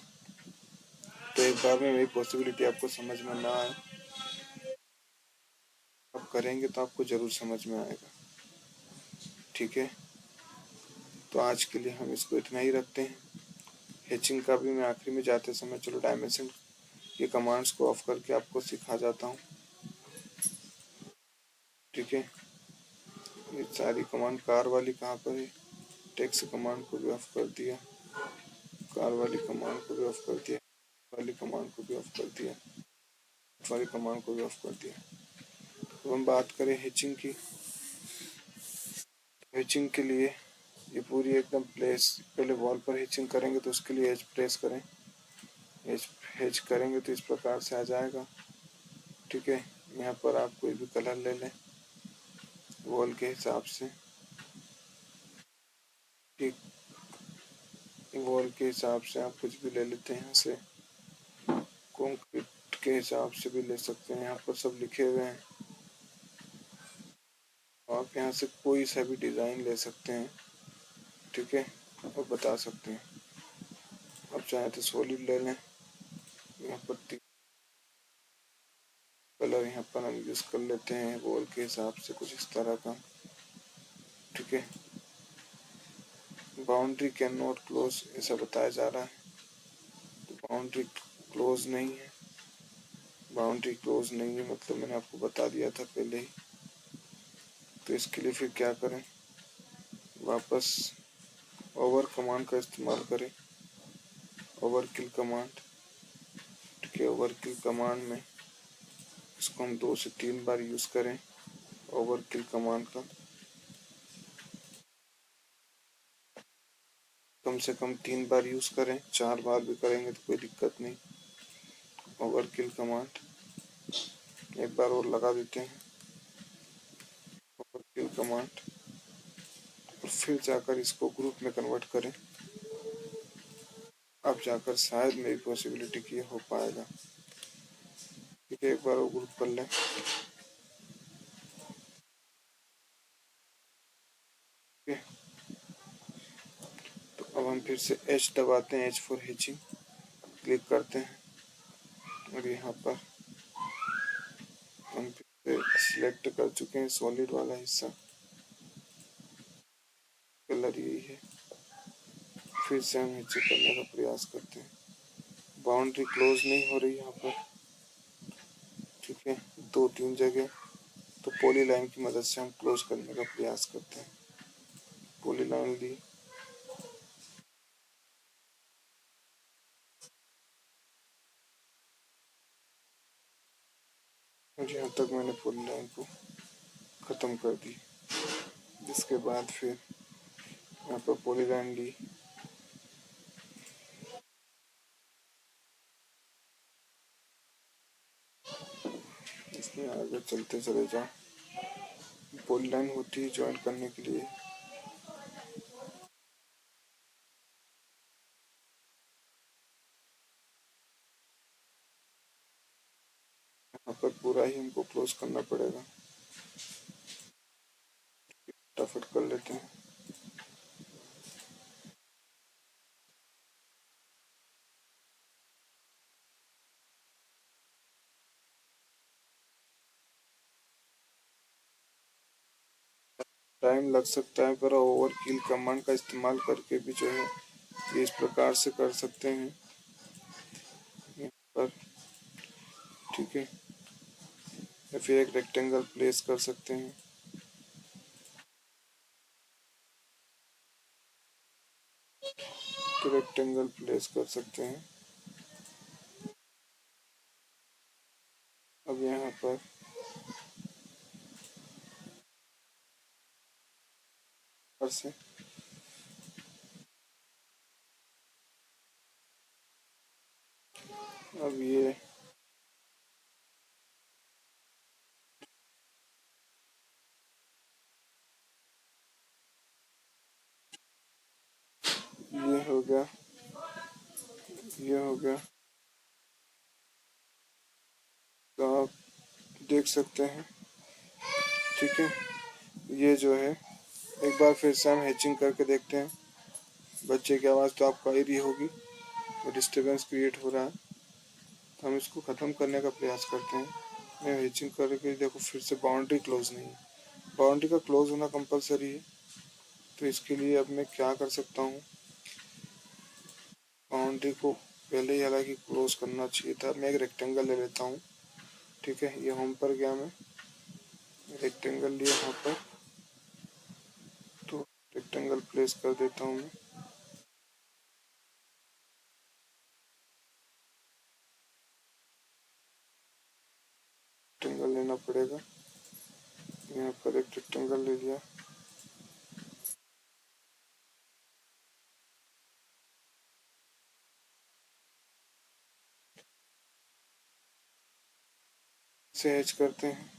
तो एक बार में मेरी पॉसिबिलिटी आपको समझ में ना आए, आप करेंगे तो आपको ज़रूर समझ में आएगा। ठीक है, तो आज के लिए हम इसको इतना ही रखते हैं। हैचिंग का भी मैं आखिरी में जाते समय चलो डायमेंशन ये कमांड्स को ऑफ करके आपको सिखा जाता हूँ। ठीक है, ये सारी कमांड कार वाली कहाँ पर है, टेक्स्ट कमांड को भी ऑफ कर दिया, कार वाली कमांड को भी ऑफ कर दिया, वाली कमांड को भी ऑफ कर दिया, वाली कमांड को भी ऑफ कर दिया। तो हम बात करें हैचिंग की। हैचिंग के लिए ये पूरी एकदम प्लेस, पहले वॉल पर हैचिंग करेंगे तो उसके लिए एज प्रेस करें, एज हैच करेंगे तो इस प्रकार से आ जाएगा। ठीक है, यहाँ पर आप कोई भी कलर ले लें वॉल के हिसाब से। ठीक, वॉल के हिसाब से आप कुछ भी ले लेते हैं, यहाँ से कंक्रीट के हिसाब से भी ले सकते हैं, यहाँ पर सब लिखे हुए हैं। आप यहाँ से कोई सा भी डिज़ाइन ले सकते हैं। ठीक है, और बता सकते हैं। आप चाहे तो सॉलिड ले लें, यहाँ पर कलर यहाँ पर हम यूज़ कर लेते हैं वॉल के हिसाब से कुछ इस तरह का। ठीक है, बाउंड्री कैन नॉट क्लोज ऐसा बताया जा रहा है, तो बाउंड्री क्लोज नहीं है, बाउंड्री क्लोज नहीं है मतलब मैंने आपको बता दिया था पहले ही। तो इसके लिए फिर क्या करें, वापस ओवर कमांड का इस्तेमाल करें, ओवरकिल कमांड। ठीक है, ओवरकिल कमांड में इसको हम 2 से 3 बार यूज़ करें, ओवरकिल कमांड का कम से कम 3 बार यूज़ करें, 4 बार भी करेंगे तो कोई दिक्कत नहीं। ओवरकिल कमांड एक बार और लगा देते हैं, ओवरकिल कमांड, और फिर जाकर इसको ग्रुप में कन्वर्ट करें। अब जाकर शायद मेरी पॉसिबिलिटी की हो पाएगा। ठीक है, एक बार वो ग्रुप कर लें। ठीक है, तो अब हम फिर से H दबाते हैं, H फॉर हैचिंग क्लिक करते हैं, और यहाँ पर हम फिर से सिलेक्ट कर चुके हैं सॉलिड वाला हिस्सा, कलर यही है। फिर से हम हैचिंग करने का प्रयास करते हैं, बाउंड्री क्लोज नहीं हो रही यहाँ पर। ठीक है, 2-3 जगह, तो पॉली लाइन की मदद से हम क्लोज करने का प्रयास करते हैं। पॉली लाइन ली, और यहाँ तक मैंने पॉली लाइन को ख़त्म कर दी। जिसके बाद फिर यहाँ पर पॉली लाइन ली, इसमें आगे चलते चले जाओ। पॉली लाइन होती है ज्वाइन करने के लिए, यहाँ पर पूरा ही हमको क्लोज करना पड़ेगा। फटाफट कर लेते हैं। टाइम लग सकता है, पर ओवरकिल कमांड का इस्तेमाल करके भी जो है ये इस प्रकार से कर सकते हैं यहाँ पर। ठीक है, या फिर एक रेक्टेंगल प्लेस कर सकते हैं। तो रेक्टेंगल प्लेस कर सकते हैं। अब यहाँ पर से अब ये हो गया, ये हो गया, देख सकते हैं। ठीक है, ये जो है एक बार फिर से हम हैचिंग करके देखते हैं। बच्चे की आवाज़ तो आपको आ ही रही होगी, और डिस्टर्बेंस क्रिएट हो रहा है, तो हम इसको ख़त्म करने का प्रयास करते हैं। मैं हैचिंग करके देखो, फिर से बाउंड्री क्लोज नहीं है। बाउंड्री का क्लोज होना कंपलसरी है, तो इसके लिए अब मैं क्या कर सकता हूँ, बाउंड्री को पहले ही हालांकि क्लोज करना चाहिए था। मैं एक रेक्टेंगल ले लेता हूँ। ठीक है, ये होम पर गया, मैं रेक्टेंगल लिया यहाँ पर, तो रेक्टेंगल प्लेस कर देता हूँ मैं। रेक्टेंगल लेना पड़ेगा, यहाँ पर एक रेक्टेंगल ले लिया। इसे हैच करते हैं।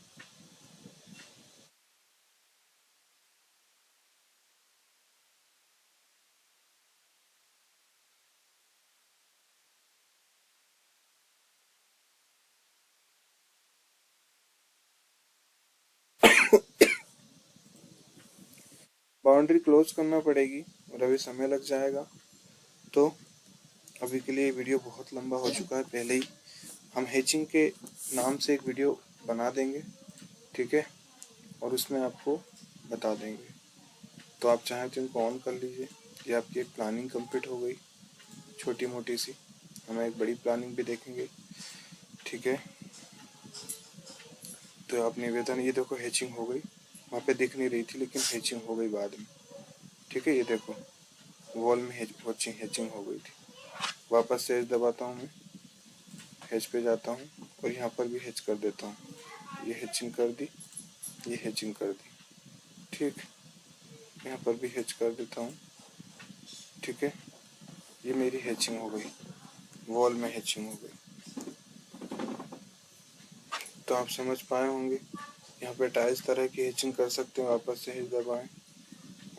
बाउंड्री क्लोज करना पड़ेगी और अभी समय लग जाएगा, तो अभी के लिए वीडियो बहुत लंबा हो चुका है। पहले ही हम हैचिंग के नाम से एक वीडियो बना देंगे, ठीक है, और उसमें आपको बता देंगे। तो आप चाहें तो इनको ऑन कर लीजिए। ये आपकी एक प्लानिंग कंप्लीट हो गई, छोटी मोटी सी। हम एक बड़ी प्लानिंग भी देखेंगे, ठीक है। तो आप निवेदन, ये देखो हैचिंग हो गई, वहाँ पे दिख नहीं रही थी लेकिन हैचिंग हो गई बाद में। ठीक है, ये देखो वॉल में हैचिंग हो गई थी। वापस से हैच दबाता हूँ मैं, हैच पे जाता हूँ और यहाँ पर भी हैच कर देता हूँ। ये हैचिंग कर दी, ये हैचिंग कर दी। ठीक, यहाँ पर भी हैच कर देता हूँ। ठीक है, ये मेरी हैचिंग हो गई, वॉल में हैचिंग हो गई। तो आप समझ पाए होंगे, यहाँ पे टाइल्स तरह की हैचिंग कर सकते हैं। वापस से हैच दबाएं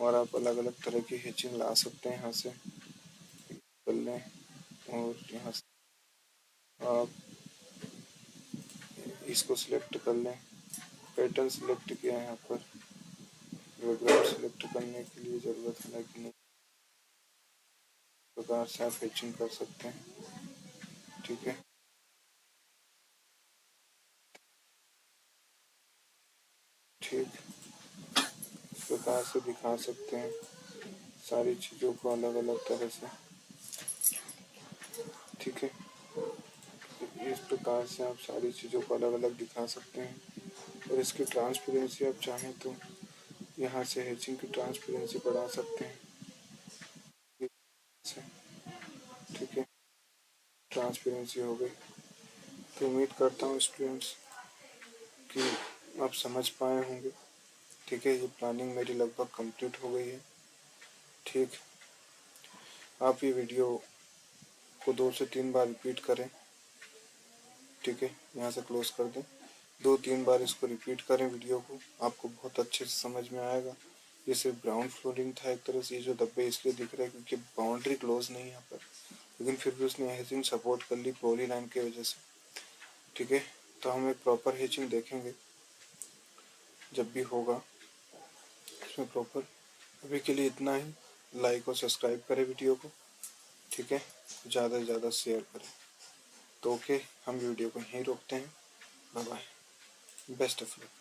और आप अलग अलग तरह की हैचिंग ला सकते हैं। यहाँ से कर लें और यहाँ से आप इसको सिलेक्ट कर लें। पैटर्न सिलेक्ट किया है, यहाँ पर बैकग्राउंड सिलेक्ट करने के लिए ज़रूरत है कि नहीं, प्रकार से आप हैचिंग कर सकते हैं। ठीक है, ठीक, इस प्रकार से दिखा सकते हैं सारी चीज़ों को अलग अलग तरह से। ठीक है, इस प्रकार से आप सारी चीज़ों को अलग अलग दिखा सकते हैं। और इसकी ट्रांसपेरेंसी आप चाहें तो यहाँ से हैचिंग की ट्रांसपेरेंसी बढ़ा सकते हैं। ठीक है, ट्रांसपेरेंसी हो गई। तो उम्मीद करता हूँ स्टूडेंट्स कि आप समझ पाए होंगे। ठीक है, ये प्लानिंग मेरी लगभग कंप्लीट हो गई है। ठीक, आप ये वीडियो को 2 से 3 बार रिपीट करें। ठीक है, यहाँ से क्लोज कर दें। 2-3 बार इसको रिपीट करें वीडियो को, आपको बहुत अच्छे से समझ में आएगा। ये सिर्फ ग्राउंड फ्लोरिंग था एक तरह से। ये जो धब्बे इसलिए दिख रहे हैं क्योंकि बाउंड्री क्लोज नहीं है यहाँ पर, लेकिन फिर भी उसने हैचिंग सपोर्ट कर ली पॉली लाइन की वजह से। ठीक है, तो हम एक प्रॉपर हैचिंग देखेंगे जब भी होगा इसमें प्रॉपर। अभी के लिए इतना ही। लाइक और सब्सक्राइब करें वीडियो को। ठीक है, ज़्यादा से ज़्यादा शेयर करें। तो ओके, हम वीडियो को यहीं रोकते हैं। Bye bye, best of luck.